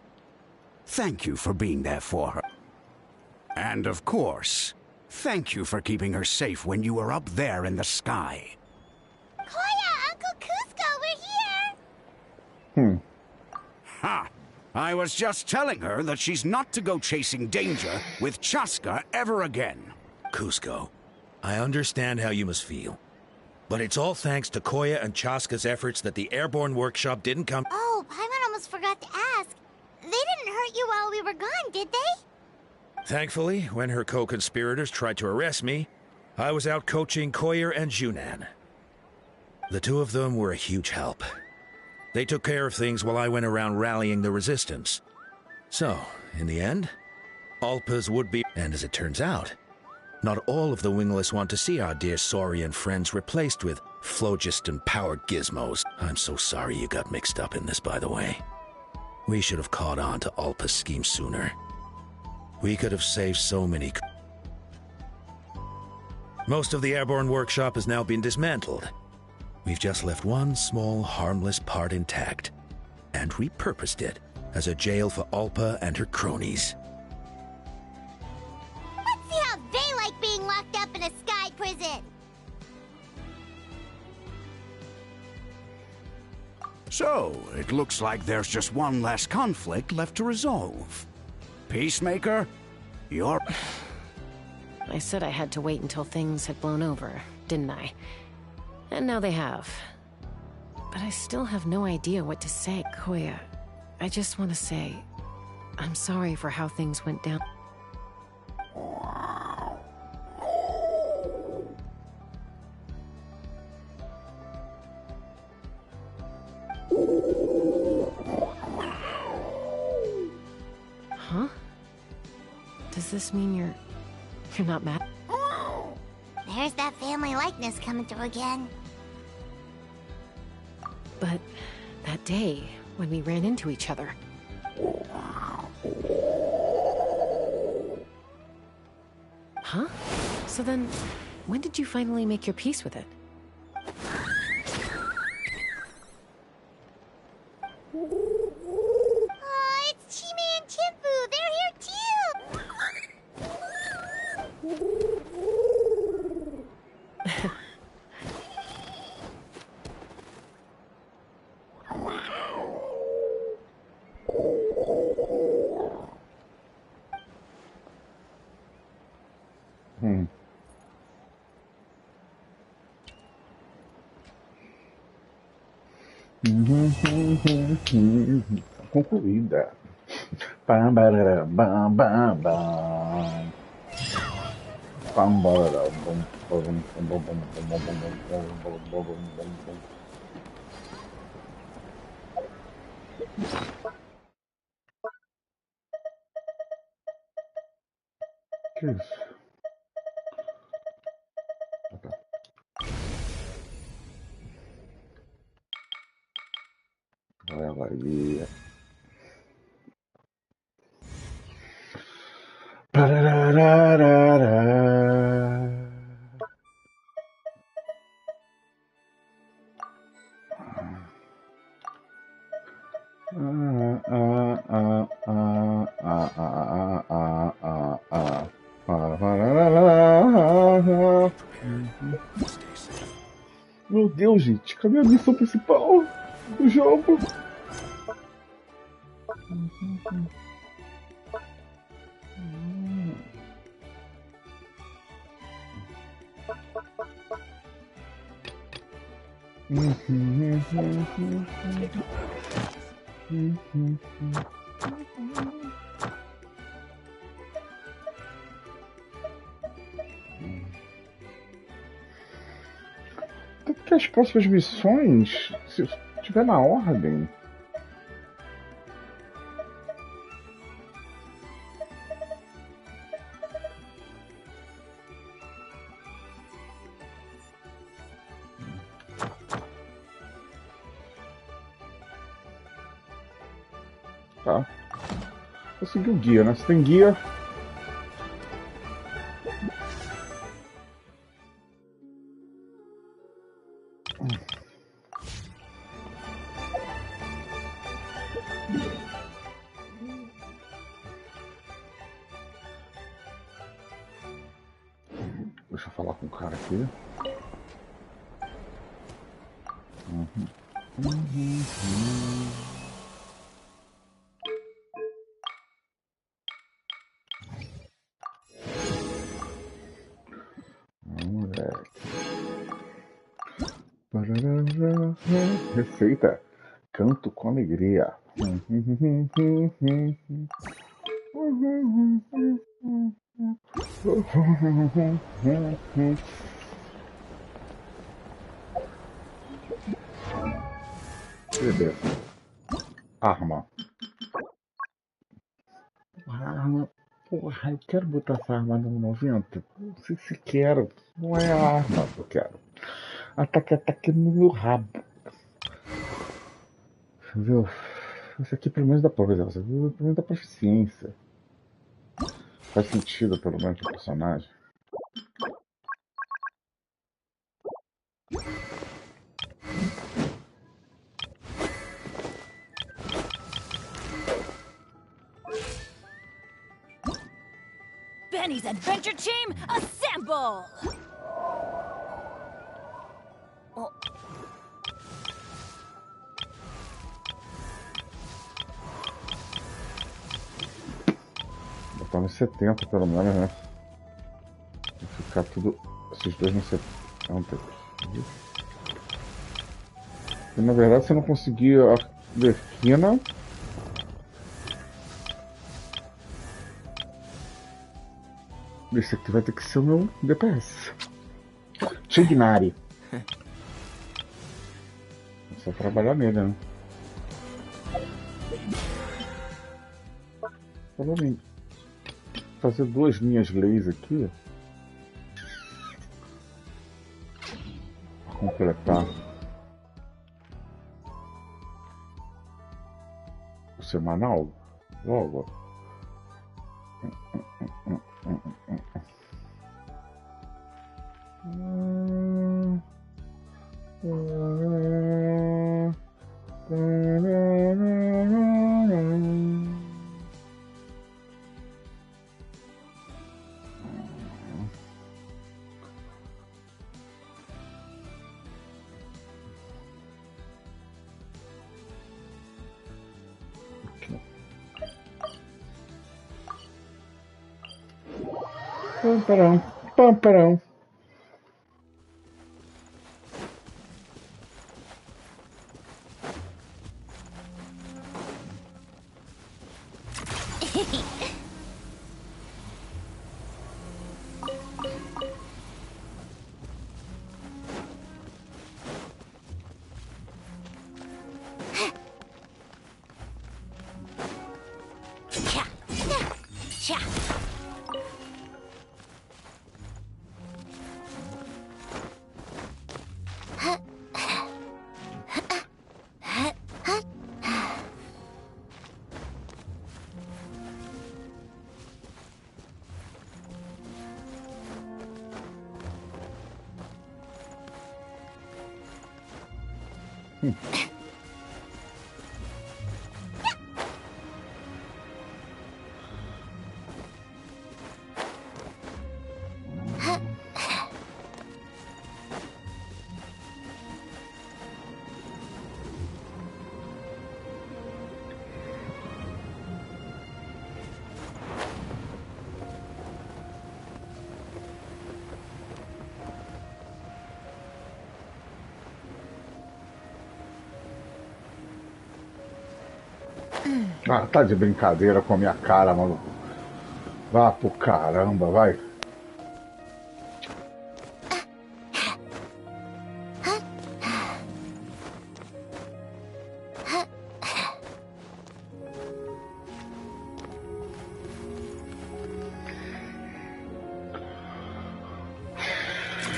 Thank you for being there for her. And of course, thank you for keeping her safe when you were up there in the sky. Koya, Uncle Cusco, we're here! Ha! I was just telling her that she's not to go chasing danger with Chaska ever again. Cusco, I understand how you must feel. But it's all thanks to Koya and Chaska's efforts that the airborne workshop didn't come. Oh, Paimon almost forgot to ask. They didn't hurt you while we were gone, did they? Thankfully, when her co-conspirators tried to arrest me, I was out coaching Koya and Junan. The two of them were a huge help. They took care of things while I went around rallying the resistance. So, in the end, Alpa's would be... And as it turns out, not all of the wingless want to see our dear Saurian friends replaced with phlogiston-powered gizmos. I'm so sorry you got mixed up in this, by the way. We should have caught on to Alpa's scheme sooner. We could have saved so many... Most of the airborne workshop has now been dismantled. We've just left one small, harmless part intact, and repurposed it as a jail for Alpa and her cronies. Let's see how they like being locked up in a sky prison! So, it looks like there's just one last conflict left to resolve. Peacemaker, you're... I said I had to wait until things had blown over, didn't I? And now they have. But I still have no idea what to say. Koya, I just want to say, I'm sorry for how things went down. Huh? Does this mean you're not mad? There's that family likeness coming through again. But that day, when we ran into each other... Huh? So then, When did you finally make your peace with it? Oh, it's Chime and Chimpu. They're here too. Concluída. Bam, barará, bam, bam, bam. Bam, barará, bum, bum, bum, bum, bum, bum, bum, bum, bum, bum, bum, bum, bum. Que isso? Ela aí. Pararararara. Meu Deus, gente, cadê a missão principal do jogo? Tanto que as próximas missões, se tiver na ordem. Tá. Vou seguir o guia, né? Se tem guia. Deixa eu falar com o cara aqui. Moleque. Receita. Canto com alegria. Beleza. Arma. Arma. Porra, eu quero botar essa arma no 90. Não sei se quero. Não é a arma que eu quero. Ataque no meu rabo. Viu? Esse aqui pelo menos dá pra ver. Pelo menos dá proficiência. Faz sentido pelo menos pro personagem. Benny's Adventure Team, assemble! Oh. Botar no 70 pelo menos, né? Vai ficar tudo. Esses dois no 70. E, na verdade, se eu não conseguir a Defina. Esse aqui vai ter que ser o meu DPS. Tignari. É só trabalhar nele, né? Falando em fazer duas linhas laser aqui. Pra completar o semanal logo. Pamparão, pamparão. Ah, tá de brincadeira com a minha cara, maluco. Vá pro caramba, vai.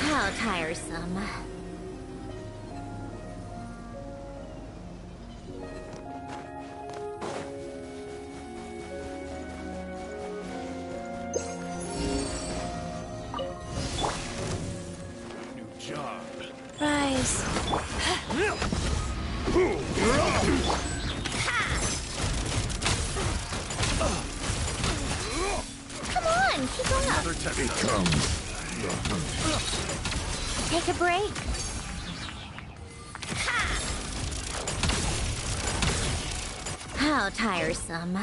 How tiresome. Rise. Come on, keep going up. Take a break. How tiresome.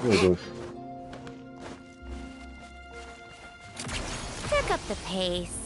Meu Deus. Pick up the pace.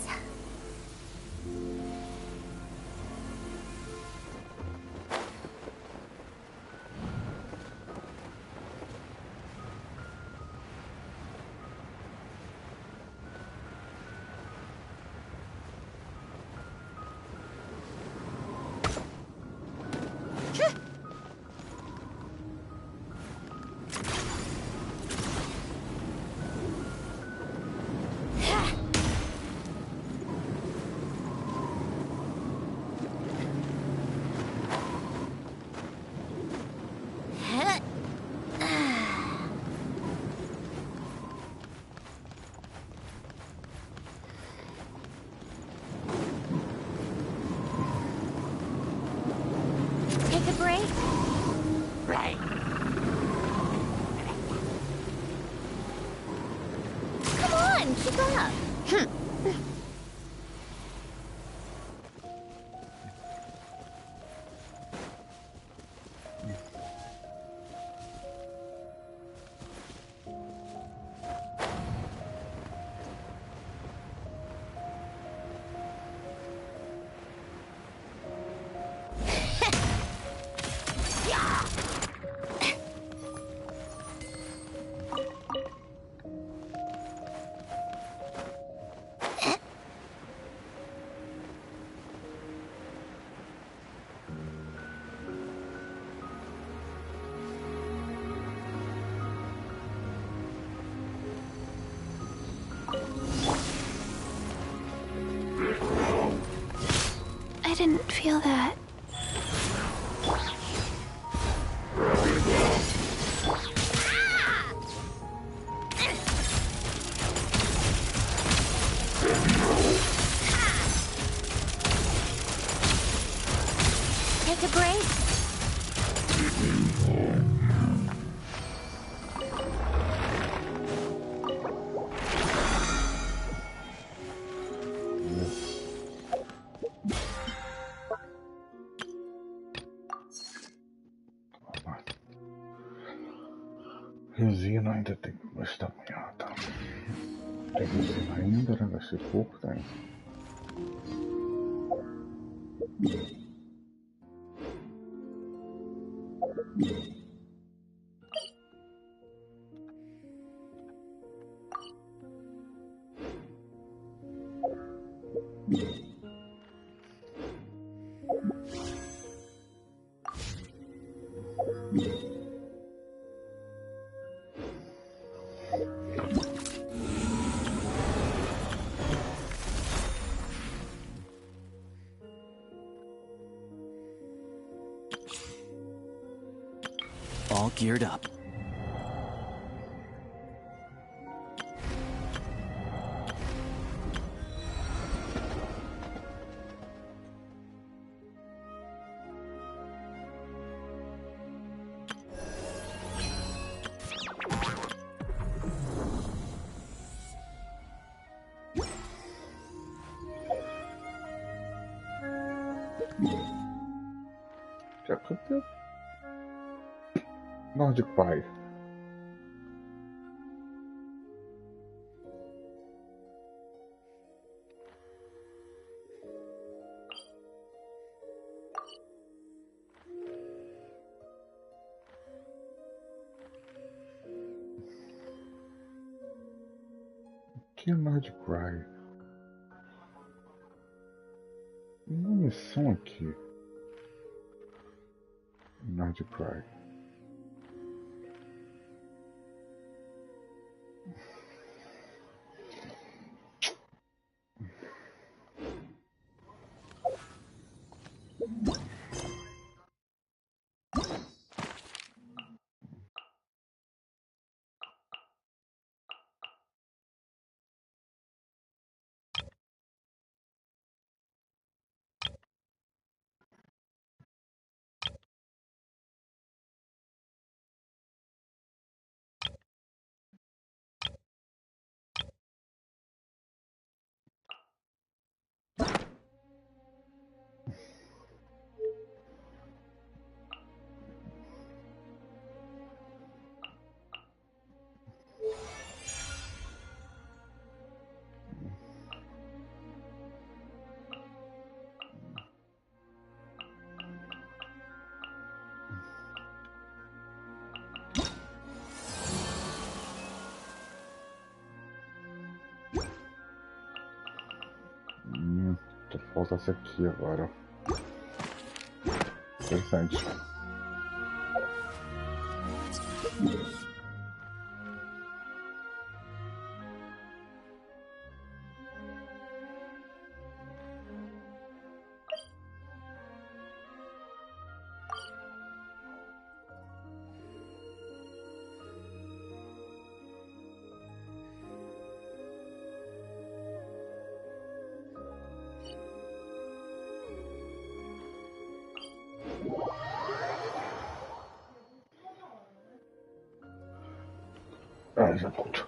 Take a break. Right. Come on, keep up. didn't feel that. Take a break. Resina ainda tem que esta manhã, tá? Tem resina ainda, né? Vai ser pouco, tá? All geared up. Já campeão. Nordic Pie. O que é Nordic Pie? Uma missão aqui. Nordic Pie. Só falta essa aqui agora. Interessante. Já pronto.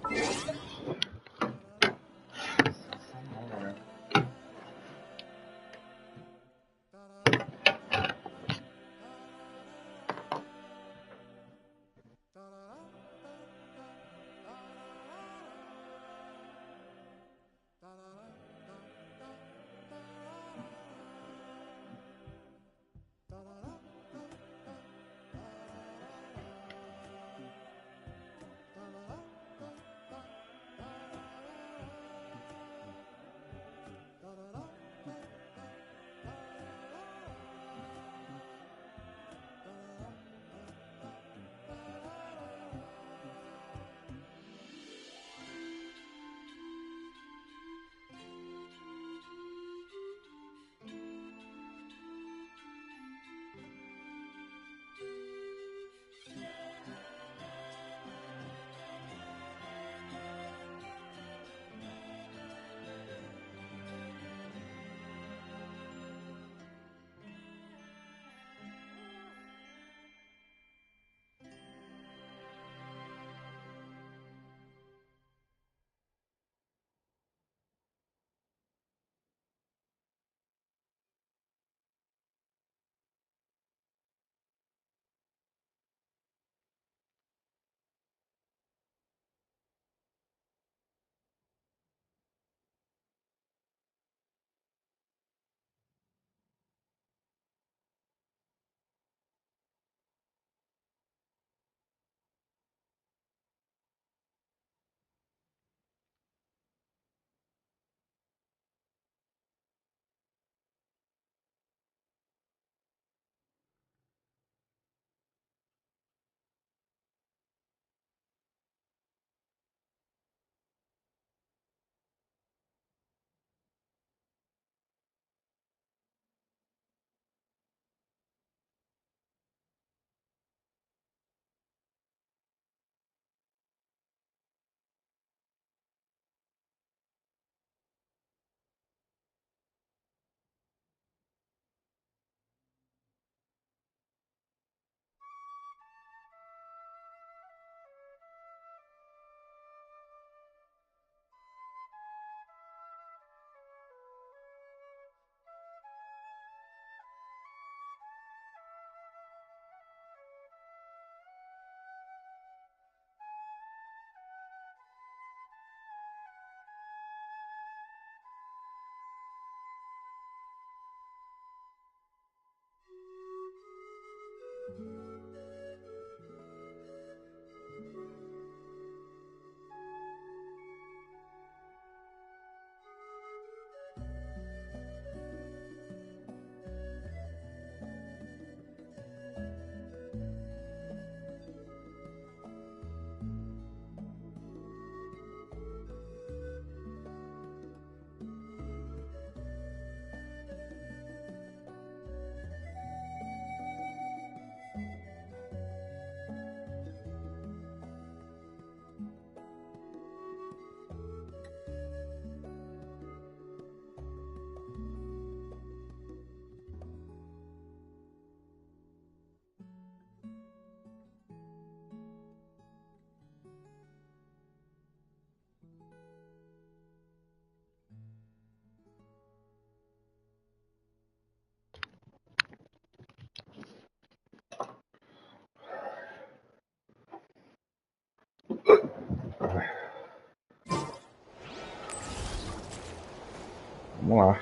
Vamos lá.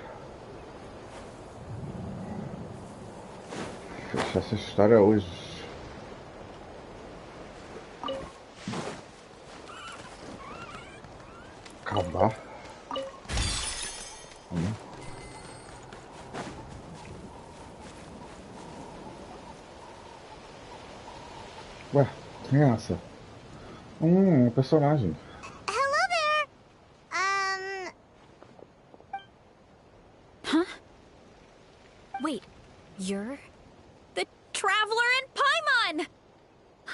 Fechar essa história hoje. Acabar. Ué, quem é essa? Um personagem. Hello there. Huh? Wait, you're the Traveler in Paimon!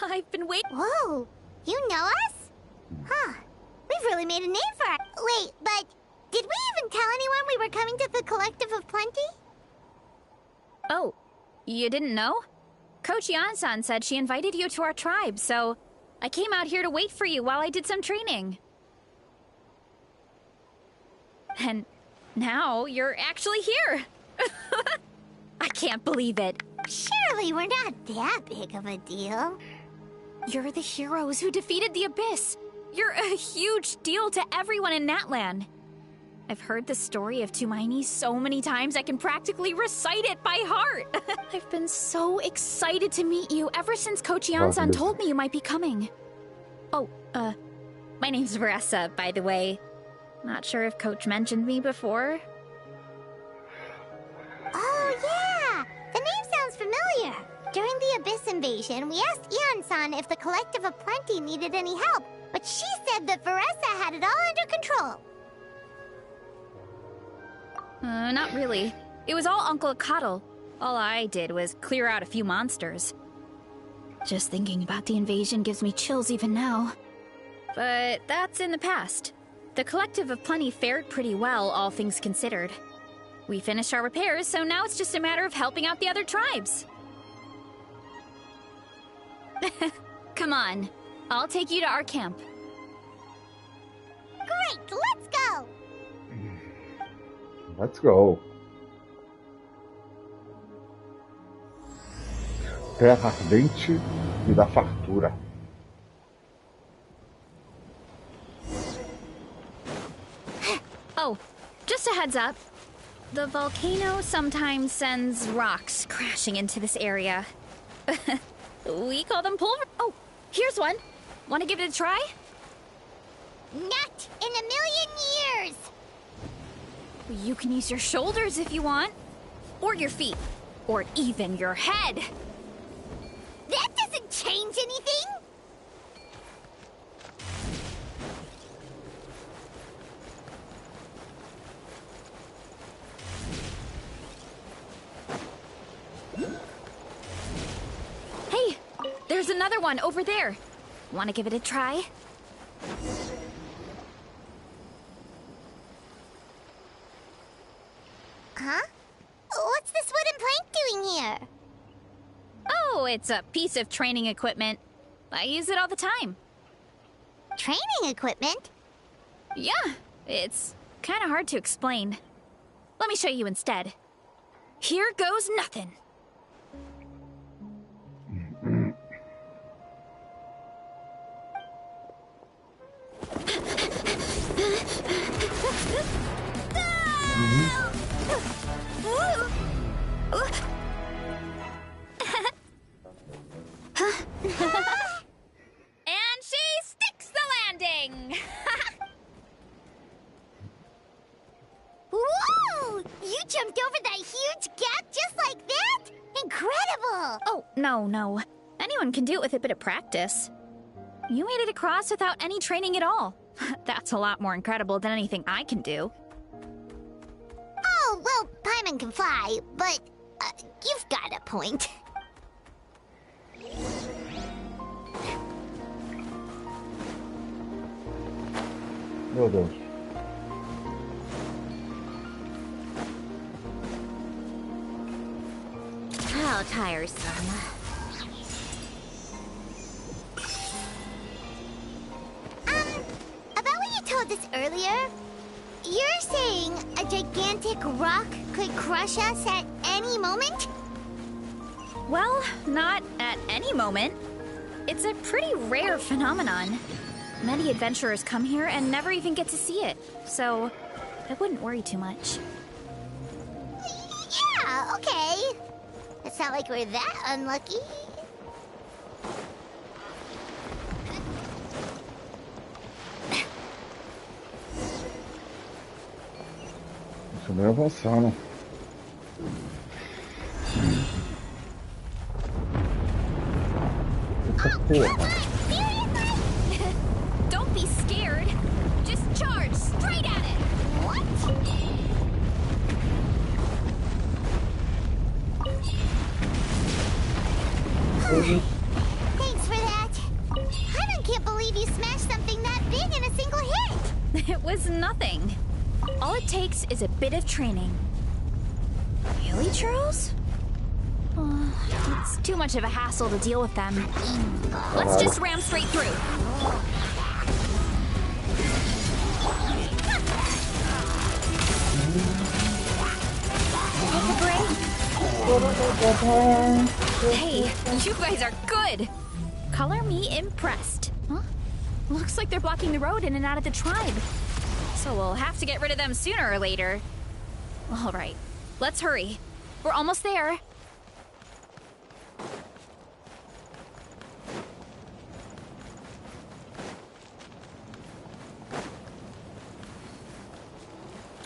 I've been waiting. Whoa, you know us? Huh. We've really made a name for it. Wait, but did we even tell anyone we were coming to the Collective of Plenty? Oh, you didn't know? Coach Yan-san said she invited you to our tribe, so I came out here to wait for you while I did some training. And now you're actually here. I can't believe it. Surely we're not that big of a deal. You're the heroes who defeated the Abyss. You're a huge deal to everyone in Natlan. I've heard the story of Tumaini so many times I can practically recite it by heart. I've been so excited to meet you ever since Coach Yan-san told me you might be coming. Oh, my name's Veressa, by the way. Not sure if Coach mentioned me before. Oh, yeah! The name sounds familiar. During the Abyss invasion, we asked Ian-san if the Collective of Plenty needed any help, but she said that Veressa had it all under control. Not really. It was all Uncle Akatl. All I did was clear out a few monsters. Just thinking about the invasion gives me chills even now. But that's in the past. The Collective of Plenty fared pretty well, all things considered. We finished our repairs, so now it's just a matter of helping out the other tribes. Come on. I'll take you to our camp. Great, let's go! Let's go. Terra ardente e da fartura. Oh, just a heads up. The volcano sometimes sends rocks crashing into this area. We call them pulver. Oh, here's one. Want to give it a try? Not in a million years! You can use your shoulders if you want. Or your feet. Or even your head. That doesn't change anything! Hey, there's another one over there. Want to give it a try? Huh? What's this wooden plank doing here? Oh, it's a piece of training equipment. I use it all the time. Training equipment? Yeah, it's kind of hard to explain. Let me show you instead. Here goes nothing. jumped over that huge gap just like that? Incredible! Oh, no. Anyone can do it with a bit of practice. You made it across without any training at all. That's a lot more incredible than anything I can do. Oh, well, Paimon can fly, but you've got a point. Meu Deus. How tiresome. About what you told us earlier, you're saying a gigantic rock could crush us at any moment? Well, not at any moment. It's a pretty rare phenomenon. Many adventurers come here and never even get to see it, so I wouldn't worry too much. Yeah, okay. It's not like we're that unlucky. Isso nem avançando. Eita porra. Don't be scared. Just charge straight at it. What? Thanks for that. I can't believe you smashed something that big in a single hit. It was nothing. All it takes is a bit of training. Really, Charles? It's too much of a hassle to deal with them. Let's just ram straight through. Hey, you guys are good. Color me impressed. Huh? Looks like they're blocking the road in and out of the tribe. So we'll have to get rid of them sooner or later. All right, let's hurry. We're almost there.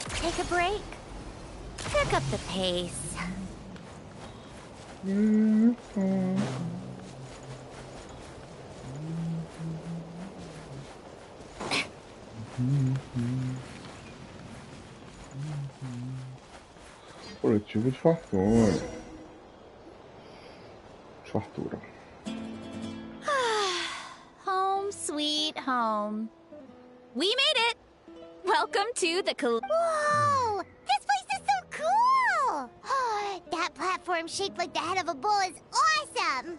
Take a break. Pick up the pace. Coletivo de fartura. Fartura. Home, sweet home. We made it. Welcome to the Whoa! This place is so cool! That platform shaped like the head of a bull is awesome!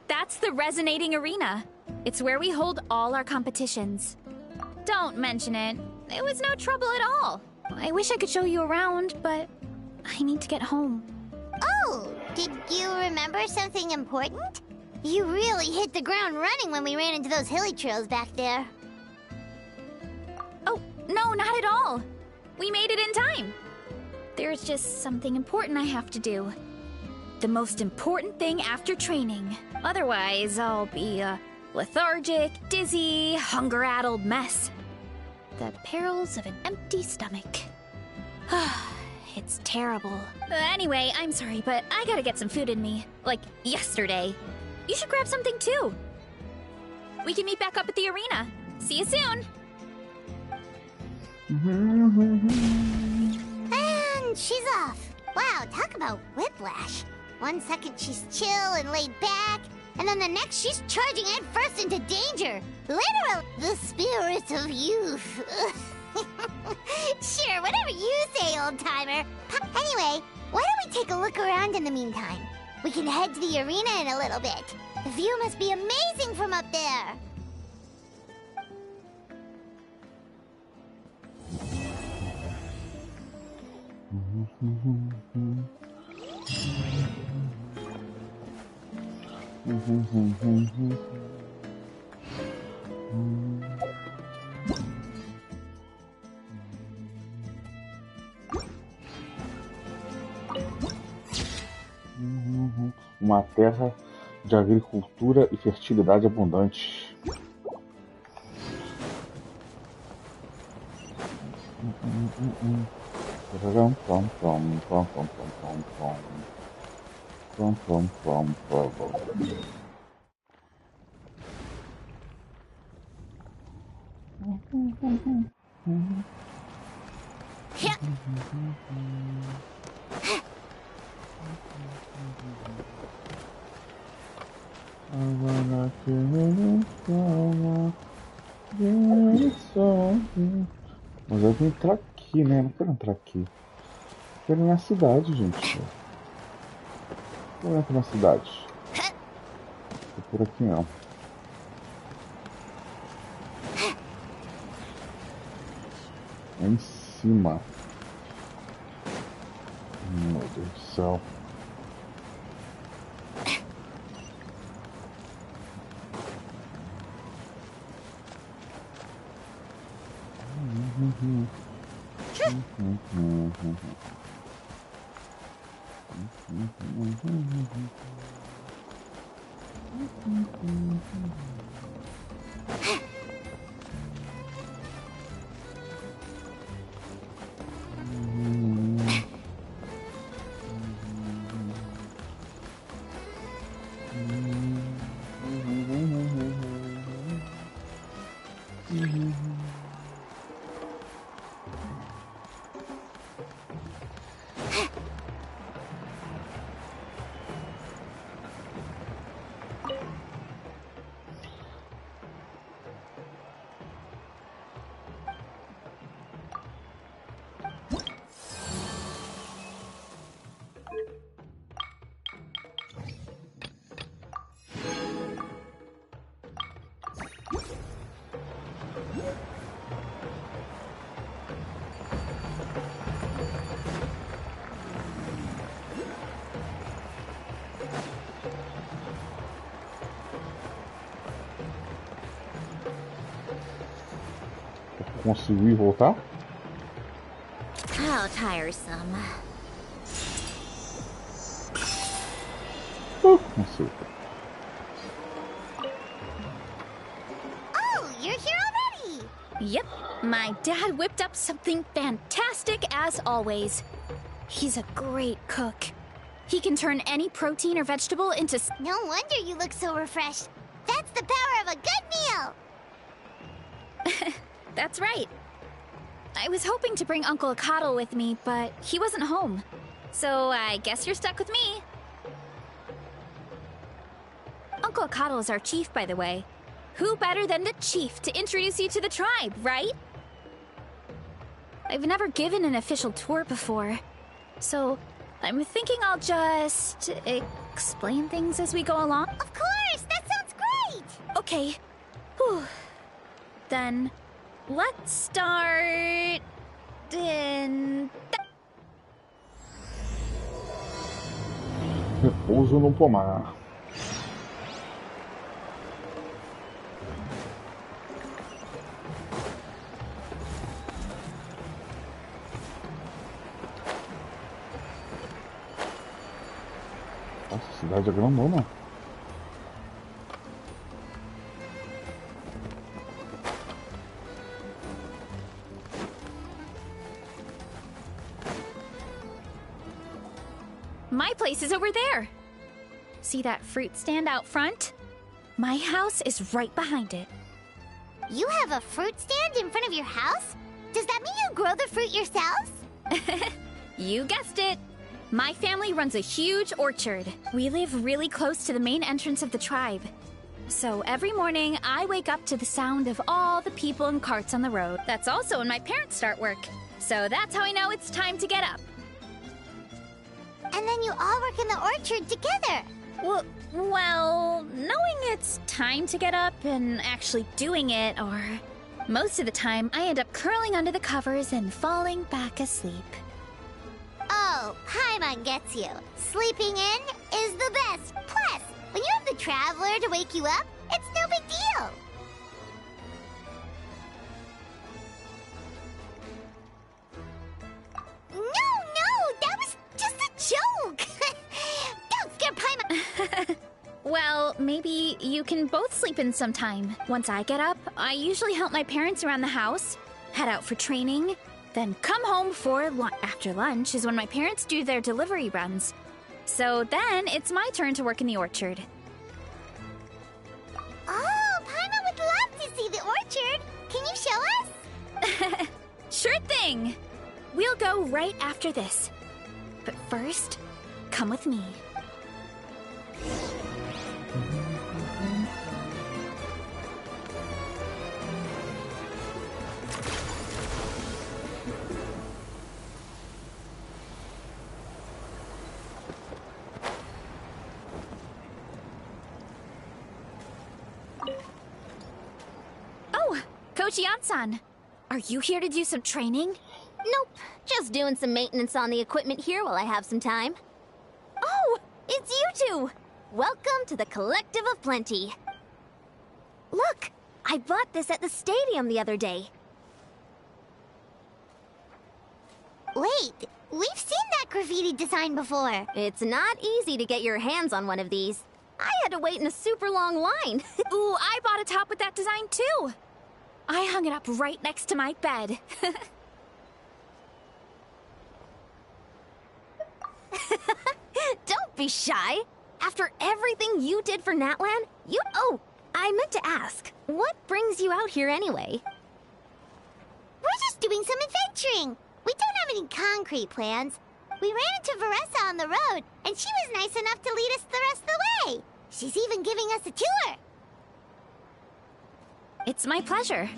That's the Resonating Arena. It's where we hold all our competitions. Don't mention it. It was no trouble at all. I wish I could show you around, but I need to get home. Oh, did you remember something important? You really hit the ground running when we ran into those hilly trails back there. Oh, no, not at all. We made it in time. There's just something important I have to do. The most important thing after training. Otherwise, I'll be a lethargic, dizzy, hunger-addled mess. The perils of an empty stomach. It's terrible. Anyway, I'm sorry, but I gotta get some food in me. Like, yesterday. You should grab something, too. We can meet back up at the arena. See you soon! And she's off. Wow, talk about whiplash. 1 second she's chill and laid back, and then the next she's charging headfirst into danger. Literally, the spirit of youth. Sure, whatever you say, old-timer. Anyway, why don't we take a look around in the meantime? We can head to the arena in a little bit. The view must be amazing from up there. Uma terra de agricultura e fertilidade abundante. Pom, pom, pom, pom, pom, pom, pom, pom. Pom, pom, pom, pom, pom. Mas eu vou entrar aqui, né? Não quero entrar aqui. Quero ir na cidade, gente. Eu entro na cidade. Tô por aqui não. É em cima. Meu Deus do céu. Conseguir voltar? How tiresome. Consigo. Oh, you're here already! Yep, my dad whipped up something fantastic as always. He's a great cook. He can turn any protein or vegetable into... No wonder you look so refreshed. That's the power of a good meal! That's right. I was hoping to bring Uncle Akatl with me, but he wasn't home. So I guess you're stuck with me. Uncle Akatl is our chief, by the way. Who better than the chief to introduce you to the tribe, right? I've never given an official tour before, so I'm thinking I'll just explain things as we go along. Of course! That sounds great! Okay. Whew. Then... let's start in... Repouso no pomar. Nossa, a cidade é grandona. My place is over there. See that fruit stand out front? My house is right behind it. You have a fruit stand in front of your house? Does that mean you grow the fruit yourselves? You guessed it. My family runs a huge orchard. We live really close to the main entrance of the tribe. So every morning, I wake up to the sound of all the people and carts on the road. That's also when my parents start work. So that's how I know it's time to get up. And then you all work in the orchard together. Well, knowing it's time to get up and actually doing it, or most of the time, I end up curling under the covers and falling back asleep. Oh, Paimon gets you. Sleeping in is the best. Plus, when you have the Traveler to wake you up, it's no big deal. No, that was just a joke. Don't scare Paimon. Well, maybe you can both sleep in sometime. Once I get up, I usually help my parents around the house, head out for training, Then come home for lunch. After lunch is when my parents do their delivery runs. So then it's my turn to work in the orchard. Oh, Paimon would love to see the orchard. Can you show us? Sure thing! We'll go right after this. But first, come with me. Oh, Coach Yan-san. Are you here to do some training? Nope, just doing some maintenance on the equipment here while I have some time. Oh, it's you two! Welcome to the Collective of Plenty. Look, I bought this at the stadium the other day. Wait, we've seen that graffiti design before. It's not easy to get your hands on one of these. I had to wait in a super long line. Ooh, I bought a top with that design too. I hung it up right next to my bed. Don't be shy. After everything you did for Natlan, you... Oh, I meant to ask, what brings you out here anyway? We're just doing some adventuring. We don't have any concrete plans. We ran into Veressa on the road, and she was nice enough to lead us the rest of the way. She's even giving us a tour. It's my pleasure.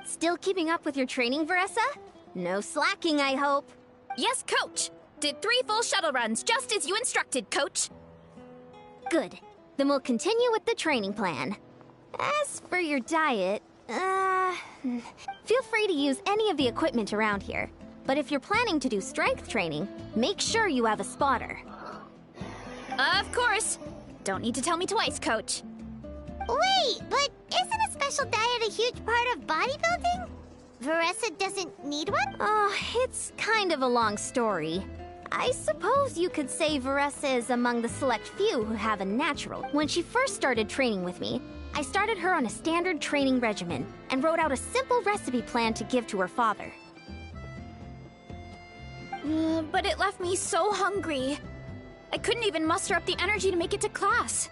Still keeping up with your training, Veressa? No slacking, I hope. Yes, Coach. Did 3 full shuttle runs, just as you instructed, Coach. Good. Then we'll continue with the training plan. As for your diet, feel free to use any of the equipment around here. But if you're planning to do strength training, make sure you have a spotter. Of course. Don't need to tell me twice, Coach. Wait, but isn't a special diet a huge part of bodybuilding? Veressa doesn't need one? Oh, it's kind of a long story. I suppose you could say Veressa is among the select few who have a natural. When she first started training with me, I started her on a standard training regimen and wrote out a simple recipe plan to give to her father. But it left me so hungry. I couldn't even muster up the energy to make it to class.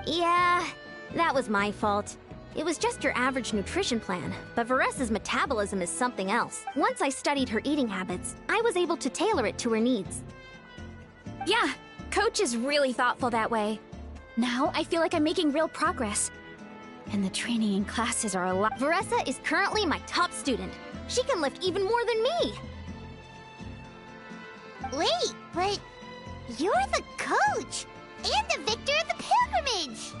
Yeah, that was my fault. It was just your average nutrition plan, but Veressa's metabolism is something else. Once I studied her eating habits, I was able to tailor it to her needs. Yeah, Coach is really thoughtful that way. Now I feel like I'm making real progress. And the training and classes are a lot. Veressa is currently my top student. She can lift even more than me. Wait, but you're the coach and the victor of the pilgrimage.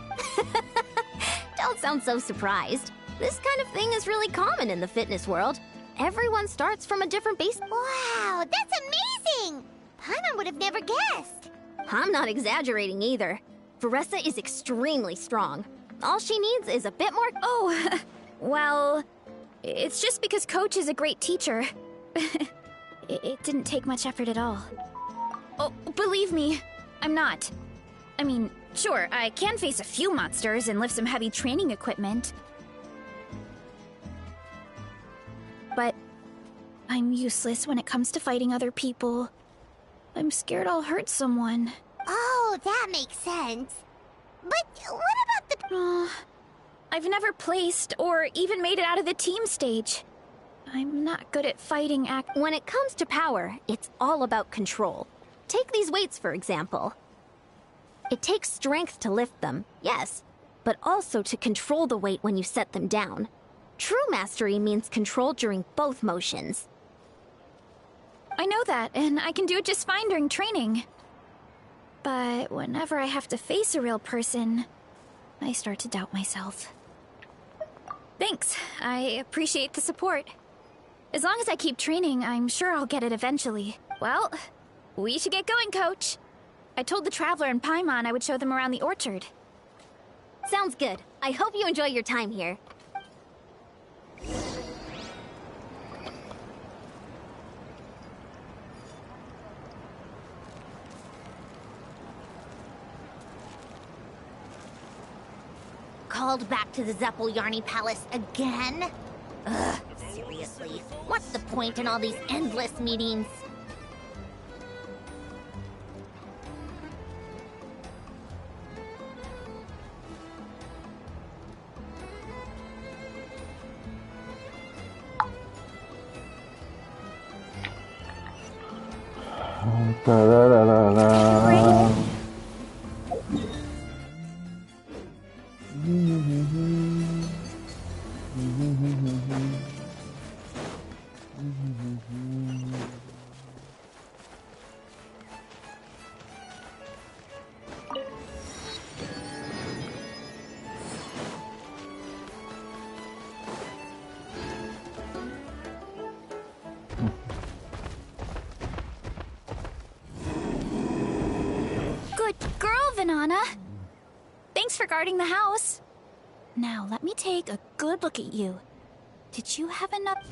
Don't sound so surprised. This kind of thing is really common in the fitness world. Everyone starts from a different base. Wow, that's amazing! Paimon would have never guessed. I'm not exaggerating either. Veressa is extremely strong. All she needs is a bit more... Oh, well, it's just because Coach is a great teacher. It didn't take much effort at all. Oh, believe me, I'm not. I mean, sure, I can face a few monsters and lift some heavy training equipment. But I'm useless when it comes to fighting other people. I'm scared I'll hurt someone. Oh, that makes sense. But what about the... I've never placed or even made it out of the team stage. I'm not good at fighting When it comes to power, it's all about control. Take these weights, for example. It takes strength to lift them, yes, but also to control the weight when you set them down. True mastery means control during both motions. I know that, and I can do it just fine during training. But whenever I have to face a real person, I start to doubt myself. Thanks, I appreciate the support. As long as I keep training, I'm sure I'll get it eventually. Well, we should get going, Coach. I told the Traveler and Paimon I would show them around the orchard. Sounds good. I hope you enjoy your time here. Called back to the Zeppel Yarny Palace again? Ugh, silly Seriously, what's the point in all these endless meetings? Good girl, Vanana. Thanks for guarding the house. Now, let me take a good look at you. Did you have enough...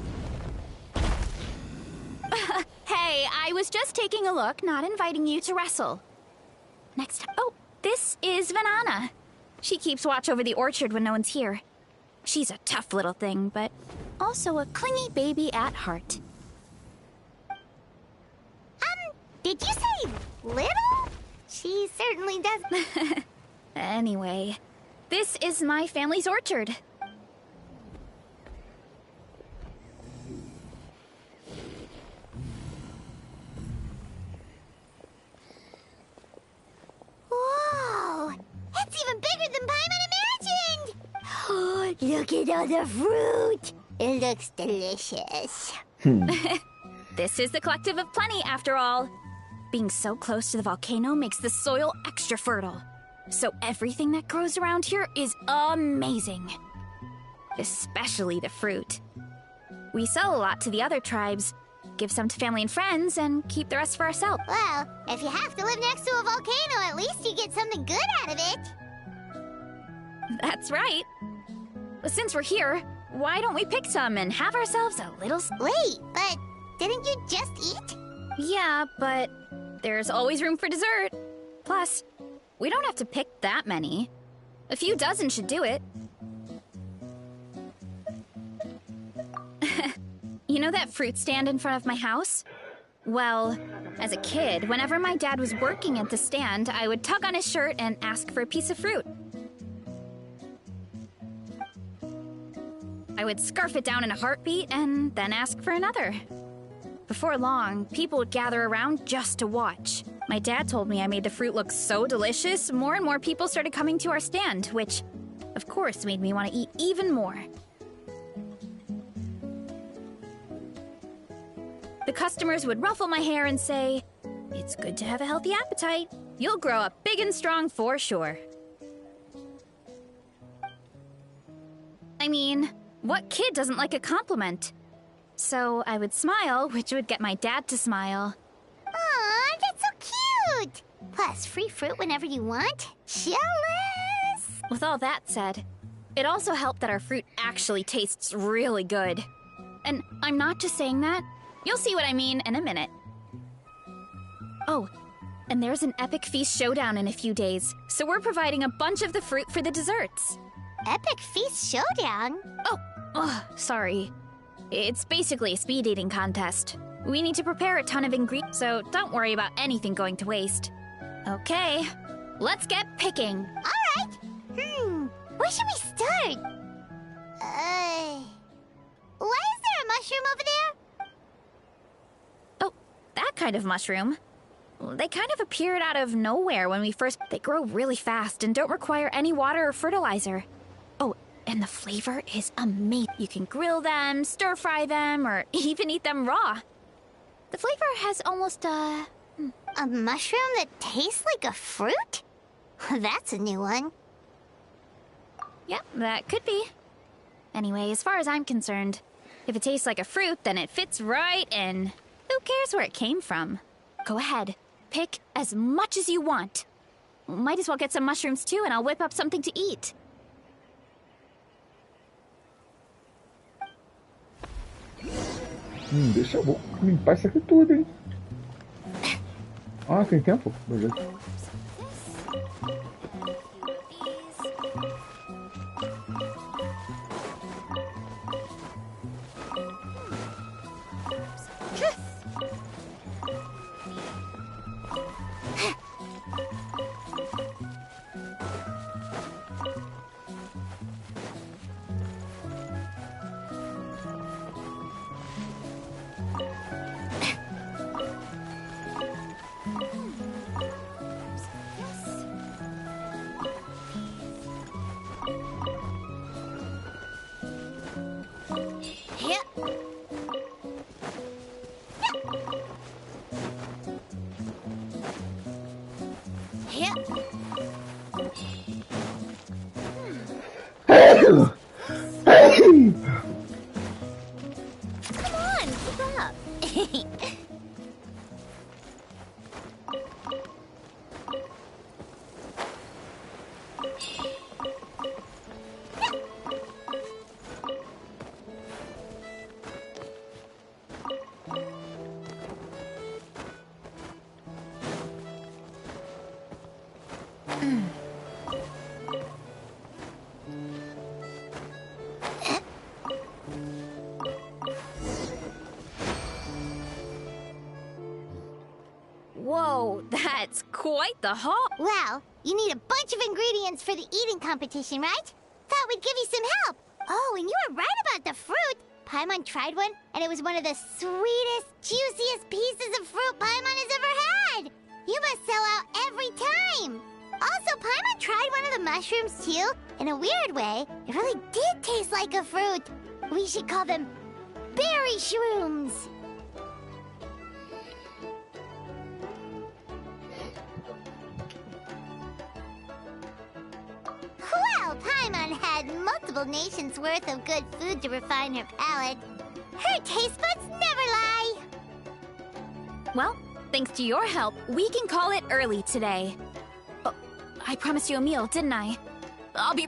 Hey, I was just taking a look, not inviting you to wrestle. Next time... Oh, this is Vanana. She keeps watch over the orchard when no one's here. She's a tough little thing, but also a clingy baby at heart. Did you say little? She certainly does. Anyway, this is my family's orchard. Whoa! It's even bigger than Paimon imagined! Oh, look at all the fruit! It looks delicious. This is the Collective of Plenty, after all. Being so close to the volcano makes the soil extra fertile. So everything that grows around here is amazing. Especially the fruit. We sell a lot to the other tribes, give some to family and friends, and keep the rest for ourselves. Well, if you have to live next to a volcano, at least you get something good out of it. That's right. Since we're here, why don't we pick some and have ourselves a little... Wait, but didn't you just eat? Yeah, but there's always room for dessert. Plus, we don't have to pick that many. A few dozen should do it. You know that fruit stand in front of my house? Well, as a kid, whenever my dad was working at the stand, I would tug on his shirt and ask for a piece of fruit. I would scarf it down in a heartbeat and then ask for another. Before long, people would gather around just to watch. My dad told me I made the fruit look so delicious, more and more people started coming to our stand, which, of course, made me want to eat even more. The customers would ruffle my hair and say, "It's good to have a healthy appetite. You'll grow up big and strong for sure." I mean, what kid doesn't like a compliment? So I would smile, which would get my dad to smile. Aw, that's so cute! Plus, free fruit whenever you want. Jealous! With all that said, it also helped that our fruit actually tastes really good. And I'm not just saying that. You'll see what I mean in a minute. Oh, and there's an epic feast showdown in a few days, so we're providing a bunch of the fruit for the desserts. Epic feast showdown? Oh, sorry. It's basically a speed eating contest. We need to prepare a ton of ingredients, so don't worry about anything going to waste. Okay, let's get picking. All right. Where should we start? Why is there a mushroom over there? Oh, that kind of mushroom. They kind of appeared out of nowhere when we first... They grow really fast and don't require any water or fertilizer. Oh, and the flavor is amazing. You can grill them, stir-fry them, or even eat them raw. The flavor has almost a mushroom that tastes like a fruit? That's a new one. Yep, that could be. Anyway, as far as I'm concerned, if it tastes like a fruit, then it fits right in. Who cares where it came from? Go ahead, pick as much as you want. Might as well get some mushrooms too, and I'll whip up something to eat. Deixa eu limpar isso aqui tudo, hein? Ah, tem tempo? Beleza. Whoa, that's quite the haul. Well, you need a bunch of ingredients for the eating competition, right? Thought we'd give you some help. Oh, and you were right about the fruit. Paimon tried one, and it was one of the sweetest, juiciest pieces of fruit Paimon has ever had. You must sell out every time. Also, Paimon tried one of the mushrooms, too. In a weird way, it really did taste like a fruit. We should call them berry shrooms. Well, Paimon had multiple nations' worth of good food to refine her palate. Her taste buds never lie. Well, thanks to your help, we can call it early today. Oh, I promised you a meal, didn't I? I'll be...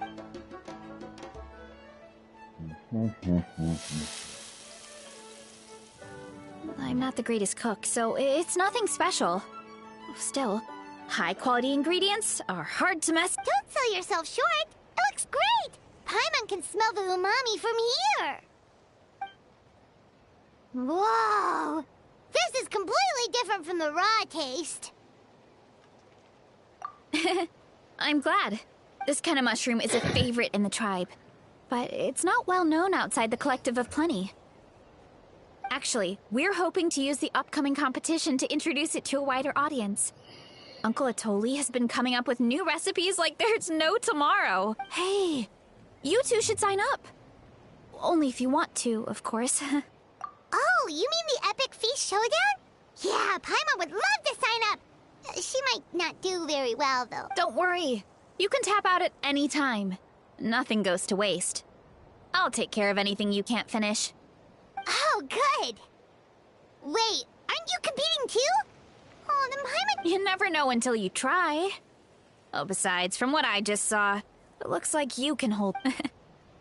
I'm not the greatest cook, so it's nothing special. Still, high-quality ingredients are hard to mess... Don't sell yourself short. It looks great. Paimon can smell the umami from here. Whoa! This is completely different from the raw taste. I'm glad. This kind of mushroom is a favorite in the tribe. But it's not well known outside the Collective of Plenty. Actually, we're hoping to use the upcoming competition to introduce it to a wider audience. Uncle Atoli has been coming up with new recipes like there's no tomorrow. Hey, you two should sign up. Only if you want to, of course. Oh, you mean the Epic Feast Showdown? Yeah, Paimon would love to sign up. She might not do very well, though. Don't worry. You can tap out at any time. Nothing goes to waste. I'll take care of anything you can't finish. Oh, good. Wait, aren't you competing too? Oh, then Paimon... You never know until you try. Oh, besides, from what I just saw, it looks like you can hold...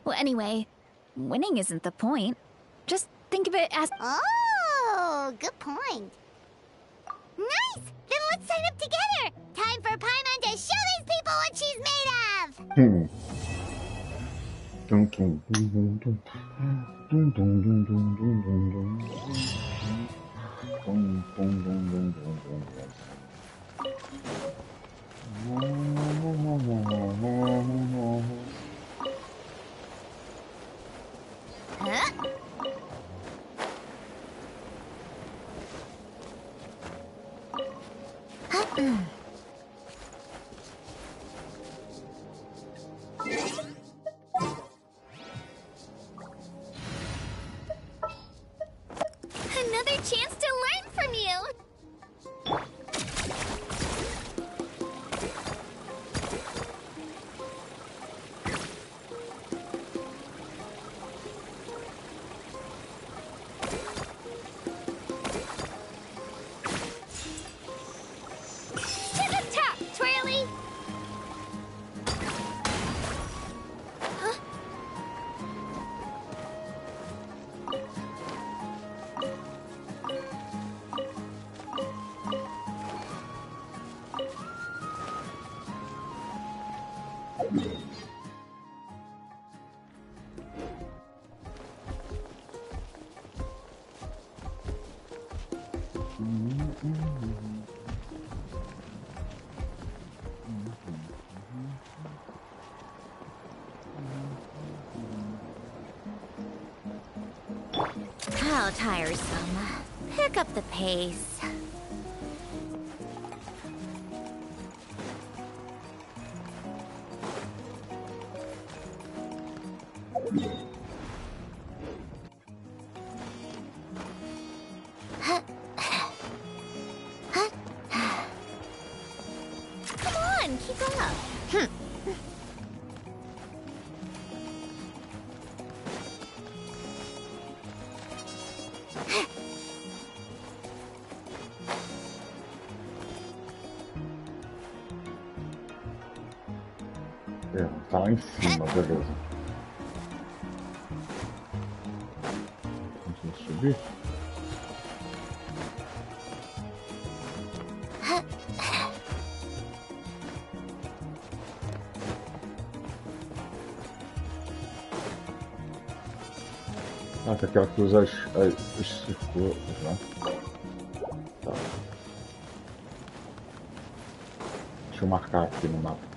Well, anyway, winning isn't the point. Just think of it as... Oh, good point. Nice! Then let's sign up together! Time for Paimon to show these people what she's made of! Dun, dun, dun, dun, dun. Dun, dun, dun, dun, dun, dun, dun. Dun, dun, dun, dun, dun, Huh? Another chance to learn from you! To the top, Twirly! Huh? How tiresome. Pick up the pace. Come on, keep up. É, tá lá em cima, beleza. Vamos subir? Ah, tem aquela que usa os circuitos, né? Tá. Deixa eu marcar aqui no mapa.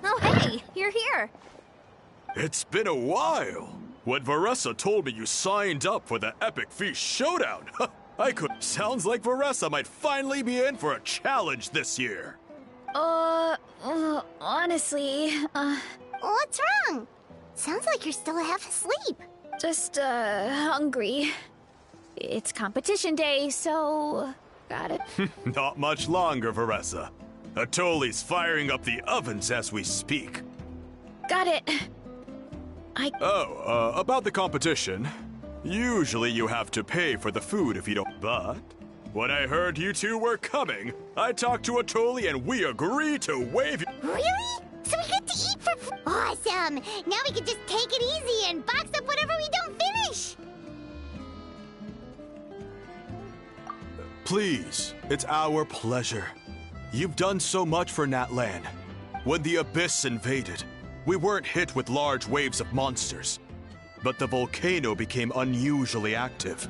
Oh, hey, you're here. It's been a while. When Varessa told me you signed up for the Epic Feast Showdown, I could. Sounds like Varessa might finally be in for a challenge this year. Honestly, What's wrong? Sounds like you're still half asleep. Just, hungry. It's competition day, so... Got it. Not much longer, Varessa. Atoli's firing up the ovens as we speak. Got it. About the competition. Usually you have to pay for the food if you don't, but... When I heard you two were coming, I talked to Atoli and we agreed to waive... Really? So we get to eat for free? Awesome! Now we can just take it easy and box up whatever we don't finish! Please, it's our pleasure. You've done so much for Natlan. When the Abyss invaded, we weren't hit with large waves of monsters. But the volcano became unusually active.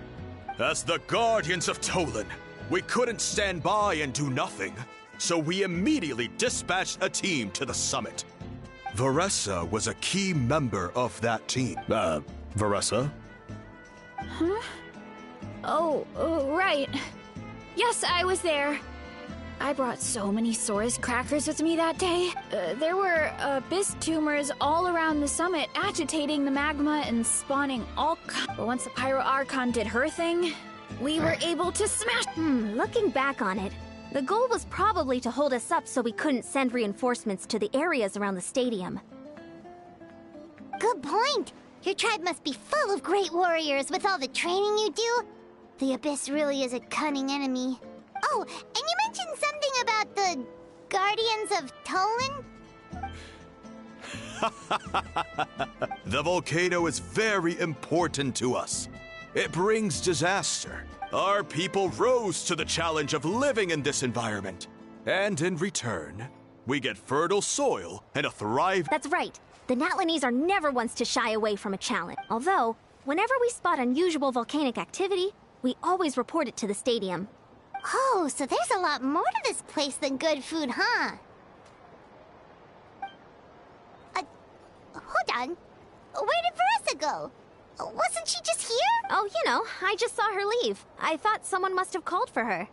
As the Guardians of Tolan, we couldn't stand by and do nothing. So we immediately dispatched a team to the summit. Varessa was a key member of that team. Varessa? Huh? Oh, right. Yes, I was there. I brought so many Sora's crackers with me that day. There were abyss tumors all around the summit, agitating the magma and spawning all But once the Pyro Archon did her thing, we were able to smash... Looking back on it, the goal was probably to hold us up so we couldn't send reinforcements to the areas around the stadium. Good point. Your tribe must be full of great warriors with all the training you do. The Abyss really is a cunning enemy. Oh, and you mentioned something about the Guardians of Tolan? The volcano is very important to us. It brings disaster. Our people rose to the challenge of living in this environment. And in return, we get fertile soil and a thrive... That's right. The Natlanese are never ones to shy away from a challenge. Although, whenever we spot unusual volcanic activity, we always report it to the stadium. Oh, so there's a lot more to this place than good food, huh? Hold on. Where did Varessa go? Wasn't she just here? Oh, I just saw her leave. I thought someone must have called for her.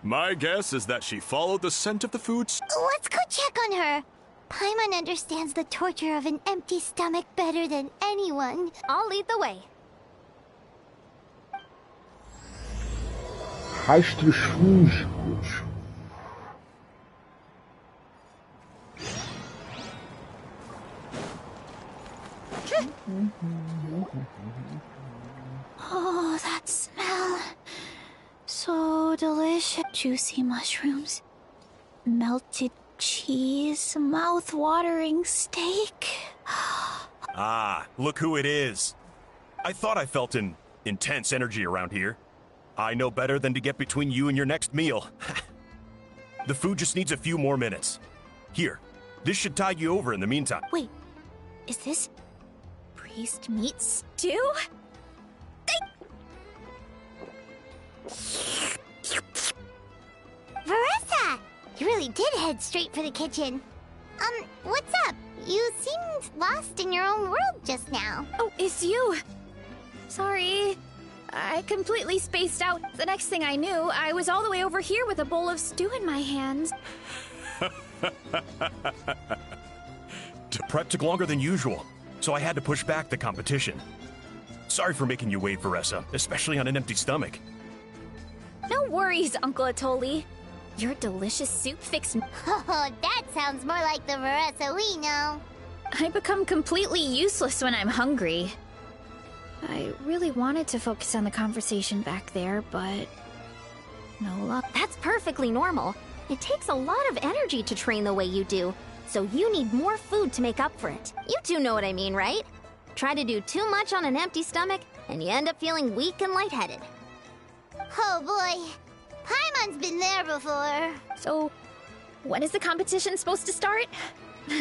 My guess is that she followed the scent of the foods. Let's go check on her. Paimon understands the torture of an empty stomach better than anyone. I'll lead the way. Rastros fúngicos. Oh, that smell. So delicious. Juicy mushrooms, melted cheese, mouth-watering steak. Ah, look who it is. I thought I felt an intense energy around here. I know better than to get between you and your next meal. The food just needs a few more minutes. Here, this should tide you over in the meantime. Wait, is this priest meat stew? Varessa! You really did head straight for the kitchen. What's up? You seemed lost in your own world just now. Oh, it's you. Sorry. I completely spaced out. The next thing I knew, I was all the way over here with a bowl of stew in my hands. Prep took longer than usual, so I had to push back the competition. Sorry for making you wait, Veressa, especially on an empty stomach. No worries, Uncle Atoli. Your delicious soup fixed me. Oh, that sounds more like the Veressa we know. I become completely useless when I'm hungry. I really wanted to focus on the conversation back there, but no luck. That's perfectly normal. It takes a lot of energy to train the way you do, so you need more food to make up for it. You two know what I mean, right? Try to do too much on an empty stomach, and you end up feeling weak and lightheaded. Oh boy, Paimon's been there before. So, when is the competition supposed to start?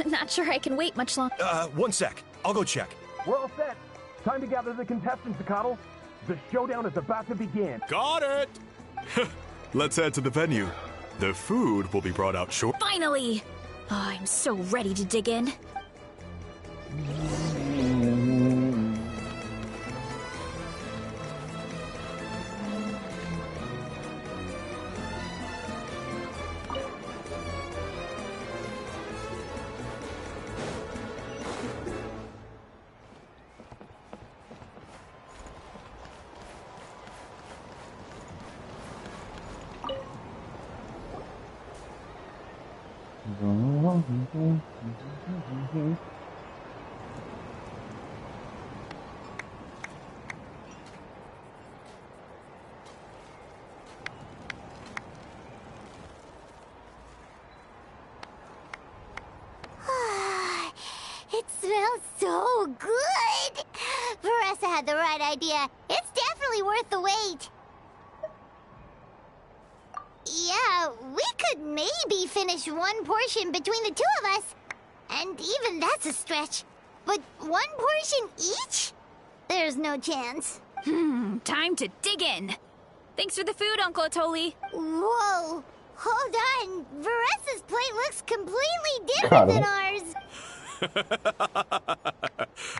Not sure I can wait much longer. 1 sec. I'll go check. We're all set. Time to gather the contestants, Zacatl. The showdown is about to begin. Got it! Let's head to the venue. The food will be brought out shortly. Finally! Oh, I'm so ready to dig in. It smells so good! Veressa had the right idea. It's definitely worth the wait. Yeah, we could maybe finish one portion between the two of us. And even that's a stretch. But one portion each? There's no chance. Time to dig in. Thanks for the food, Uncle Atoli. Whoa! Hold on. Veressa's plate looks completely different than ours.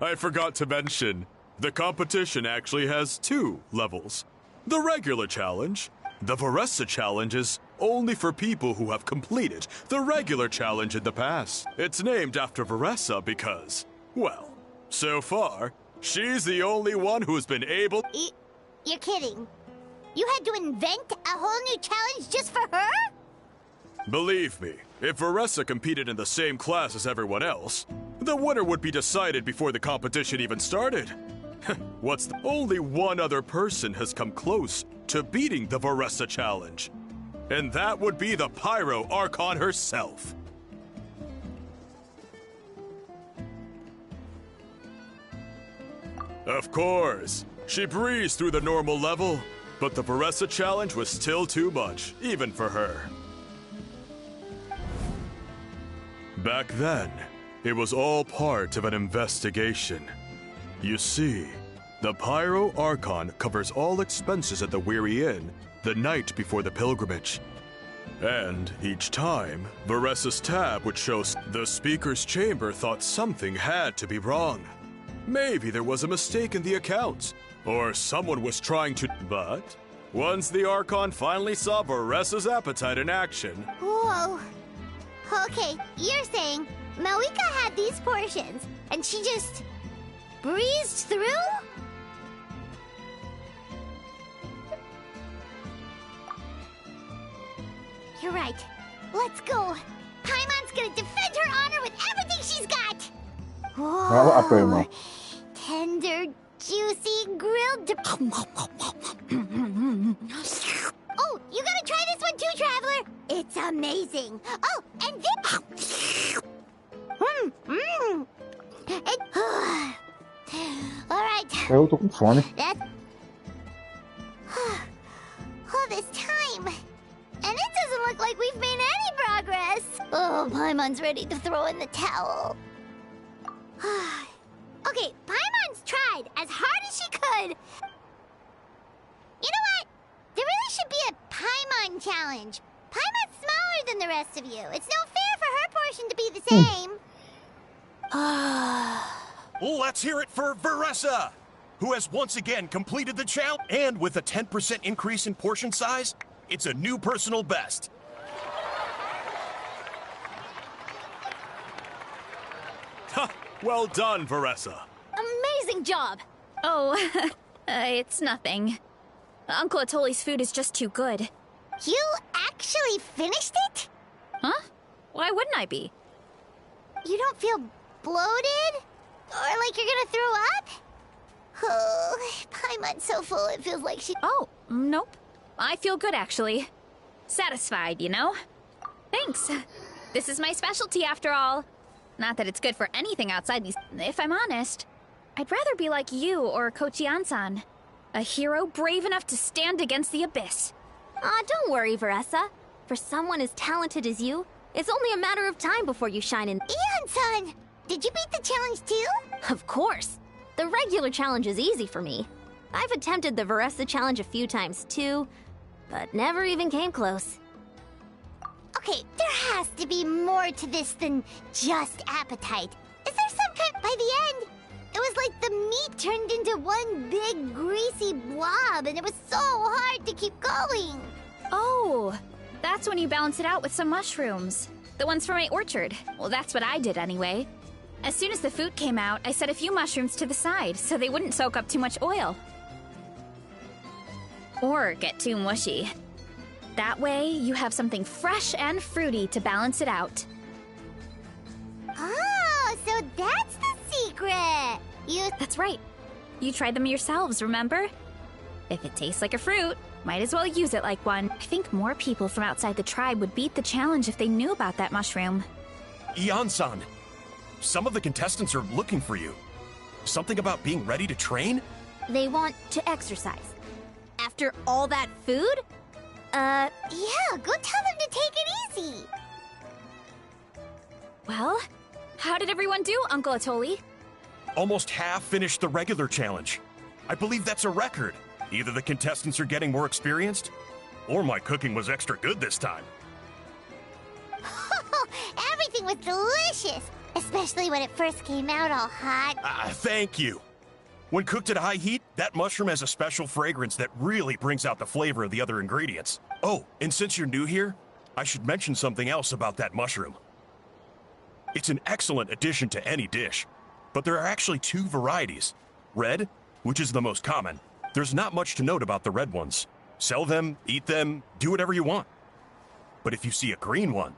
I forgot to mention, the competition actually has 2 levels. The regular challenge. The Veressa challenge is only for people who have completed the regular challenge in the past. It's named after Veressa because, well, so far, she's the only one who's been able... You're kidding. You had to invent a whole new challenge just for her? Believe me, if Veressa competed in the same class as everyone else, the winner would be decided before the competition even started. Only one other person has come close to beating the Veressa challenge, and that would be the Pyro Archon herself. Of course, she breezed through the normal level, but the Veressa challenge was still too much, even for her. Back then, it was all part of an investigation. You see, the Pyro Archon covers all expenses at the Weary Inn the night before the pilgrimage. And each time, Veressa's tab would show the speaker's chamber thought something had to be wrong. Maybe there was a mistake in the accounts, or someone was trying to... But once the Archon finally saw Veressa's appetite in action... Whoa. Okay, you're saying Malika had these portions, and she just breezed through? You're right. Let's go. Paimon's gonna defend her honor with everything she's got. Whoa. Tender, juicy, grilled... Oh, you gotta try this one too, Traveler. It's amazing. Oh, and this... All right. Eu tô com fome. All this time. And it doesn't look like we've made any progress. Oh, Paimon's ready to throw in the towel. Okay, Paimon's tried as hard as she could. You know what? There really should be a Paimon challenge. Paimon's smaller than the rest of you. It's no fair for her portion to be the same. Let's hear it for Veressa, who has once again completed the challenge. And with a 10% increase in portion size, it's a new personal best. Well done, Veressa. Amazing job! Oh, it's nothing. Uncle Atoli's food is just too good. You actually finished it? Huh? Why wouldn't I be? You don't feel bloated? Or like you're gonna throw up? Oh, Paimon's so full it feels like she... Oh, nope. I feel good, actually. Satisfied, you know? Thanks. This is my specialty, after all. Not that it's good for anything outside these... If I'm honest, I'd rather be like you or Kochi-an-san. A hero brave enough to stand against the abyss. Aw, don't worry, Veressa. For someone as talented as you, it's only a matter of time before you shine in... Ian-san! Did you beat the challenge too? Of course. The regular challenge is easy for me. I've attempted the Veressa challenge a few times too, but never even came close. Okay, there has to be more to this than just appetite. Is there some kind... By the end, it was like the meat turned into one big greasy blob, and it was so hard to keep going. Oh, that's when you balance it out with some mushrooms. The ones from my orchard. Well, that's what I did anyway. As soon as the food came out, I set a few mushrooms to the side so they wouldn't soak up too much oil. Or get too mushy. That way, you have something fresh and fruity to balance it out. Oh, so that's the secret! That's right. You tried them yourselves, remember? If it tastes like a fruit, might as well use it like one. I think more people from outside the tribe would beat the challenge if they knew about that mushroom. Ian-san, some of the contestants are looking for you. Something about being ready to train? They want to exercise. After all that food? Yeah, go tell them to take it easy. Well, how did everyone do, Uncle Atoli? Almost half finished the regular challenge. I believe that's a record. Either the contestants are getting more experienced, or my cooking was extra good this time. Everything was delicious, especially when it first came out all hot. Thank you. When cooked at high heat, that mushroom has a special fragrance that really brings out the flavor of the other ingredients. Oh, and since you're new here, I should mention something else about that mushroom. It's an excellent addition to any dish, but there are actually two varieties. Red, which is the most common. There's not much to note about the red ones. Sell them, eat them, do whatever you want. But if you see a green one,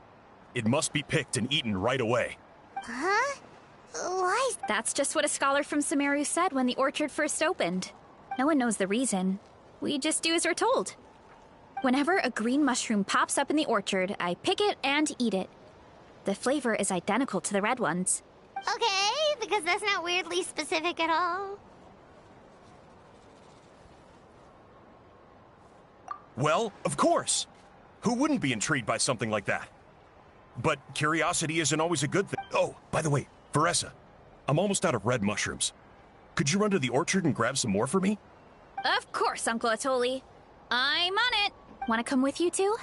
it must be picked and eaten right away. Huh? Why? That's just what a scholar from Sumeru said when the orchard first opened. No one knows the reason. We just do as we're told. Whenever a green mushroom pops up in the orchard, I pick it and eat it. The flavor is identical to the red ones. Okay, because that's not weirdly specific at all. Well, of course. Who wouldn't be intrigued by something like that? But curiosity isn't always a good thing. Oh, by the way, Veressa, I'm almost out of red mushrooms. Could you run to the orchard and grab some more for me? Of course, Uncle Atoli. I'm on it. Want to come with you too?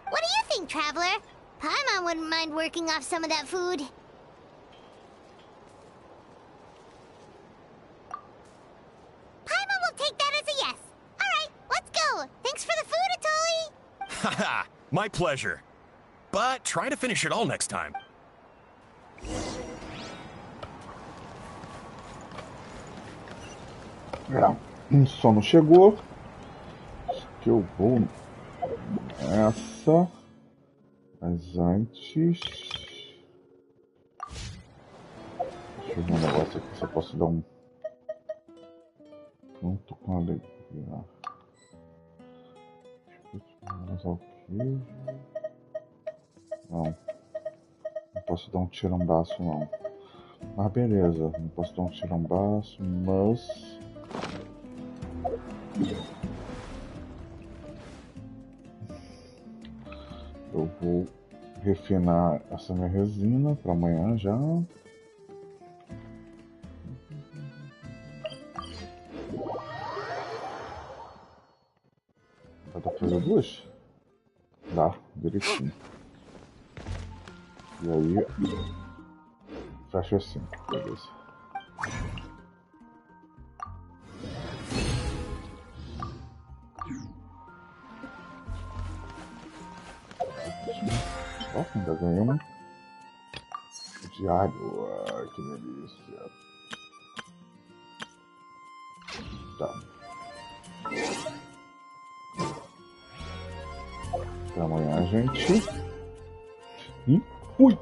What do you think, Traveler? Paimon wouldn't mind working off some of that food. Paimon will take that as a yes. All right, let's go. Thanks for the food, Atoli. Haha, my pleasure. But try to finish it all next time. Só não chegou. Que eu vou essa. Mas antes. Deixa eu ver um negócio aqui se eu posso dar um. Junto com a alegria. Mais ao queijo. Não. Não posso dar um tirambaço não. Mas beleza, não posso dar um tirambaço, mas. Eu vou refinar essa minha resina para amanhã já. Dá pra fazer duas? Dá, direitinho. E aí, Fecha assim, beleza. Ó, ainda ganhamos diário. Ah, que delícia. Tá. Até amanhã, gente. E fui!